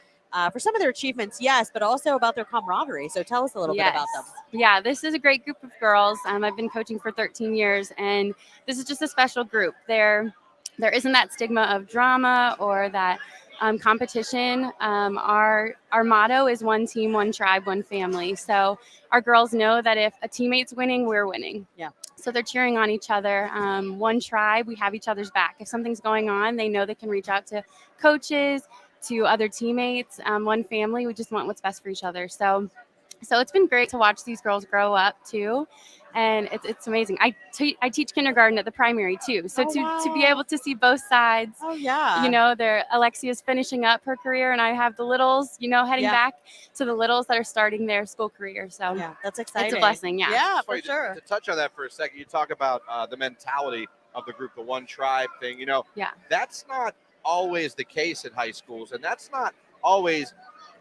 for some of their achievements, yes, but also about their camaraderie. So tell us a little bit about them. Yeah, this is a great group of girls. I've been coaching for 13 years, and this is just a special group. There isn't that stigma of drama or that competition. Our motto is one team, one tribe, one family. So our girls know that if a teammate's winning, we're winning. Yeah. So they're cheering on each other. One tribe, we have each other's back. If something's going on, they know they can reach out to coaches, to other teammates. One family, we just want what's best for each other. So it's been great to watch these girls grow up too. And it's amazing. I teach kindergarten at the primary too. So to be able to see both sides. Oh yeah. Alexia's finishing up her career, and I have the littles, heading back to the littles that are starting their school career. So yeah, that's exciting. It's a blessing. Yeah. Yeah, for Wait, sure. To touch on that for a second, you talk about the mentality of the group, the one tribe thing. Yeah. That's not always the case in high schools, and that's not always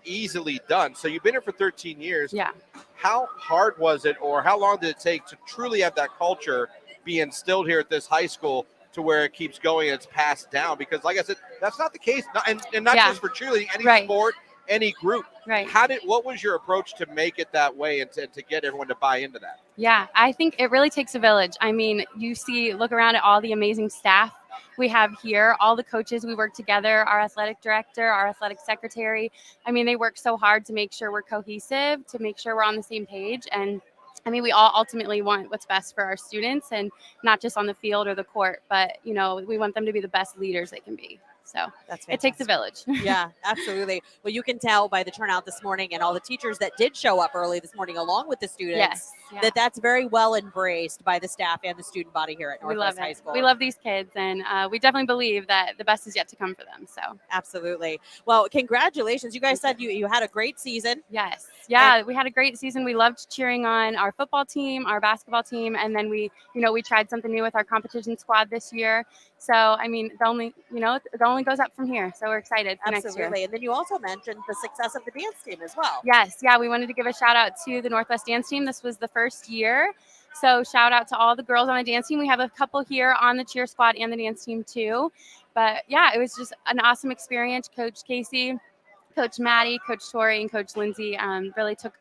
easily done. So you've been here for 13 years. Yeah. How hard was it, or how long did it take to truly have that culture be instilled here at this high school to where it keeps going and it's passed down? Because like I said, that's not the case. And not just for cheerleading, any sport, any group. Right. What was your approach to make it that way and to get everyone to buy into that? Yeah, I think it really takes a village. I mean, look around at all the amazing staff we have here, all the coaches, we work together, our athletic director, our athletic secretary. I mean, they work so hard to make sure we're cohesive, to make sure we're on the same page. And I mean, we all ultimately want what's best for our students, and not just on the field or the court, but, we want them to be the best leaders they can be. So it takes a village. Yeah, absolutely. Well, you can tell by the turnout this morning and all the teachers that did show up early this morning along with the students that's very well embraced by the staff and the student body here at Northwest High School. We love these kids, and we definitely believe that the best is yet to come for them. So absolutely. Well, congratulations. You guys said you had a great season. Yes. Yeah, we had a great season. We loved cheering on our football team, our basketball team, and then we tried something new with our competition squad this year. So, I mean, it only goes up from here. So we're excited for next year. Absolutely. And then you also mentioned the success of the dance team as well. Yes. Yeah, we wanted to give a shout out to the Northwest dance team. This was the first year. So shout out to all the girls on the dance team. We have a couple here on the cheer squad and the dance team too. But yeah, it was just an awesome experience. Coach Casey, Coach Maddie, Coach Tori, and Coach Lindsay really took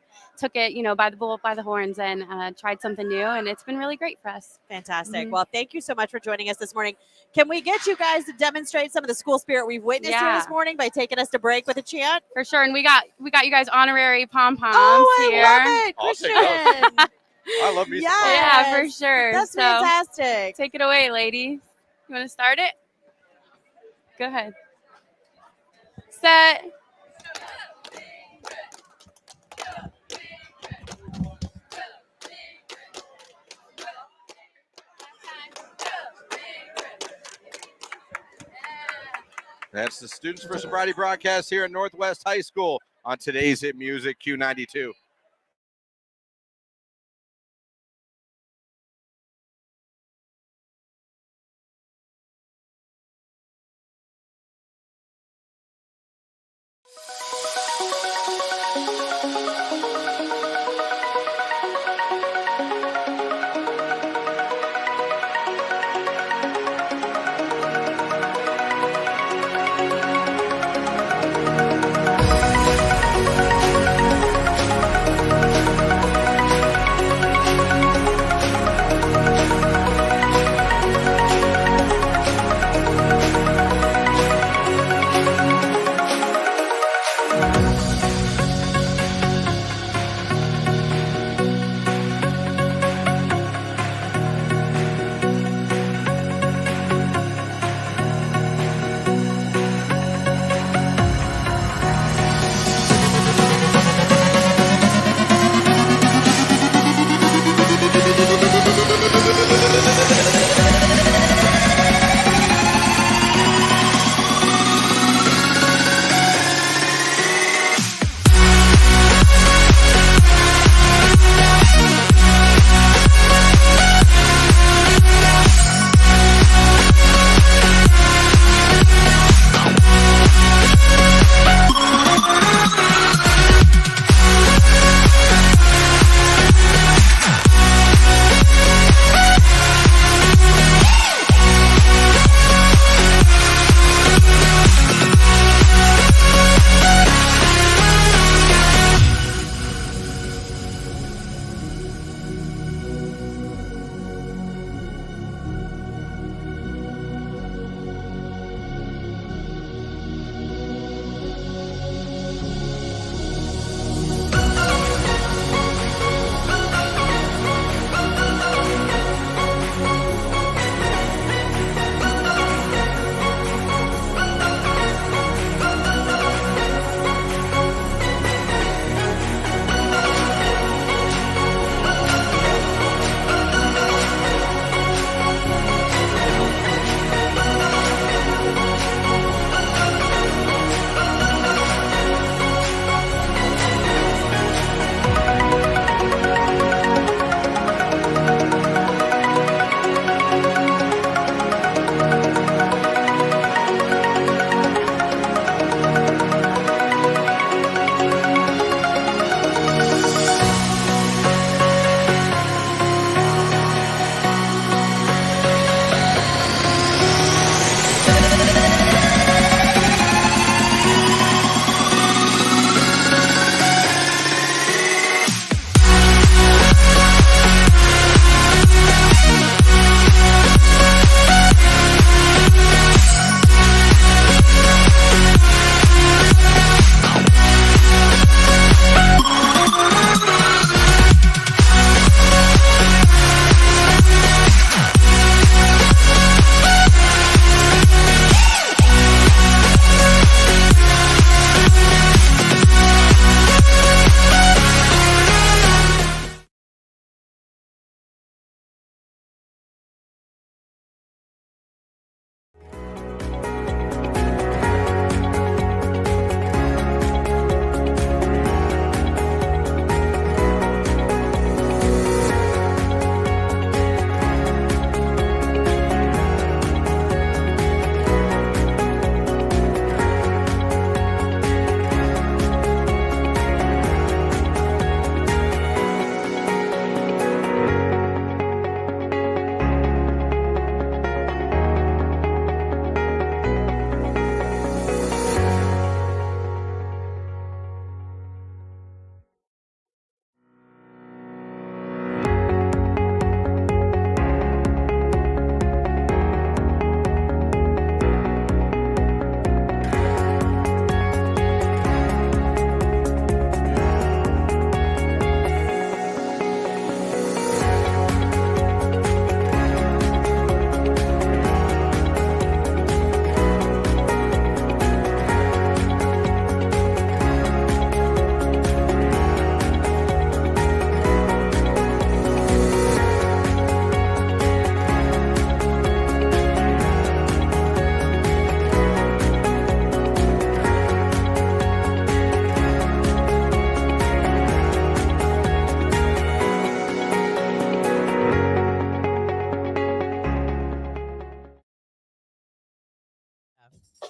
it, by the bull, by the horns, and tried something new, and it's been really great for us. Fantastic. Well, thank you so much for joining us this morning. Can we get you guys to demonstrate some of the school spirit we've witnessed here this morning by taking us to break with a chant? For sure. And we got you guys honorary pom-poms here. I love it, Christian. I love music. Yeah, for sure. That's fantastic. Take it away, ladies. You want to start it? Go ahead. Set. That's the Students for Sobriety broadcast here at Northwest High School on today's Hit Music Q92.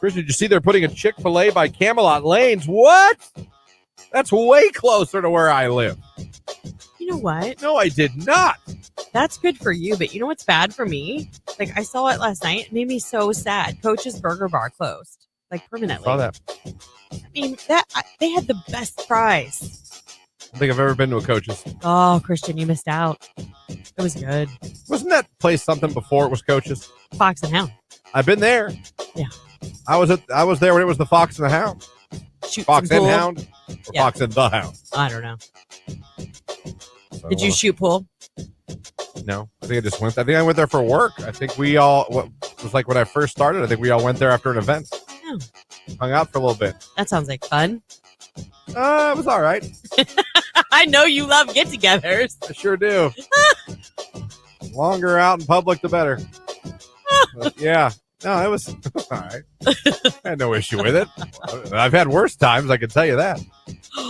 Christian, did you see they're putting a Chick-fil-A by Camelot Lanes? What? That's way closer to where I live. You know what? No, I did not. That's good for you, but you know what's bad for me? Like, I saw it last night. It made me so sad. Coach's Burger Bar closed, like, permanently. Saw that. I mean, they had the best fries. I don't think I've ever been to a Coach's. Oh, Christian, you missed out. It was good. Wasn't that place something before it was Coach's? Fox and Hound. I've been there. Yeah. I was there when it was the Fox and the Hound. Shoot Fox some and pool. Hound or Fox and the Hound? I don't know. So, Did you shoot pool? No, I think I went there for work. I think we all, it was like when I first started, I think we all went there after an event. Oh. Hung out for a little bit. That sounds like fun. It was all right. I know you love get-togethers. I sure do. Longer out in public, the better. But yeah. No, it was all right. I had no issue with it. I've had worse times, I can tell you that.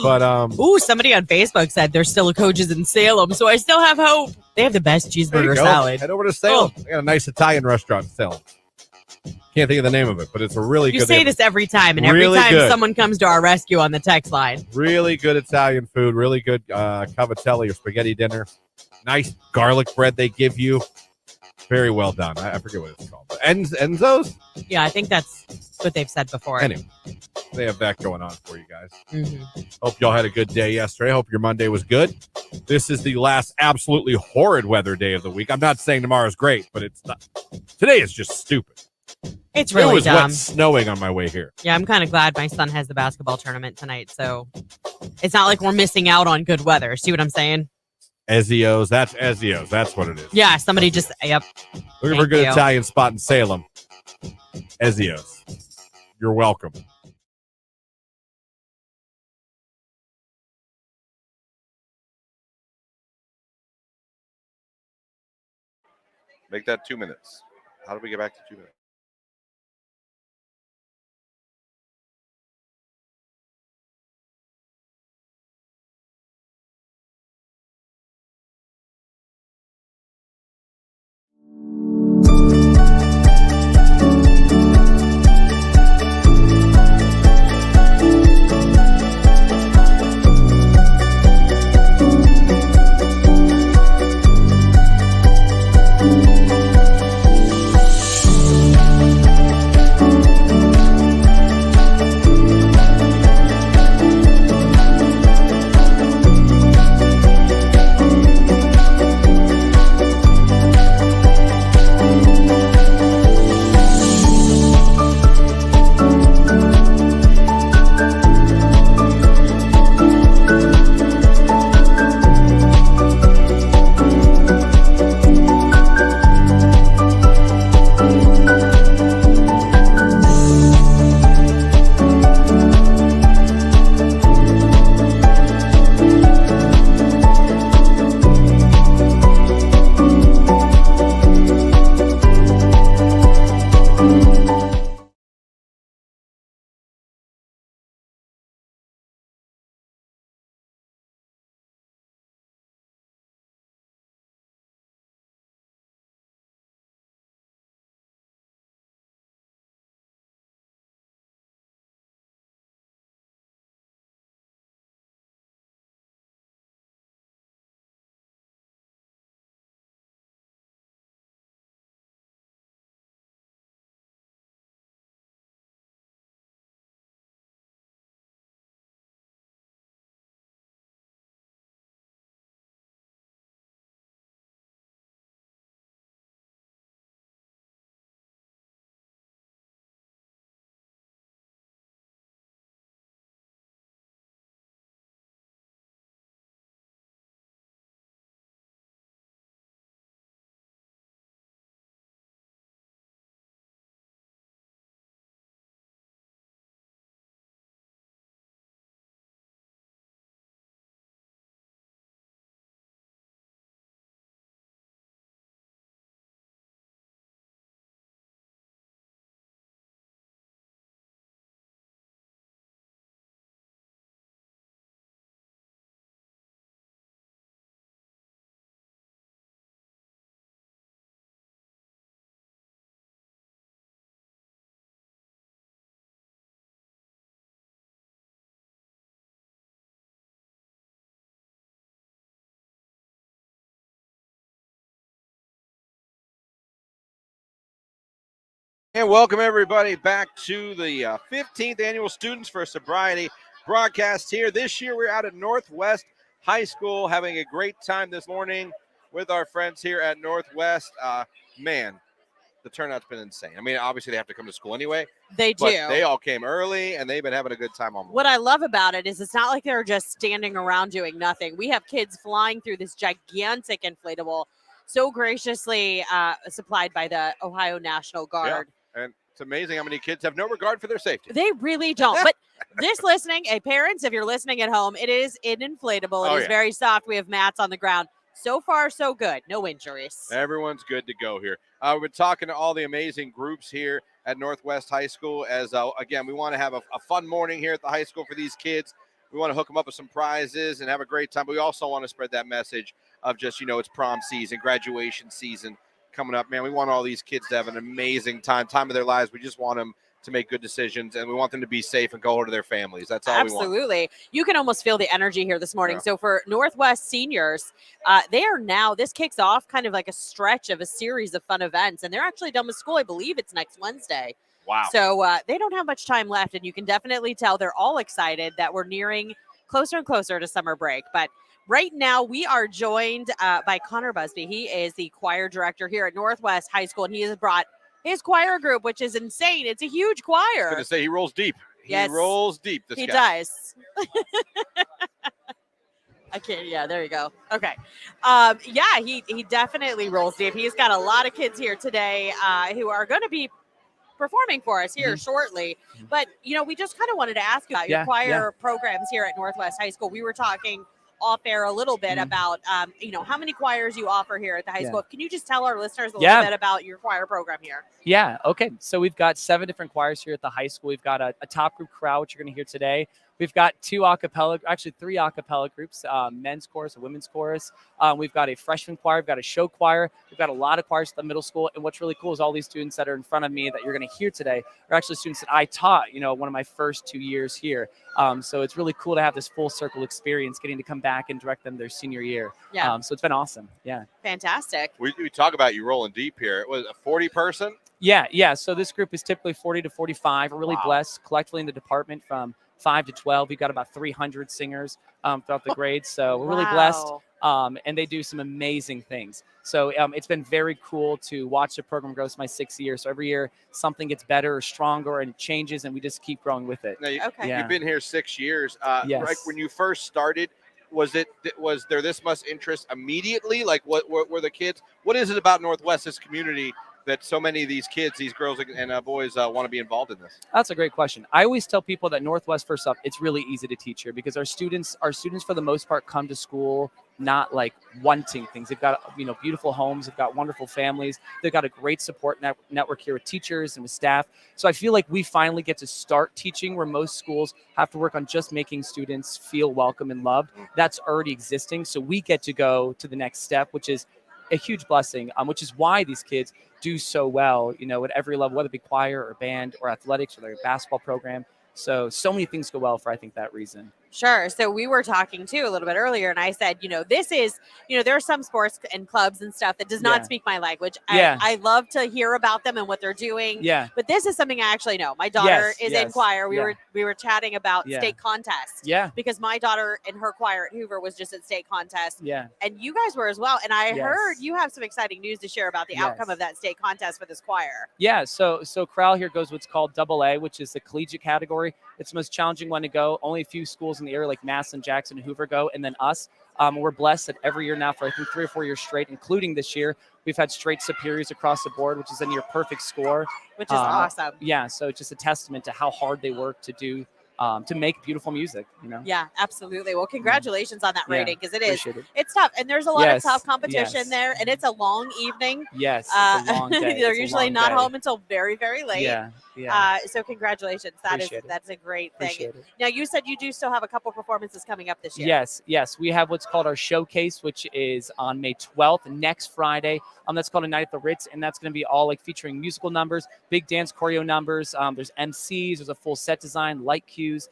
But ooh, somebody on Facebook said there's still a Coach's in Salem, so I still have hope. They have the best cheeseburger salad. Head over to Salem. They got a nice Italian restaurant in Salem. Can't think of the name of it, but it's a really good. You say this every time, and really every time good. someone comes to our rescue on the text line. Really good Italian food. Really good cavatelli or spaghetti dinner. Nice garlic bread they give you. Very well done. I forget what it's called. Enzo's? Yeah, I think that's what they've said before. Anyway, they have that going on for you guys. Mm-hmm. Hope y'all had a good day yesterday. Hope your Monday was good. This is the last absolutely horrid weather day of the week. I'm not saying tomorrow's great, but it's not. Today is just stupid. It's really It was dumb. wet snowing on my way here. Yeah, I'm kind of glad my son has the basketball tournament tonight, so it's not like we're missing out on good weather. See what I'm saying? Ezio's. That's Ezio's. That's what it is. Yeah, somebody just, yep. Looking for a good Thank you. Italian spot in Salem. Ezio's. You're welcome. Make that 2 minutes. How do we get back to 2 minutes? And welcome everybody back to the 15th annual Students for Sobriety broadcast here. This year we're out at Northwest High School having a great time this morning with our friends here at Northwest. Man, the turnout's been insane. I mean, obviously they have to come to school anyway. They But do. they all came early and they've been having a good time on. What I love about it is it's not like they're just standing around doing nothing. We have kids flying through this gigantic inflatable, so graciously supplied by the Ohio National Guard. Yeah. And it's amazing how many kids have no regard for their safety. They really don't. But this listening, parents, if you're listening at home, it is an inflatable. It is very soft. We have mats on the ground. So far, so good. No injuries. Everyone's good to go here. We've been talking to all the amazing groups here at Northwest High School as, again, we want to have a fun morning here at the high school for these kids. We want to hook them up with some prizes and have a great time. But we also want to spread that message of just, it's prom season, graduation season coming up. Man, we want all these kids to have an amazing time of their lives. We just want them to make good decisions, and we want them to be safe and go home to their families. That's all we want. Absolutely. You can almost feel the energy here this morning. Yeah. So for Northwest seniors, they are now, this kicks off kind of like a stretch of a series of fun events, and they're actually done with school. I believe it's next Wednesday. Wow. So they don't have much time left, and you can definitely tell they're all excited that we're nearing closer and closer to summer break. But right now, we are joined by Connor Busby. He is the choir director here at Northwest High School, and he has brought his choir group, which is insane. It's a huge choir. I was going to say he rolls deep. Yes, he rolls deep. This he guy. does. I can't. Yeah, there you go. Okay. Yeah, he definitely rolls deep. He's got a lot of kids here today who are going to be performing for us here shortly. But, we just kind of wanted to ask you about your choir programs here at Northwest High School. We were talking off air a little bit about, how many choirs you offer here at the high school. Can you just tell our listeners a little bit about your choir program here? Yeah. Okay. So we've got 7 different choirs here at the high school. We've got a top group chorale, which you're going to hear today. We've got 3 a cappella groups, men's chorus, a women's chorus. We've got a freshman choir. We've got a show choir. We've got a lot of choirs at the middle school. And what's really cool is all these students that are in front of me that you're going to hear today are actually students that I taught, one of my first 2 years here. So it's really cool to have this full circle experience, getting to come back and direct them their senior year. Yeah. So it's been awesome. Yeah. Fantastic. We talk about you rolling deep here. It was a 40 person. Yeah. So this group is typically 40 to 45. We're really blessed collectively in the department from 5 to 12. We've got about 300 singers throughout the grades. So we're really blessed. And they do some amazing things. So it's been very cool to watch the program grow. It's my 6th year. So every year something gets better or stronger and it changes and we just keep growing with it. Now, you've been here 6 years. Yes. Right when you first started, was there this much interest immediately? Like what were the kids? What is it about Northwest, this community, that so many of these kids, these girls and boys want to be involved in this? That's a great question. I always tell people that Northwest, first up, it's really easy to teach here because our students for the most part come to school not like wanting things. They've got beautiful homes, they've got wonderful families, they've got a great support network here with teachers and with staff. So I feel like we finally get to start teaching where most schools have to work on just making students feel welcome and loved. That's already existing. So we get to go to the next step, which is a huge blessing, which is why these kids do so well, at every level, whether it be choir or band or athletics or their basketball program. So many things go well for, I think, that reason. Sure. So we were talking too a little bit earlier, and I said, this is, there are some sports and clubs and stuff that does not speak my language. I love to hear about them and what they're doing. Yeah. But this is something I actually know. My daughter is in choir. We were chatting about state contests. Yeah. Because my daughter in her choir at Hoover was just at state contest. Yeah. And you guys were as well. And I heard you have some exciting news to share about the outcome of that state contest for this choir. Yeah. So chorale here goes what's called AA, which is the collegiate category. It's the most challenging one to go. Only a few schools in the area like Madison, Jackson, and Hoover go, and then us. We're blessed that every year now for I think 3 or 4 years straight, including this year, we've had straight superiors across the board, which is a near perfect score. Which is awesome. Yeah, so it's just a testament to how hard they work to do to make beautiful music. Yeah, absolutely. Well, congratulations on that rating because appreciate it. It's tough, and there's a lot of tough competition there, and it's a long evening. Yes, it's a long day. They're usually not home until very, very late. Yeah. So congratulations. That's a great thing. Appreciate it. Now you said you do still have a couple performances coming up this year. Yes. We have what's called our showcase, which is on May 12th, next Friday. That's called A Night at the Ritz, and that's going to be all like featuring musical numbers, big dance choreo numbers. There's MCs, there's a full set design, light cues.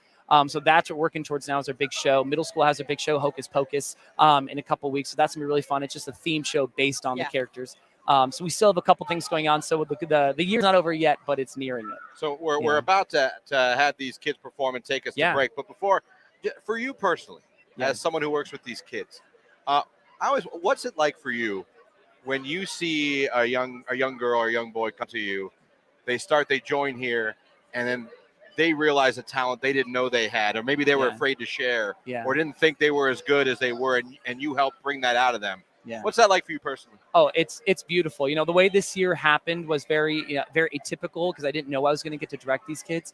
So that's what we're working towards now is our big show. Middle school has a big show, Hocus Pocus, in a couple weeks. So that's going to be really fun. It's just a theme show based on the characters. So we still have a couple things going on. So the year's not over yet, but it's nearing it. So we're about to have these kids perform and take us to break. But before, for you personally, as someone who works with these kids, what's it like for you when you see a young girl or a young boy come to you? They join here, and then they realize a talent they didn't know they had, or maybe they were afraid to share, or didn't think they were as good as they were, and you helped bring that out of them. Yeah. What's that like for you personally? Oh, it's beautiful. You know, the way this year happened was very atypical because I didn't know I was going to get to direct these kids.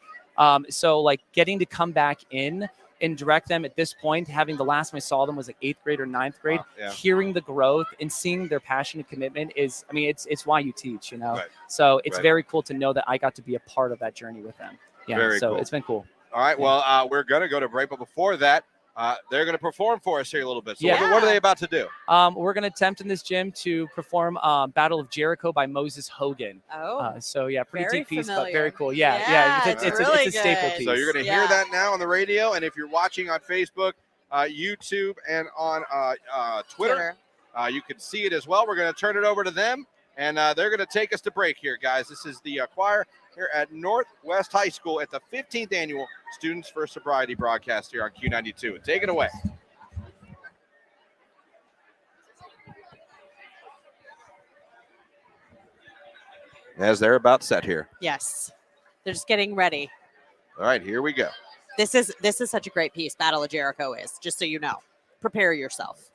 So like getting to come back in and direct them at this point, having the last time I saw them was like 8th grade or 9th grade, hearing the growth and seeing their passion and commitment is, I mean, it's why you teach, you know? Right. So it's very cool to know that I got to be a part of that journey with them. Yeah. Very so cool. It's been cool. All right. Well, we're going to go to break, but before that, they're going to perform for us here a little bit. So what are they about to do? We're going to attempt in this gym to perform Battle of Jericho by Moses Hogan. Oh. Pretty deep piece, but very cool. It's a staple piece. So you're going to hear that now on the radio. And if you're watching on Facebook, YouTube, and on Twitter, you can see it as well. We're going to turn it over to them, and they're going to take us to break here, guys. This is the choir here at Northwest High School at the 15th Annual Students for Sobriety broadcast here on Q92. Take it away. As they're about set here. Yes. They're just getting ready. All right, here we go. This is such a great piece, Battle of Jericho is, just so you know. Prepare yourself.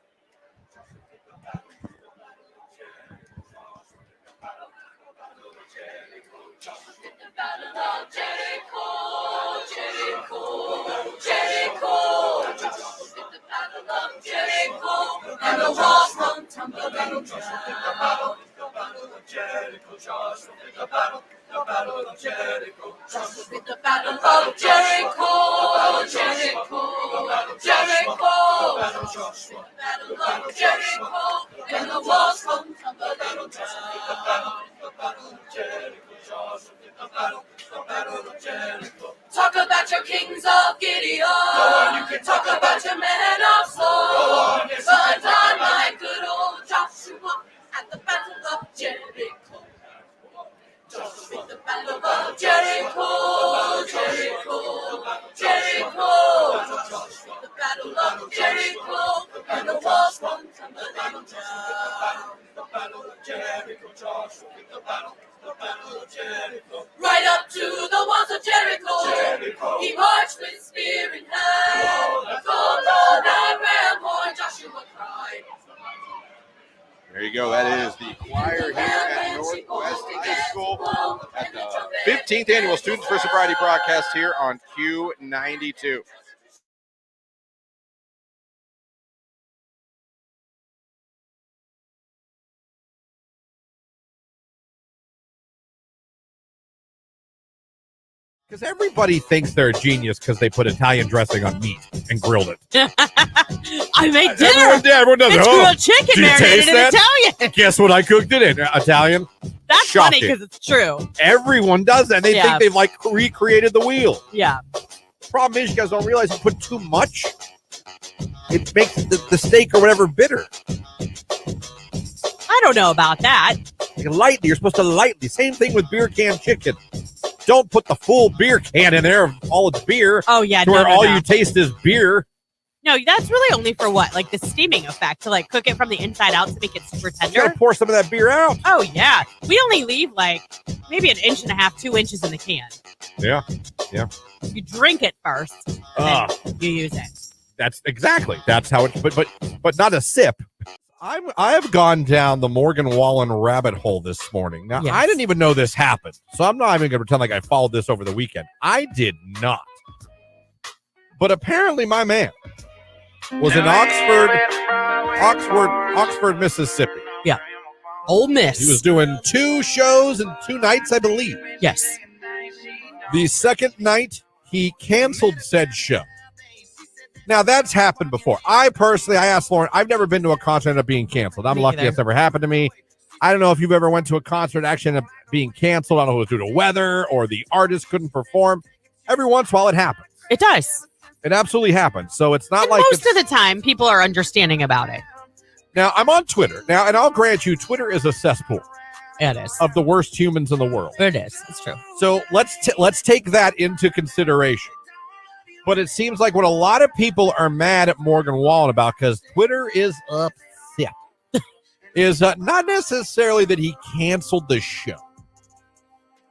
Battle of Jericho, Jericho, Jericho. The battle of Jericho, and the walls come tumbling down. The battle of Jericho, Joshua did the battle of Jericho. Joshua did the battle of Jericho, Jericho, Jericho. Battle of Jericho, and the walls come tumbling down. The battle of Jericho, Joshua. The battle of Jericho. Talk about your kings of Gideon. You can talk about your men of soul. But on my good old Joshua at the battle of Jericho. Joshua at the battle of Jericho, Jericho, Jericho. The battle of Jericho, and the walls come tumbling down. The battle of Jericho, Joshua at the battle of Jericho. Right up to the walls of Jericho, he marched with spear in hand. Go, Lord, and ram horn, Joshua cried. There you go. That is the choir here at Northwest High School at the 15th Annual Students for Sobriety broadcast here on Q92. Because everybody thinks they're a genius because they put Italian dressing on meat and grilled it. I made dinner. Everyone does it. It's Oh, grilled chicken do you marinated taste in that? Italian. Guess what I cooked it in? Italian. That's Shocking. funny because it's true. Everyone does that. They think they've like recreated the wheel. Yeah. Problem is, you guys don't realize you put too much. It makes the steak or whatever bitter. I don't know about that. Lightly, you're supposed to lightly. Same thing with beer can chicken. Don't put the full beer can in there of all its beer. Oh, yeah. To where all you taste is beer. No, that's really only for what? Like the steaming effect, to like cook it from the inside out to make it super You tender. gotta pour some of that beer out. Oh, yeah. We only leave like maybe 1.5 inches, 2 inches in the can. Yeah. You drink it first, and then you use it. That's how it. But not a sip. I have gone down the Morgan Wallen rabbit hole this morning. Now, I didn't even know this happened, so I'm not even going to pretend like I followed this over the weekend. I did not. But apparently my man was in Oxford, Mississippi. Yeah. Ole Miss. He was doing 2 shows and 2 nights, I believe. Yes. The second night, he canceled said show. Now, that's happened before. I asked Lauren, I've never been to a concert and end up being canceled. I'm lucky it's never happened to me. I don't know if you've ever went to a concert actually end up being canceled. I don't know if it was due to weather or the artist couldn't perform. Every once in a while, it happens. It does. It absolutely happens. So it's not and like most of the time, people are understanding about it. Now, I'm on Twitter. Now, and I'll grant you, Twitter is a cesspool. It is. Of the worst humans in the world. It is. It's true. So let's take that into consideration. But it seems like what a lot of people are mad at Morgan Wallen about, because Twitter is upset, is not necessarily that he canceled the show.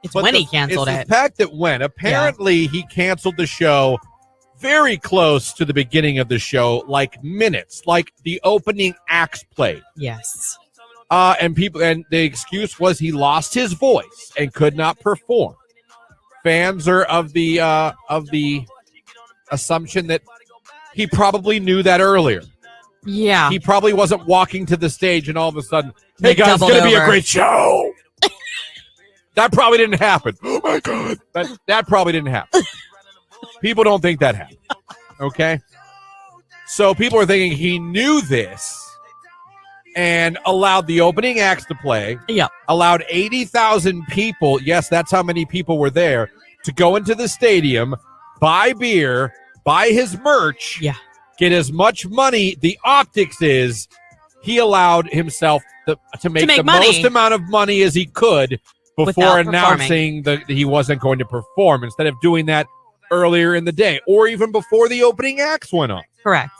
It's when he canceled it's it. the fact that when. Apparently, he canceled the show very close to the beginning of the show, like minutes, like the opening acts played. Yes. And the excuse was he lost his voice and could not perform. Fans are of the assumption that he probably knew that earlier. Yeah. He probably wasn't walking to the stage and all of a sudden, hey guys, it's going to be a great show. That probably didn't happen. Oh my God. That probably didn't happen. People don't think that happened. Okay? So people are thinking he knew this and allowed the opening acts to play. Yeah. Allowed 80,000 people, yes, that's how many people were there, to go into the stadium, buy beer, buy his merch, get as much money. The optics is he allowed himself to make the money. most amount of money as he could before Without announcing that he wasn't going to perform, instead of doing that earlier in the day or even before the opening acts went on. Correct.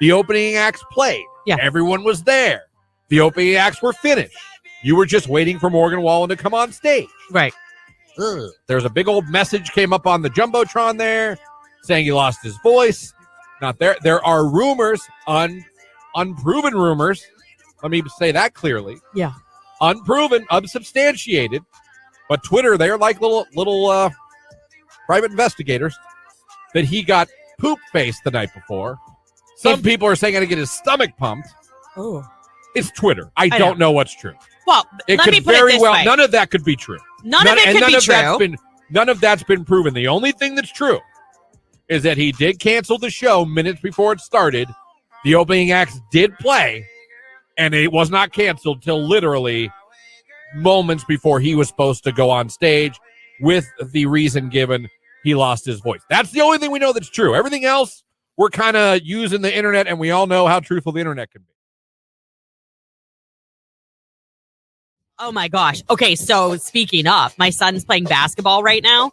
The opening acts played. Yeah. Everyone was there. The opening acts were finished. You were just waiting for Morgan Wallen to come on stage. Right. There's a big old message came up on the Jumbotron there saying he lost his voice. Not there. There are rumors, unproven rumors. Let me say that clearly. Yeah. Unproven, unsubstantiated. But Twitter, they're like little private investigators, that he got poop faced the night before. Some people are saying he had to get his stomach pumped. Oh. It's Twitter. I know. don't know what's true. Well, It let could me put very it this well. way. None of that could be true. None of it could be true. None of that's been proven. The only thing that's true is that he did cancel the show minutes before it started. The opening acts did play, and it was not canceled till literally moments before he was supposed to go on stage, with the reason given he lost his voice. That's the only thing we know that's true. Everything else, we're kind of using the internet, and we all know how truthful the internet can be. Oh my gosh. Okay, so speaking of, my son's playing basketball right now.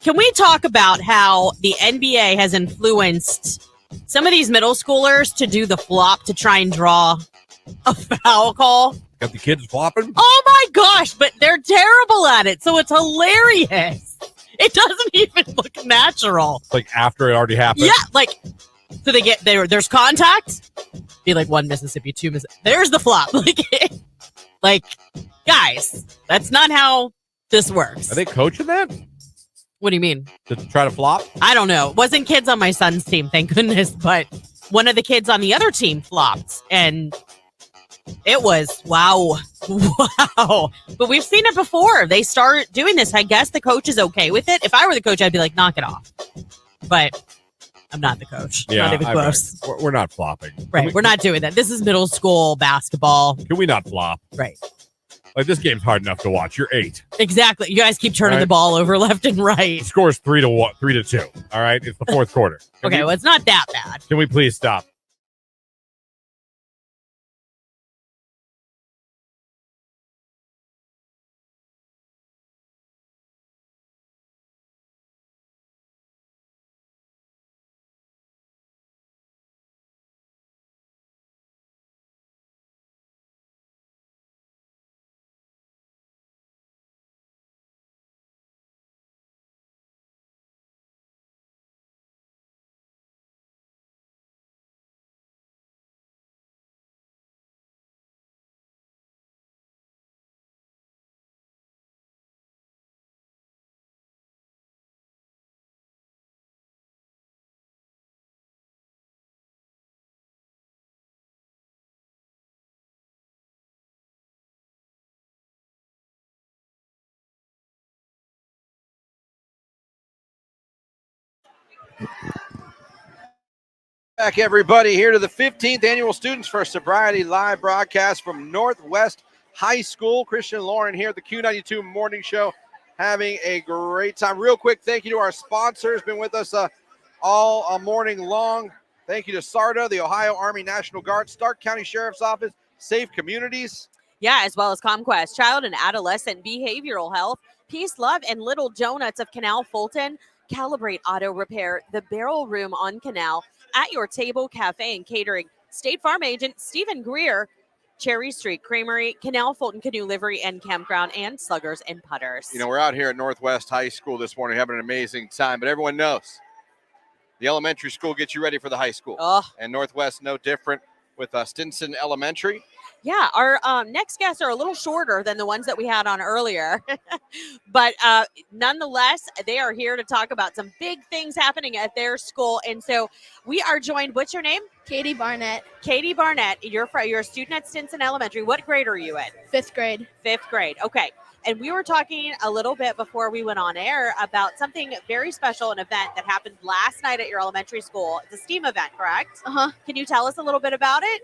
Can we talk about how the NBA has influenced some of these middle schoolers to do the flop to try and draw a foul call? Got the kids flopping? Oh my gosh, but they're terrible at it, so it's hilarious. It doesn't even look natural. Like after it already happened? Yeah, like, so they get there's contact, be like 1 Mississippi, 2 Mississippi. There's the flop. Like, guys, that's not how this works. Are they coaching that? What do you mean? To try to flop? I don't know. It wasn't kids on my son's team, thank goodness, but one of the kids on the other team flopped, and it was wow. But we've seen it before. They start doing this. I guess the coach is okay with it. If I were the coach, I'd be like, knock it off. But I'm not the coach. Yeah, not even close. We're not flopping. Right. We're not doing that. This is middle school basketball. Can we not flop? Right. Like, this game's hard enough to watch. You're 8. Exactly. You guys keep turning Right. the ball over left and right. The score's 3-2. All right, it's the fourth quarter. Okay, well, it's not that bad. Can we please stop? Back, everybody, here to the 15th Annual Students for Sobriety live broadcast from Northwest High School. Christian and Lauren here at the Q92 Morning Show, having a great time. Real quick, thank you to our sponsors. Been with us all morning long. Thank you to SARTA, the Ohio Army National Guard, Stark County Sheriff's Office, Safe Communities. Yeah, as well as CommQuest, Child and Adolescent Behavioral Health, Peace, Love, and Little Donuts of Canal, Fulton, Kalibrate Auto Repair, The Barrel Room on Canal, At Your Table Cafe and Catering, State Farm Agent Stephen Greer, Cherry Street Creamery, Canal, Fulton, Canoe, Livery, and Campground, and Sluggers and Putters. You know, we're out here at Northwest High School this morning having an amazing time, but everyone knows the elementary school gets you ready for the high school. And Northwest, no different with Stinson Elementary. Yeah, our next guests are a little shorter than the ones that we had on earlier. But nonetheless, they are here to talk about some big things happening at their school. And so we are joined, what's your name? Katie Barnett. Katie Barnett, you're a student at Stinson Elementary. What grade are you in? 5th grade. 5th grade, okay. And we were talking a little bit before we went on air about something very special, an event that happened last night at your elementary school. It's a STEAM event, correct? Uh-huh. Can you tell us a little bit about it?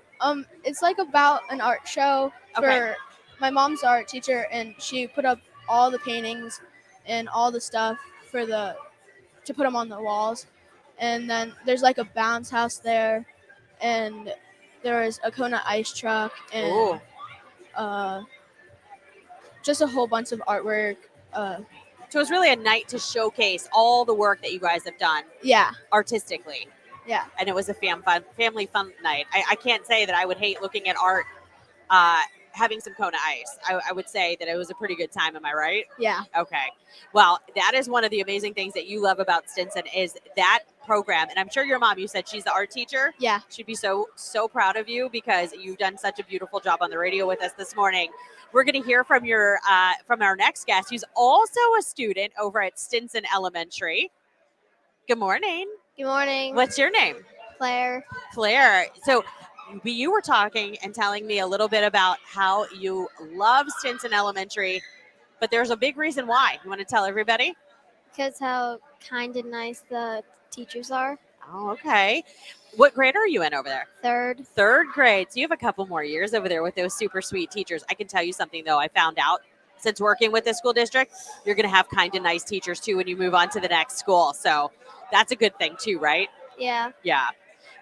It's like about an art show for Okay. my mom's art teacher, and she put up all the paintings and all the stuff to put them on the walls. And then there's like a bounce house there, and there is a Kona ice truck, and just a whole bunch of artwork. So it's really a night to showcase all the work that you guys have done. Yeah. Artistically. Yeah. And it was a family fun night. I can't say that I would hate looking at art, having some Kona ice. I would say that it was a pretty good time. Am I right? Yeah. Okay. Well, that is one of the amazing things that you love about Stinson is that program. And I'm sure your mom, you said she's the art teacher. Yeah. She'd be so proud of you because you've done such a beautiful job on the radio with us this morning. We're going to hear from from our next guest, who's also a student over at Stinson Elementary. Good morning. Good morning. What's your name? Claire. Claire. So you were talking and telling me a little bit about how you love Stinson Elementary, but there's a big reason why. You want to tell everybody? Because how kind and nice the teachers are. Oh, okay. What grade are you in over there? 3rd. 3rd grade. So you have a couple more years over there with those super sweet teachers. I can tell you something, though. I found out since working with the school district, you're going to have kind and nice teachers, too, when you move on to the next school. So that's a good thing, too, right? Yeah. Yeah.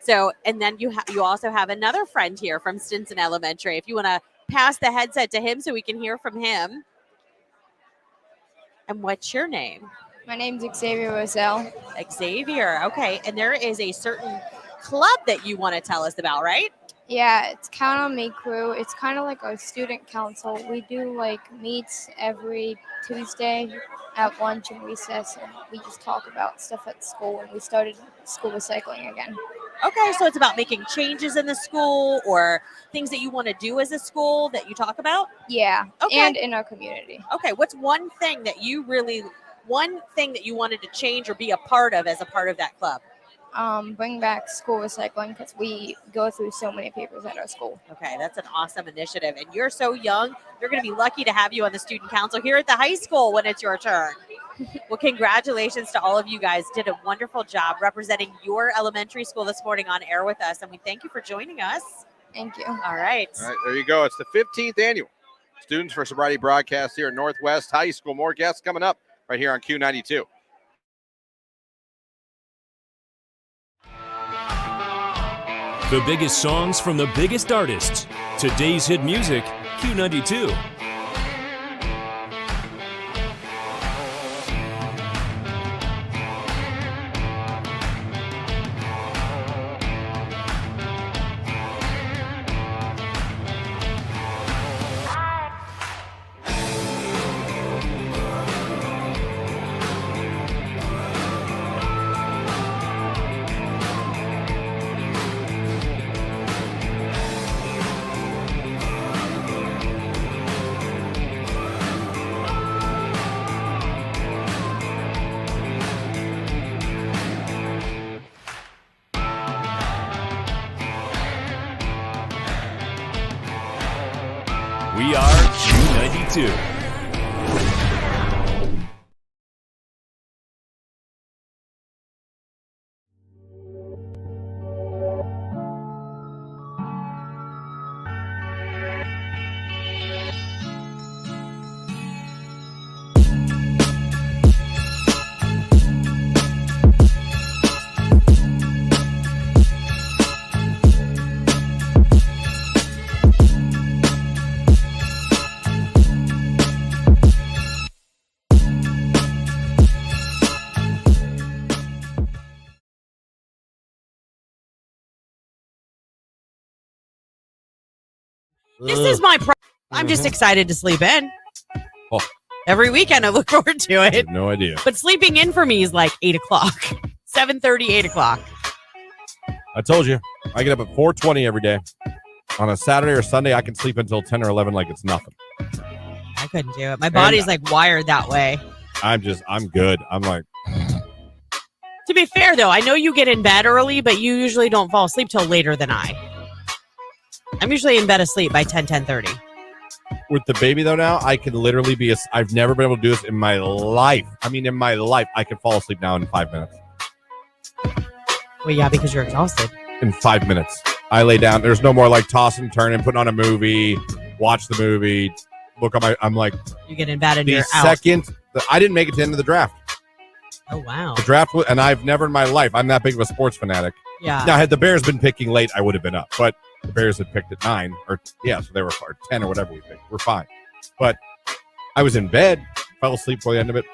So, and then you also have another friend here from Stinson Elementary. If you want to pass the headset to him so we can hear from him. And what's your name? My name's Xavier Roselle. Xavier. Okay. And there is a certain club that you want to tell us about, right? Yeah, it's Count on Me Crew. It's kind of like our student council. We do like meets every Tuesday at lunch and recess, and we just talk about stuff at school. And we started school recycling again. Okay, so it's about making changes in the school or things that you want to do as a school that you talk about? Yeah, Okay. and in our community. Okay, what's one thing that you wanted to change or be a part of as a part of that club? Bring back school recycling because we go through so many papers at our school. Okay, that's an awesome initiative. And you're so young, you're going to be lucky to have you on the student council here at the high school when it's your turn. Well, congratulations to all of you guys. Did a wonderful job representing your elementary school this morning on air with us. And we thank you for joining us. Thank you. All right. All right, there you go. It's the 15th annual Students for Sobriety broadcast here at Northwest High School. More guests coming up right here on Q92. The biggest songs from the biggest artists. Today's hit music, Q92. We are Q92. This is my problem. I'm just excited to sleep in. Oh. Every weekend I look forward to it. No idea. But sleeping in for me is like 8 o'clock, 7:30, 8 o'clock. I told you, I get up at 4:20 every day. On a Saturday or Sunday, I can sleep until 10 or 11 like it's nothing. I couldn't do it. My body's like wired that way. I'm good. I'm like, To be fair, though, I know you get in bed early, but you usually don't fall asleep till later than I. I'm usually in bed asleep by 10:30. with the baby though now, I can literally be I've never been able to do this in my life. I mean, in my life, I can fall asleep now in 5 minutes. Well, yeah, because you're exhausted. In 5 minutes. I lay down. There's no more like tossing, turning, putting on a movie, watch the movie, look at I'm like. You get in bed and the you're second, I didn't make it to the end of the draft. Oh, wow. The draft, and I've never in my life, I'm that big of a sports fanatic. Yeah. Now, had the Bears been picking late, I would have been up. But the Bears had picked at 9, or so they were 10 or whatever we picked. We're fine. But I was in bed, fell asleep for the end of it,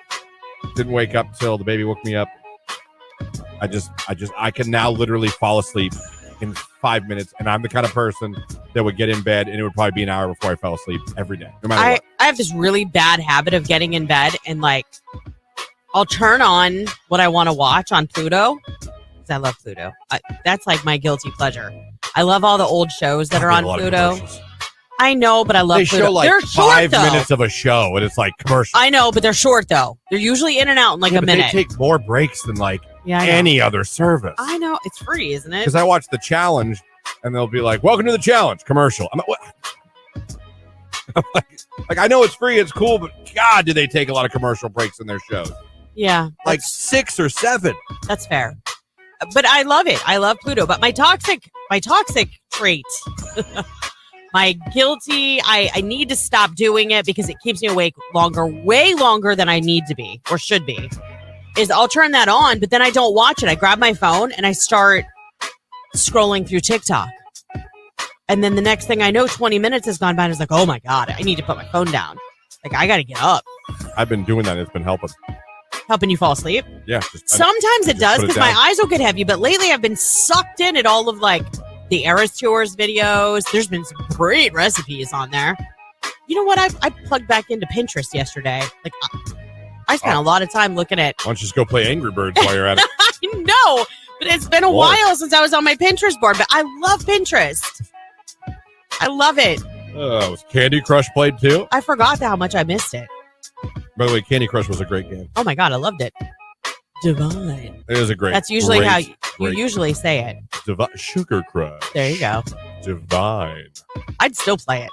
didn't wake up till the baby woke me up. I can now literally fall asleep in 5 minutes, and I'm the kind of person that would get in bed, and it would probably be an hour before I fell asleep every day, no matter what. I have this really bad habit of getting in bed and like I'll turn on what I want to watch on Pluto because I love Pluto. That's like my guilty pleasure. I love all the old shows that are on Pluto. I know, but I love Pluto. They show like they're 5 short, minutes of a show, and it's like commercial. I know, but they're short though. They're usually in and out in like a but minute. They take more breaks than like I know. any other service. I know. It's free, isn't it? Because I watch the challenge, and they'll be like, "Welcome to the challenge." Commercial. I'm like, what? I'm like, I know it's free, it's cool, but God, do they take a lot of commercial breaks in their shows? Yeah, like 6 or 7. That's fair. But I love it. I love Pluto. But my toxic trait, my guilty, I need to stop doing it because it keeps me awake longer, way longer than I need to be or should be, is I'll turn that on, but then I don't watch it. I grab my phone and I start scrolling through TikTok. And then the next thing I know, 20 minutes has gone by and it's like, oh my God, I need to put my phone down. Like, I got to get up. I've been doing that. It's been helping. Helping you fall asleep? Yeah. Sometimes it does put it because my down. eyes will get heavy, but lately I've been sucked in at all of like the Eras Tours videos. There's been some great recipes on there. You know what? I plugged back into Pinterest yesterday. Like, I spent a lot of time looking at. Why don't you just go play Angry Birds while you're at it? I know, but it's been a while since I was on my Pinterest board, but I love Pinterest. I love it. Was Candy Crush played too? I forgot how much I missed it. By the way, Candy Crush was a great game. Oh my God, I loved it. Divine. It is a great. That's usually great, how you great usually say it. Sugar Crush. There you go. Divine. I'd still play it.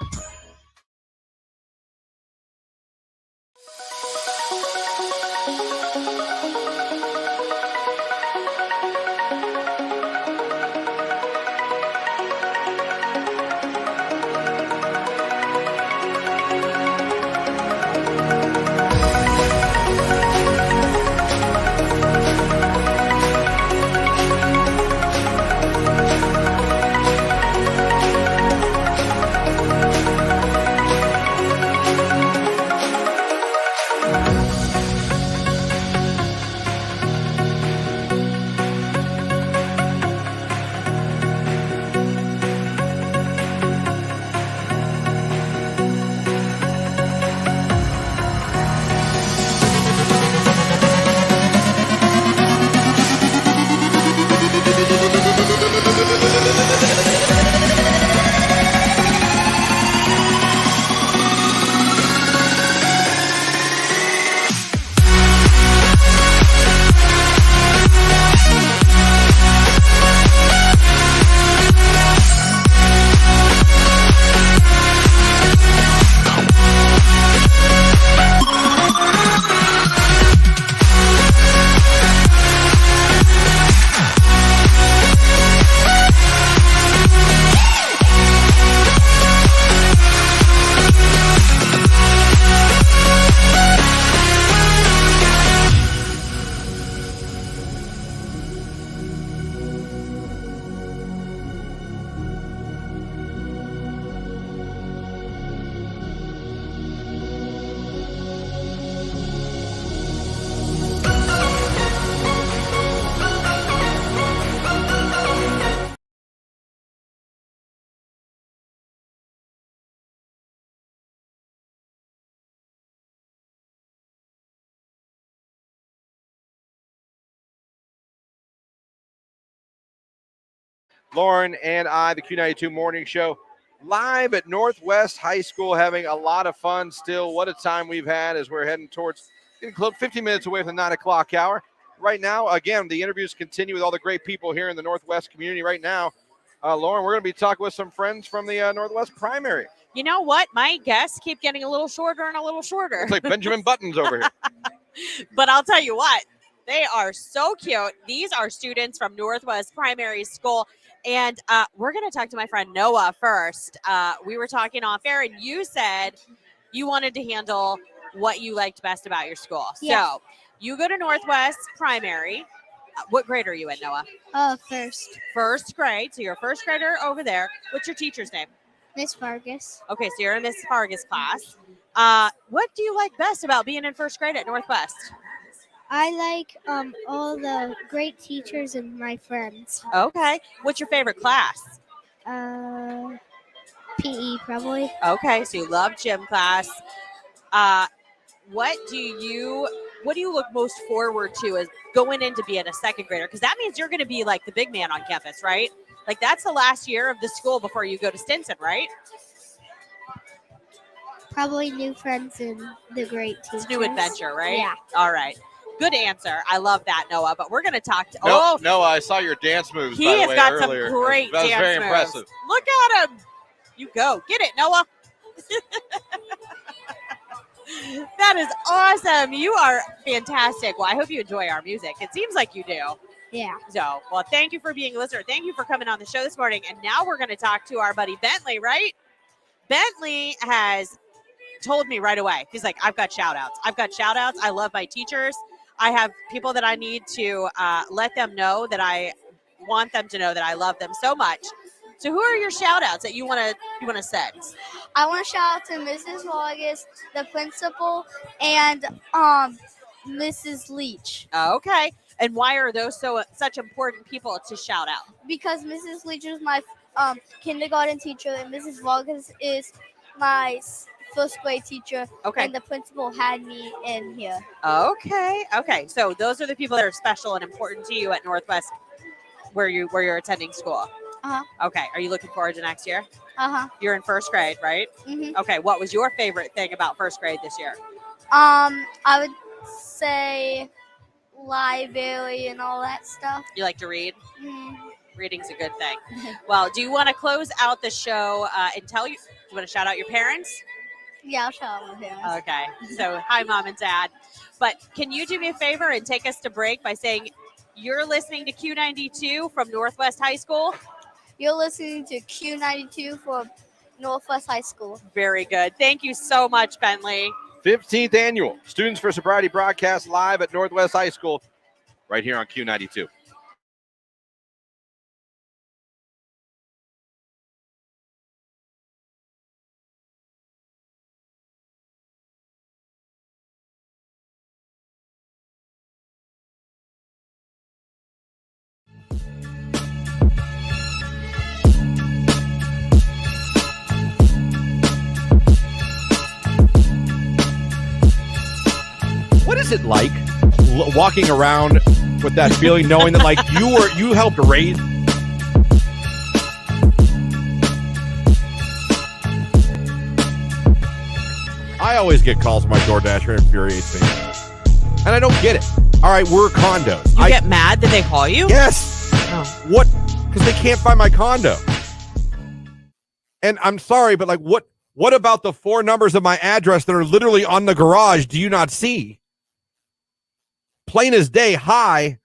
Lauren and I, the Q92 Morning Show, live at Northwest High School, having a lot of fun still. What a time we've had as we're heading towards getting close, 15 minutes away from the 9 o'clock hour. Right now, again, the interviews continue with all the great people here in the Northwest community right now. Lauren, we're going to be talking with some friends from the Northwest primary. You know what? My guests keep getting a little shorter and a little shorter. It's like Benjamin Buttons over here. But I'll tell you what, they are so cute. These are students from Northwest Primary School. And we're going to talk to my friend Noah first. We were talking off air, and you said you wanted to handle what you liked best about your school. Yeah. So you go to Northwest Primary. What grade are you in, Noah? First. First grade. So you're a first grader over there. What's your teacher's name? Miss Vargas. Okay, so you're in Miss Vargas class. What do you like best about being in first grade at Northwest? I like all the great teachers and my friends. Okay. What's your favorite class? PE probably. Okay, so you love gym class. What do you look most forward to as going into being a second grader? Because that means you're going to be like the big man on campus, right? Like that's the last year of the school before you go to Stinson, right? Probably new friends and the great teachers. It's new adventure, right? Yeah. All right. Good answer. I love that, Noah. But we're going to talk to. Noah, I saw your dance moves. He by the has way, got earlier. some great That was dance very moves. impressive. Look at him. You go. Get it, Noah. That is awesome. You are fantastic. Well, I hope you enjoy our music. It seems like you do. Yeah. So, well, thank you for being a listener. Thank you for coming on the show this morning. And now we're going to talk to our buddy Bentley, right? Bentley has told me right away. He's like, I've got shout outs. I love my teachers. I have people that I need to let them know that I want them to know that I love them so much. So who are your shout outs that you want to send? I want to shout out to Mrs. Vargas, the principal, and Mrs. Leach. Okay. And why are those such important people to shout out? Because Mrs. Leach is my kindergarten teacher, and Mrs. Vargas is my first grade teacher. Okay. And the principal had me in here. Okay. So those are the people that are special and important to you at Northwest, where you're attending school. Okay. Are you looking forward to next year? You're in first grade, right? Mm-hmm. Okay. What was your favorite thing about first grade this year? I would say library and all that stuff. You like to read? Mm. Reading's a good thing. Well, do you want to close out the show and do you want to shout out your parents? Yeah, I'll shout out my parents. Okay. So hi, Mom and Dad. But can you do me a favor and take us to break by saying you're listening to Q92 from Northwest High School? You're listening to Q92 for Northwest High School. Very good. Thank you so much, Bentley. 15th annual Students for Sobriety broadcast live at Northwest High School right here on Q92. What is it like walking around with that feeling, knowing that like you helped raise? I always get calls from my DoorDasher. It infuriates me, and I don't get it. All right, we're condos. You get mad that they call you? Yes. Oh. What? Because they can't find my condo. And I'm sorry, but like, what about the 4 numbers of my address that are literally on the garage? Do you not see? Plain as day, hi.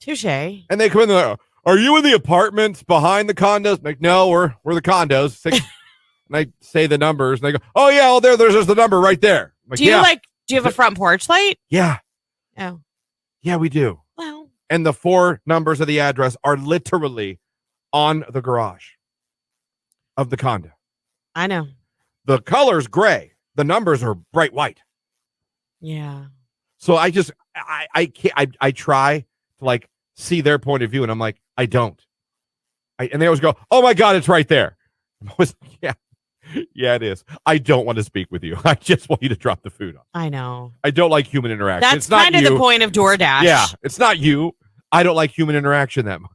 Touche. And they come in there. Are you in the apartments behind the condos? I'm like, no, we're the condos. And I say the numbers, and they go, oh yeah, there's the number right there. I'm like, Do you yeah. do you have a front porch light? Yeah. Oh. Yeah, we do. Well. And the 4 numbers of the address are literally on the garage of the condo. I know. The color's gray. The numbers are bright white. Yeah. So I can't. I try to like see their point of view, and I'm like, I don't. And they always go, "Oh my God, it's right there." I'm always, yeah, it is. I don't want to speak with you. I just want you to drop the food off. I know. I don't like human interaction. That's it's not kind of you. the point of DoorDash. Yeah, it's not you. I don't like human interaction that much.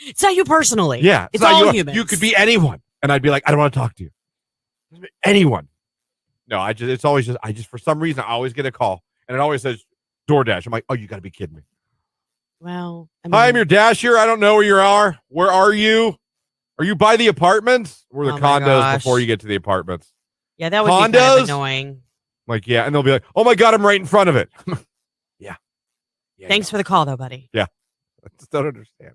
It's not you personally. Yeah. It's not all you. humans. You could be anyone. And I'd be like, I don't want to talk to you. Anyone. No, it's always just, for some reason, I always get a call. And it always says DoorDash. I'm like, oh, you got to be kidding me. Well, Hi, I'm your dasher. I don't know where you are. Where are you? Are you by the apartments or the Oh my condos gosh. before you get to the apartments? Yeah, that would be kind of annoying. Like, yeah. And they'll be like, oh my God, I'm right in front of it. Yeah. Thanks for the call, though, buddy. Yeah. I just don't understand.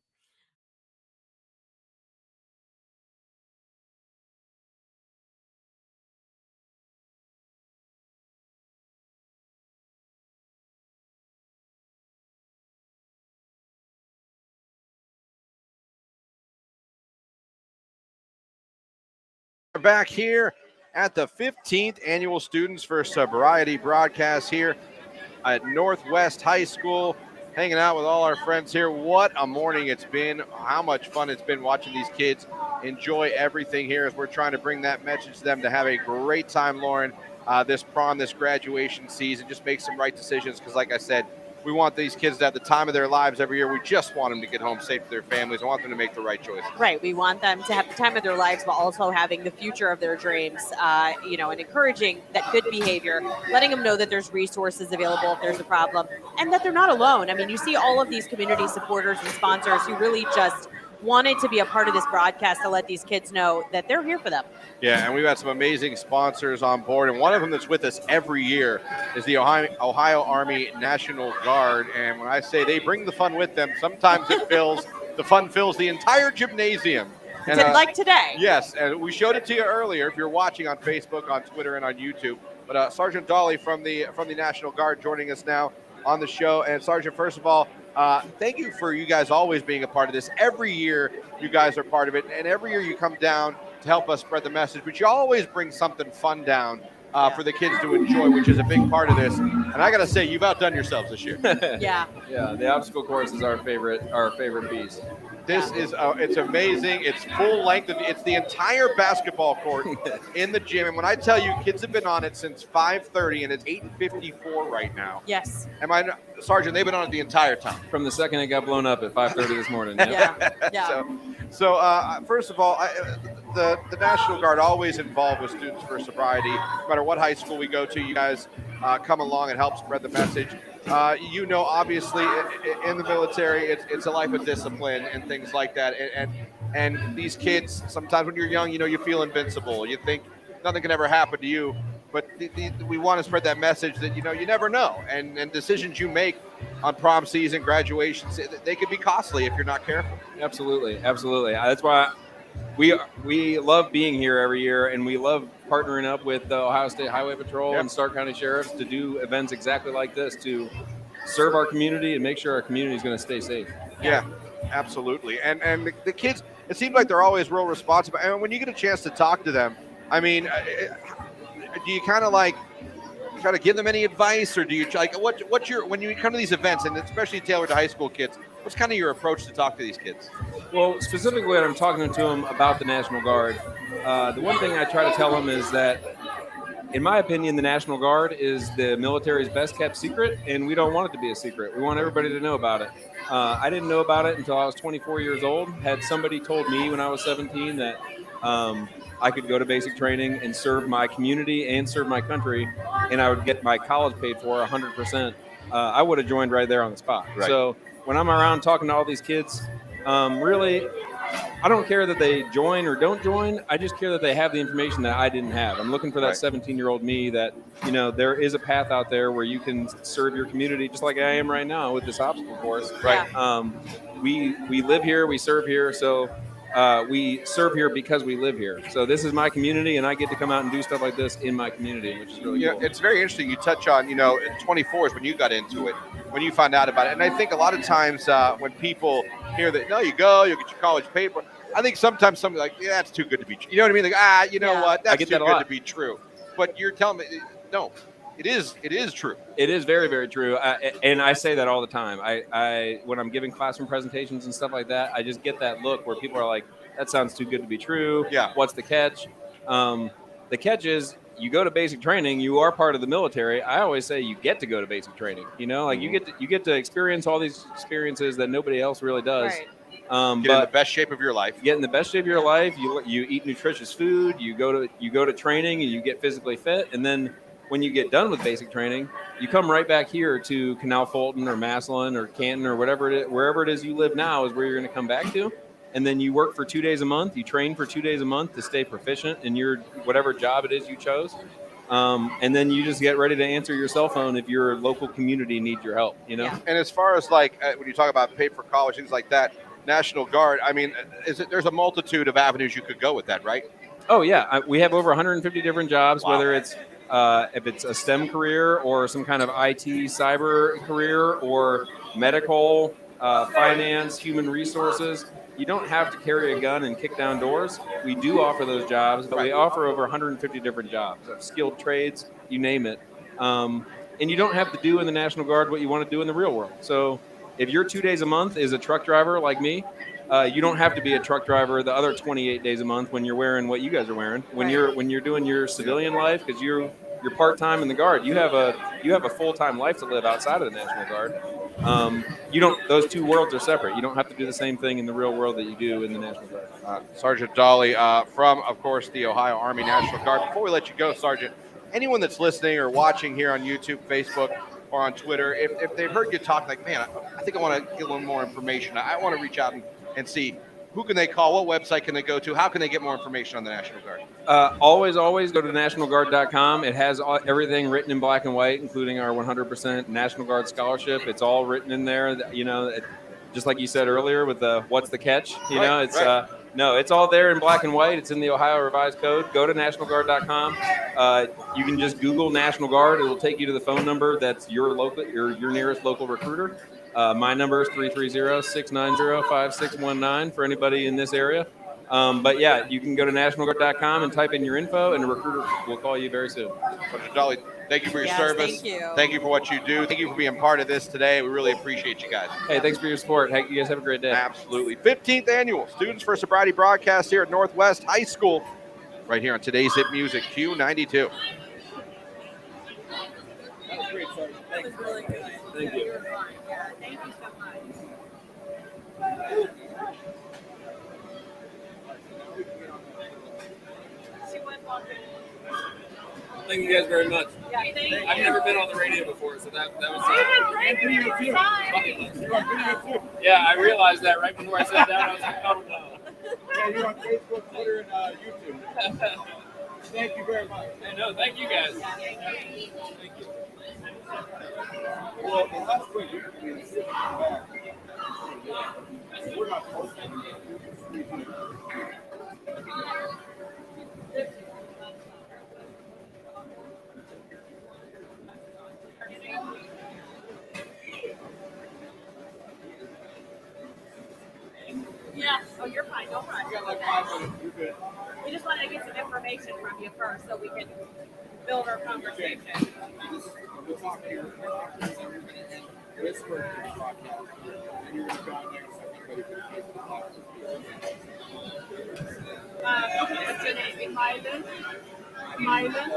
We're back here at the 15th annual Students for Sobriety broadcast here at Northwest High School, hanging out with all our friends here. What a morning it's been. How much fun it's been watching these kids enjoy everything here as we're trying to bring that message to them to have a great time, Lauren, this prom, this graduation season. Just make some right decisions because, like I said, we want these kids to have the time of their lives every year. We just want them to get home safe to their families. I want them to make the right choices. Right. We want them to have the time of their lives while also having the future of their dreams, and encouraging that good behavior, letting them know that there's resources available if there's a problem, and that they're not alone. I mean, you see all of these community supporters and sponsors who really just wanted to be a part of this broadcast to let these kids know that they're here for them. Yeah, and we've got some amazing sponsors on board, and one of them that's with us every year is the Ohio Army National Guard. And when I say they bring the fun with them, sometimes the fun fills the entire gymnasium. And, like today. Yes, and we showed it to you earlier if you're watching on Facebook, on Twitter, and on YouTube. But Sergeant Dolly from the National Guard joining us now on the show. And Sergeant, first of all, thank you for you guys always being a part of this. Every year you guys are part of it, and every year you come down to help us spread the message, but you always bring something fun down for the kids to enjoy, which is a big part of this. And I got to say, you've outdone yourselves this year. Yeah. Yeah, the obstacle course is our favorite piece. This is it's amazing. It's full length. It's the entire basketball court in the gym. And when I tell you, kids have been on it since 5:30, and it's 8:54 right now. Yes. Sergeant? They've been on it the entire time. From the second it got blown up at 5:30 this morning. Yeah. So first of all, the National Guard always involved with Students for Sobriety. No matter what high school we go to, you guys come along and help spread the message. Obviously, in the military, it's a life of discipline and things like that. And these kids, sometimes when you're young, you feel invincible. You think nothing can ever happen to you. But we want to spread that message that, you never know. And decisions you make on prom season, graduation, they could be costly if you're not careful. Absolutely. That's why we love being here every year, and we love partnering up with the Ohio State Highway Patrol and Stark County Sheriffs to do events exactly like this to serve our community and make sure our community is going to stay safe. Yeah, absolutely. And the kids, it seems like they're always real responsive. And when you get a chance to talk to them, I mean, do you kind of try to give them any advice, or do you what's your, when you come to these events, and especially tailored to high school kids, what's kind of your approach to talk to these kids? Well, specifically when I'm talking to them about the National Guard, the one thing I try to tell them is that, in my opinion, the National Guard is the military's best kept secret, and we don't want it to be a secret. We want everybody to know about it. I didn't know about it until I was 24 years old. Had somebody told me when I was 17 that I could go to basic training and serve my community and serve my country, and I would get my college paid for 100%. I would have joined right there on the spot. Right. So when I'm around talking to all these kids, really, I don't care that they join or don't join. I just care that they have the information that I didn't have. I'm looking for that 17-year-old me that, there is a path out there where you can serve your community just like I am right now with this obstacle course. Right. We live here, we serve here, so we serve here because we live here. So this is my community, and I get to come out and do stuff like this in my community, which is really cool. It's very interesting. You touch on, 24 is when you got into it, when you found out about it. And I think a lot of times when people hear that, no, you get your college paid for, I think sometimes somebody like, yeah, that's too good to be true. You know what I mean? Like, what? That's too good to be true. But you're telling me, no, it is true. It is very, very true. And I say that all the time. I when I'm giving classroom presentations and stuff like that, I just get that look where people are like, that sounds too good to be true. Yeah. What's the catch? The catch is you go to basic training, you are part of the military. I always say you get to go to basic training. You know, like you get to experience all these experiences that nobody else really does. Right. Get in the best shape of your life. Get in the best shape of your life. You eat nutritious food. You go to training and you get physically fit. And then when you get done with basic training, you come right back here to Canal, Fulton, or Massillon, or Canton, or wherever it is you live now is where you're going to come back to. And then you work for 2 days a month. You train for 2 days a month to stay proficient in your whatever job it is you chose. And then you just get ready to answer your cell phone if your local community needs your help. You know. And as far as like when you talk about pay for college, things like that, National Guard. I mean, there's a multitude of avenues you could go with that, right? Oh yeah, we have over 150 different jobs. Wow. Whether it's if it's a STEM career or some kind of IT cyber career or medical, finance, human resources. You don't have to carry a gun and kick down doors. We do offer those jobs, but we offer over 150 different jobs of skilled trades, you name it. And you don't have to do in the National Guard what you want to do in the real world. So if your 2 days a month is a truck driver like me, you don't have to be a truck driver the other 28 days a month when you're wearing what you guys are wearing. When you're doing your civilian life, because you're part-time in the Guard, you have a full-time life to live outside of the National Guard. Those two worlds are separate. You don't have to do the same thing in the real world that you do in the National Guard. Sergeant Dolly from, of course, the Ohio Army National Guard. Before we let you go, Sergeant, anyone that's listening or watching here on YouTube, Facebook, or on Twitter, if they've heard you talk like, man, I think I want to get a little more information. I want to reach out and see who can they call, what website can they go to, how can they get more information on the National Guard? Always go to nationalguard.com. It has everything written in black and white, including our 100% National Guard scholarship. It's all written in there. You know, just like you said earlier with the what's the catch? You know, it's no, it's all there in black and white. It's in the Ohio Revised Code. Go to nationalguard.com. You can just Google National Guard. It will take you to the phone number that's your nearest local recruiter. My number is 330-690-5619 for anybody in this area. But yeah, you can go to nationalguard.com and type in your info, and a recruiter will call you very soon. Sergeant Dolly, thank you for your service. Thank you. Thank you for what you do. Thank you for being part of this today. We really appreciate you guys. Hey, thanks for your support. Hey, you guys have a great day. Absolutely. 15th annual Students for Sobriety broadcast here at Northwest High School, right here on today's Hit Music Q92. That was great, Sergeant. Thank you. Really good. Thank you. Thank you so much. Thank you guys very much. Yeah, thank you. I've never been on the radio before, so that was great. Yeah, I realized that right before I sat down. I was like, oh no. Yeah, you're on Facebook, Twitter, and YouTube. Thank you very much. Hey, no, thank you guys. Thank you. Well, that's quick. We're not posting. Yeah. Oh, you're fine. Don't run. You got like 5 minutes. You're good. We just wanted to get some information from you first so we can build our conversation. We'll talk here. This for the podcast. And you're going to go on there and stuff. What's your name? Mylan? Mylan?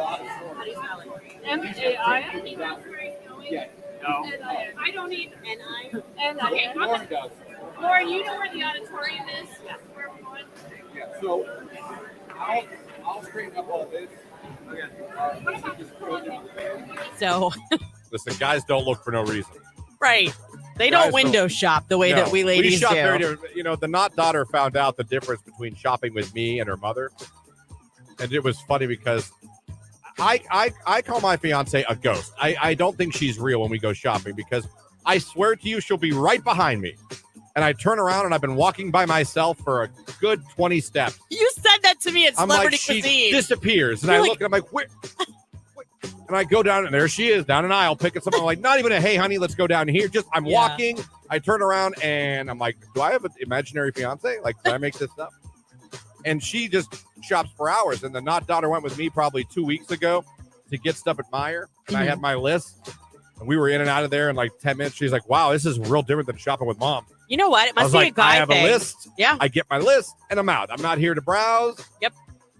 How do you spell it? M-A-I? Yeah. No. I don't need N-I. N-I. Lauren does. Lauren, you know where the auditorium is? Yeah. Where we're going? Yeah, so I'll straighten up all this. So, listen, guys don't look for no reason. right. They don't Guys window shop the way that we ladies shop do. very different. You know, the Not daughter found out the difference between shopping with me and her mother. And it was funny because I call my fiance a ghost. I don't think she's real when we go shopping because I swear to you, she'll be right behind me. And I turn around and I've been walking by myself for a good 20 steps. You said that to me at I'm Celebrity like, she Cuisine. disappears. And I look and I'm like, where? And I go down and there she is down an aisle picking something. I'm like, not even a, hey, honey, let's go down here. Just I'm walking. I turn around and I'm like, do I have an imaginary fiance? Like, did I make this up? And she just shops for hours. And the Not daughter went with me probably 2 weeks ago to get stuff at Meijer. And I had my list. And we were in and out of there in like 10 minutes. She's like, wow, this is real different than shopping with mom. You know what? It I must was be like, a guy I have thing. a list. Yeah. I get my list and I'm out. I'm not here to browse. Yep.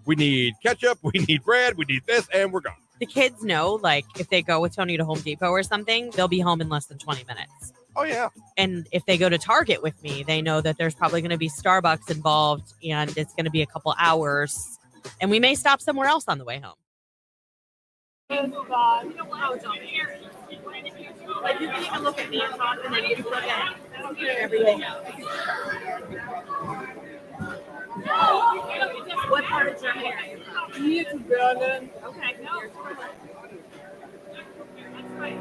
We need ketchup. We need bread. We need this, and we're gone. The kids know, like, if they go with Tony to Home Depot or something, they'll be home in less than 20 minutes. Oh, yeah. And if they go to Target with me, they know that there's probably going to be Starbucks involved and it's going to be a couple hours. And we may stop somewhere else on the way home. Like, you can even look at me and talk, and then you look at everything else. What part of Germany are you from? Here to Berlin. Okay, no. That's fine.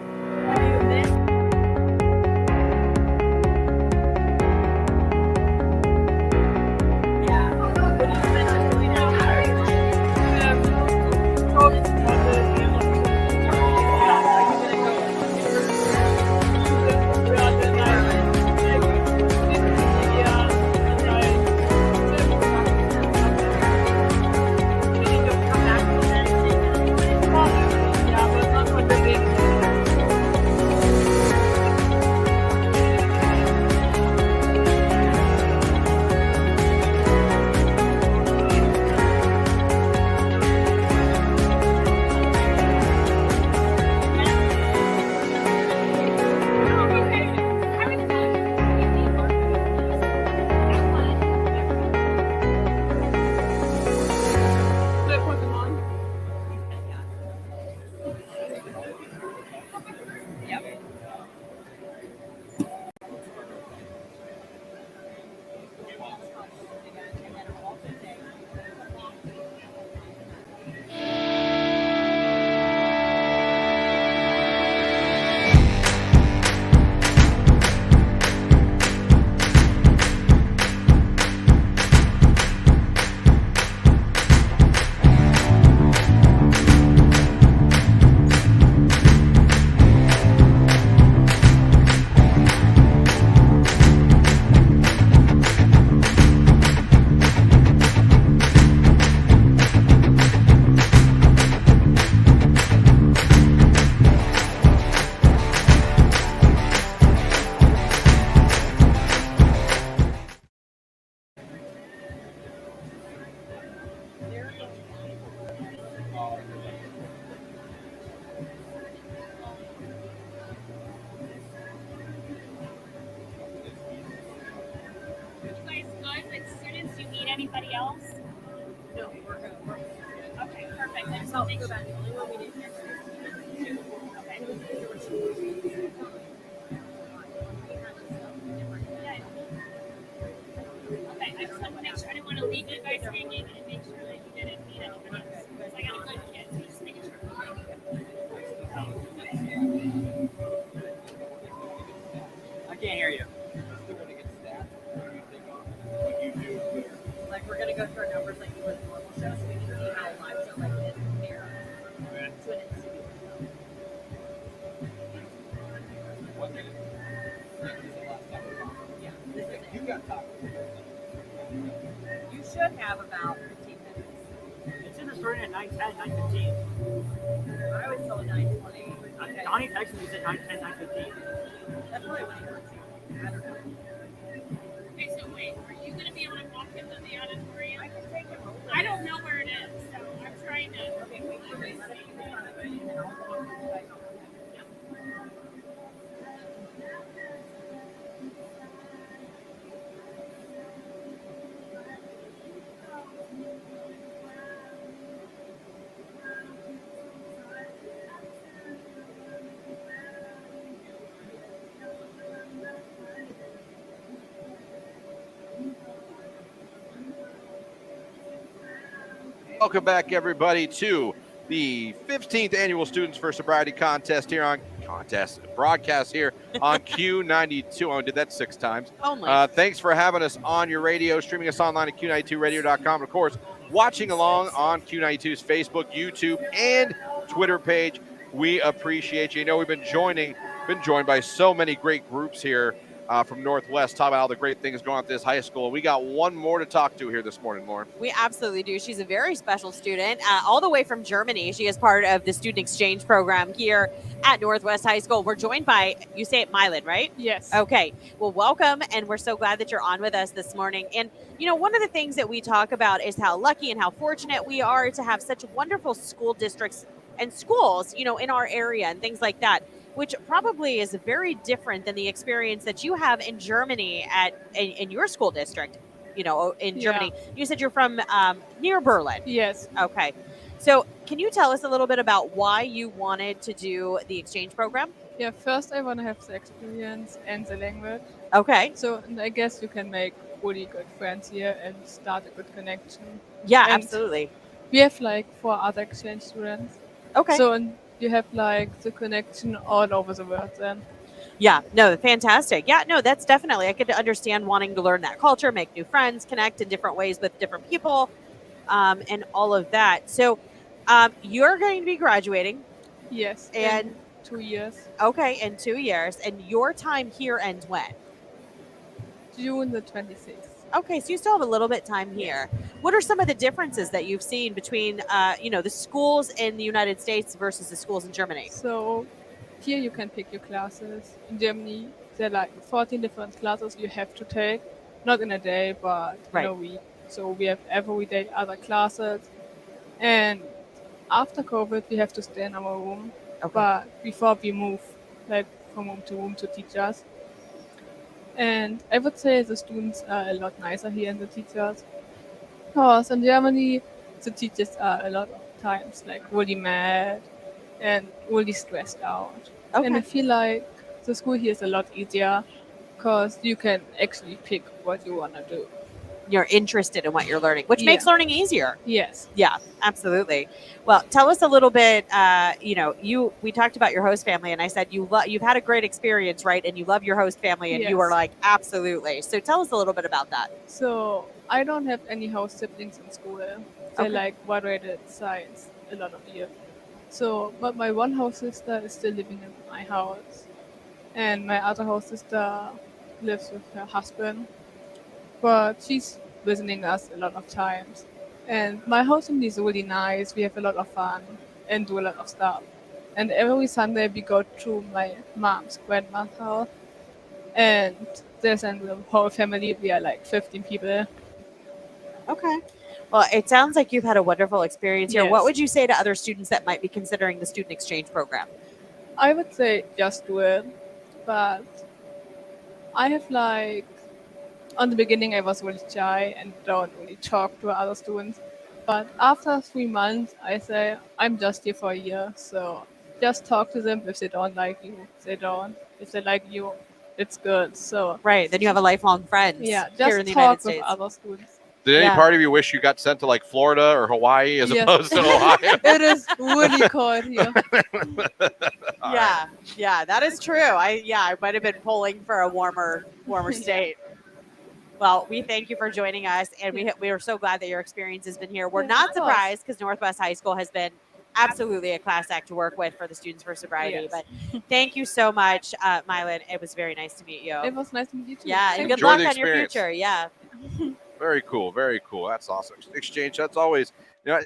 Anybody else? No, we're good. Okay, perfect. I just Oh, want to make go sure. back. The only one we didn't hear. Okay, I just want to make sure I didn't want to leave you guys hanging and make sure that you didn't need anything else. Because I got a good kid, so just making sure. I can't hear you. Like, we're gonna go through our numbers like we would normal show, so we can see how live show like this compares to an in-studio show. Yeah, this is it. You should have about 15 minutes. It should have started at 9:10, 9:15. I was told 9:20. Okay. Donnie texted me, said 9:10, 9:15. That's probably what he heard too. I don't know. Okay, so wait, are you going to be able to walk into the auditorium? I can take him over. I don't know where it is, so I'm trying to. Okay, wait, Welcome back, everybody, to the 15th annual Students for Sobriety contest here on broadcast here on Q92. Oh, I did that 6 times. Oh my. Thanks for having us on your radio, streaming us online at Q92radio.com. Of course, watching along on Q92's Facebook, YouTube, and Twitter page. We appreciate you. You know, we've been joined by so many great groups here from Northwest, talk about all the great things going on at this high school. We got one more to talk to here this morning, Lauren. We absolutely do. She's a very special student, all the way from Germany. She is part of the student exchange program here at Northwest High School. We're joined by, you say it, Mylan, right? Yes. Okay. Well, welcome, and we're so glad that you're on with us this morning. And, you know, one of the things that we talk about is how lucky and how fortunate we are to have such wonderful school districts and schools, you know, in our area and things like that, which probably is very different than the experience that you have in Germany in your school district, you know, in Germany. You said you're from near Berlin. Yes. Okay. So can you tell us a little bit about why you wanted to do the exchange program? Yeah, first I want to have the experience and the language. Okay. So and I guess you can make really good friends here and start a good connection. Yeah, And absolutely. We have like 4 other exchange students. Okay. So and you have like the connection all over the world then. Yeah, no, fantastic. Yeah, no, that's definitely, I could understand wanting to learn that culture, make new friends, connect in different ways with different people, and all of that. So you're going to be graduating. Yes. And in 2 years. Okay, in 2 years. And your time here ends when? June the 26th. Okay, so you still have a little bit time here. What are some of the differences that you've seen between, you know, the schools in the United States versus the schools in Germany? So here you can pick your classes. In Germany, there are like 14 different classes you have to take, not in a day, but in a week. So we have every day other classes. And after COVID, we have to stay in our room. Okay. But before we move, like from room to teachers. And I would say the students are a lot nicer here than the teachers. Because in Germany, the teachers are a lot of times like really mad and really stressed out. Okay. And I feel like the school here is a lot easier because you can actually pick what you want to do. You're interested in what you're learning, which makes learning easier. Yes. Yeah, absolutely. Well, tell us a little bit. You know, we talked about your host family, and I said you've had a great experience, right? And you love your host family, and you were Yes. like, absolutely. So tell us a little bit about that. So I don't have any house siblings in school. They Okay. like graduated science a lot of years. So, but my one house sister is still living in my house, and my other house sister lives with her husband, but she's visiting us a lot of times. And my house family is really nice. We have a lot of fun and do a lot of stuff. And every Sunday we go to my mom's grandma's house, and there's a whole family. We are like 15 people. Okay. Well, it sounds like you've had a wonderful experience here. Yes. What would you say to other students that might be considering the student exchange program? I would say just do it, but I have like, on the beginning I was really shy and don't really talk to other students. But after 3 months, I say, I'm just here for a year, so just talk to them. If they don't like you, they don't. If they like you, it's good. So Right. Then you have a lifelong friend yeah, here just in the talk United with States. other students. Did any part of you wish you got sent to like Florida or Hawaii as Yes. opposed to Ohio? It is really cold here. Yeah, that is true. I might have been pulling for a warmer state. Well, we thank you for joining us, and we are so glad that your experience has been here. We're Yeah, not of course. surprised because Northwest High School has been absolutely a class act to work with for the Students for Sobriety. Yes. But thank you so much, Mylan. It was very nice to meet you. It was nice to meet you too. Yeah, and Thank good you. luck Enjoy the on your experience. future. Yeah. Very cool. Very cool. That's awesome. Exchange. That's always, you know,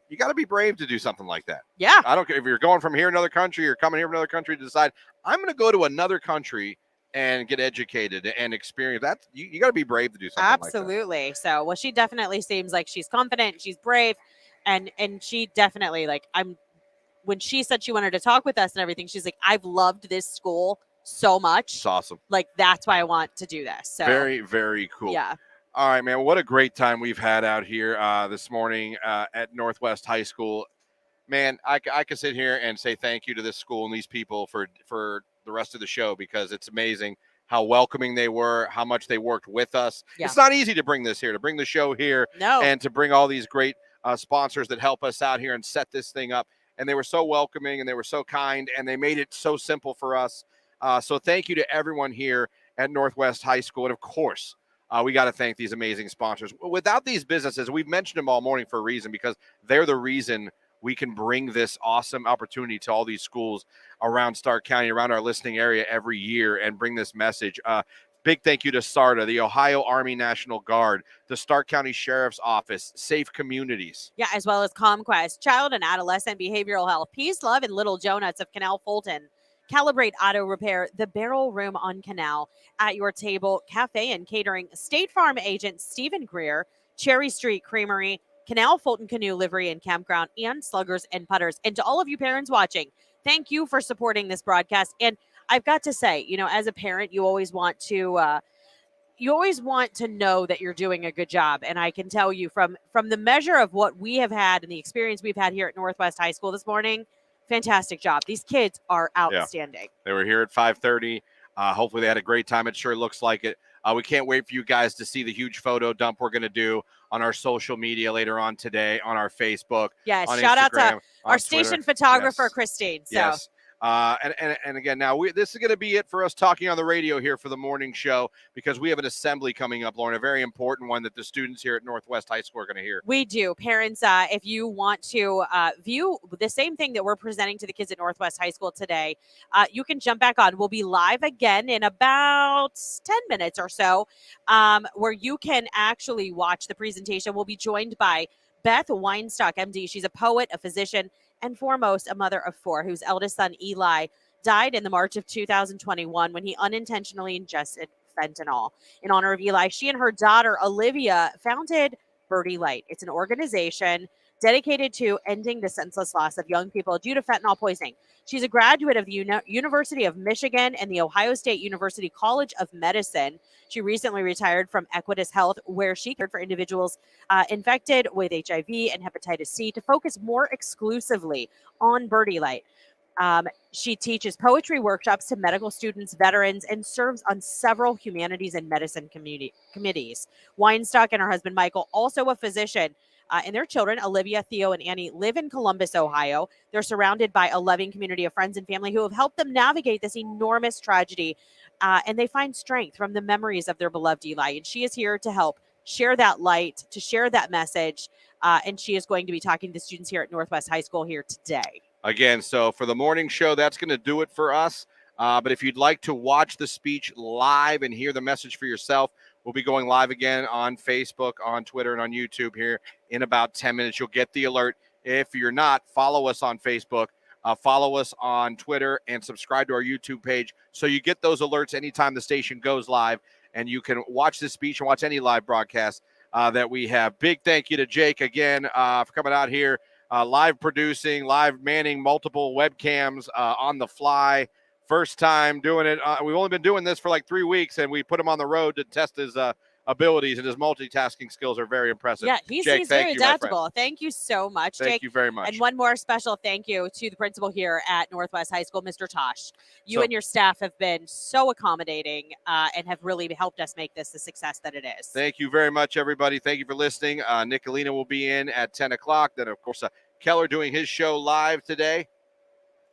you got to be brave to do something like that. Yeah. I don't care if you're going from here to another country or coming here from another country to decide, I'm going to go to another country and get educated and experience that. You got to be brave to do something like that. Absolutely. So, well, she definitely seems like she's confident, she's brave, and she definitely when she said she wanted to talk with us and everything, she's like, I've loved this school so much. It's awesome. Like, that's why I want to do this. So Very, very cool. Yeah. All right, man. What a great time we've had out here this morning at Northwest High School. Man, I could sit here and say thank you to this school and these people for the rest of the show, because it's amazing how welcoming they were, how much they worked with us. Yeah. It's not easy to bring the show here, No. and to bring all these great sponsors that help us out here and set this thing up. And they were so welcoming and they were so kind, and they made it so simple for us. So thank you to everyone here at Northwest High School. And of course, we got to thank these amazing sponsors. Without these businesses, we've mentioned them all morning for a reason, because they're the reason we can bring this awesome opportunity to all these schools around Stark County, around our listening area every year, and bring this message. Big thank you to SARTA, the Ohio Army National Guard, the Stark County Sheriff's Office, Safe Communities. Yeah, as well as CommQuest, Child and Adolescent Behavioral Health, Peace, Love, and Little Donuts of Canal, Fulton, Kalibrate Auto Repair, the Barrel Room on Canal, At Your Table, Cafe and Catering, State Farm Agent Stephen Greer, Cherry Street Creamery, Canal, Fulton Canoe, Livery, and Campground, and Sluggers and Putters. And to all of you parents watching, thank you for supporting this broadcast. And I've got to say, you know, as a parent, you always want to know that you're doing a good job. And I can tell you from the measure of what we have had and the experience we've had here at Northwest High School this morning, fantastic job. These kids are outstanding. Yeah. They were here at 5:30. Hopefully they had a great time. It sure looks like it. We can't wait for you guys to see the huge photo dump we're going to do on our social media later on today, on our Facebook. Yes, on shout Instagram, out to our station photographer, Christine. So. Yes. And again, now this is going to be it for us talking on the radio here for the morning show, because we have an assembly coming up, Lauren, a very important one that the students here at Northwest High School are going to hear. We do. Parents, if you want to view the same thing that we're presenting to the kids at Northwest High School today, you can jump back on. We'll be live again in about 10 minutes or so, where you can actually watch the presentation. We'll be joined by Beth Weinstock, MD. She's a poet, a physician, and foremost, a mother of 4 whose eldest son, Eli, died in the March of 2021 when he unintentionally ingested fentanyl. In honor of Eli, she and her daughter, Olivia, founded Birdie Light. It's an organization dedicated to ending the senseless loss of young people due to fentanyl poisoning. She's a graduate of the University of Michigan and the Ohio State University College of Medicine. She recently retired from Equitas Health, where she cared for individuals infected with HIV and hepatitis C, to focus more exclusively on Birdie Light. She teaches poetry workshops to medical students, veterans, and serves on several humanities and medicine committees. Weinstock and her husband, Michael, also a physician, and their children, Olivia, Theo, and Annie, live in Columbus, Ohio. They're surrounded by a loving community of friends and family who have helped them navigate this enormous tragedy, and they find strength from the memories of their beloved Eli. And she is here to help share that light, to share that message, and she is going to be talking to the students here at Northwest High School here today. Again, so for the morning show, that's going to do it for us. But if you'd like to watch the speech live and hear the message for yourself, we'll be going live again on Facebook, on Twitter, and on YouTube here in about 10 minutes. You'll get the alert. If you're not, follow us on Facebook, follow us on Twitter, and subscribe to our YouTube page so you get those alerts anytime the station goes live, and you can watch this speech and watch any live broadcast that we have. Big thank you to Jake again for coming out here, live producing, live manning multiple webcams on the fly. First time doing it. We've only been doing this for like 3 weeks, and we put him on the road to test his abilities, and his multitasking skills are very impressive. Yeah, Jake, he's very you, my friend. adaptable. Thank you so much, Jake. Thank you very much. And one more special thank you to the principal here at Northwest High School, Mr. Tosh. You and your staff have been so accommodating and have really helped us make this the success that it is. Thank you very much, everybody. Thank you for listening. Nicolina will be in at 10 o'clock. Then, of course, Keller doing his show live today.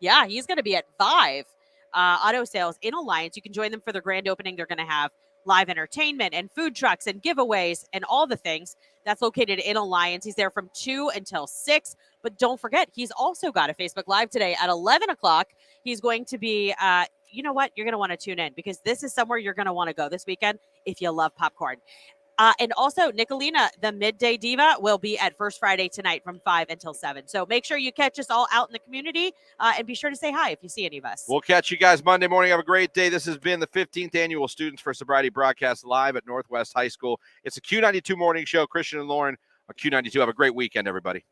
Yeah, he's going to be at 5. Auto Sales in Alliance. You can join them for their grand opening. They're going to have live entertainment and food trucks and giveaways and all the things. That's located in Alliance. He's there from 2 until 6. But don't forget, he's also got a Facebook Live today at 11 o'clock. He's going to be, you know what? You're going to want to tune in, because this is somewhere you're going to want to go this weekend if you love popcorn. And also, Nicolina, the Midday Diva, will be at First Friday tonight from 5 until 7. So make sure you catch us all out in the community, and be sure to say hi if you see any of us. We'll catch you guys Monday morning. Have a great day. This has been the 15th Annual Students for Sobriety broadcast live at Northwest High School. It's a Q92 morning show. Christian and Lauren on Q92. Have a great weekend, everybody.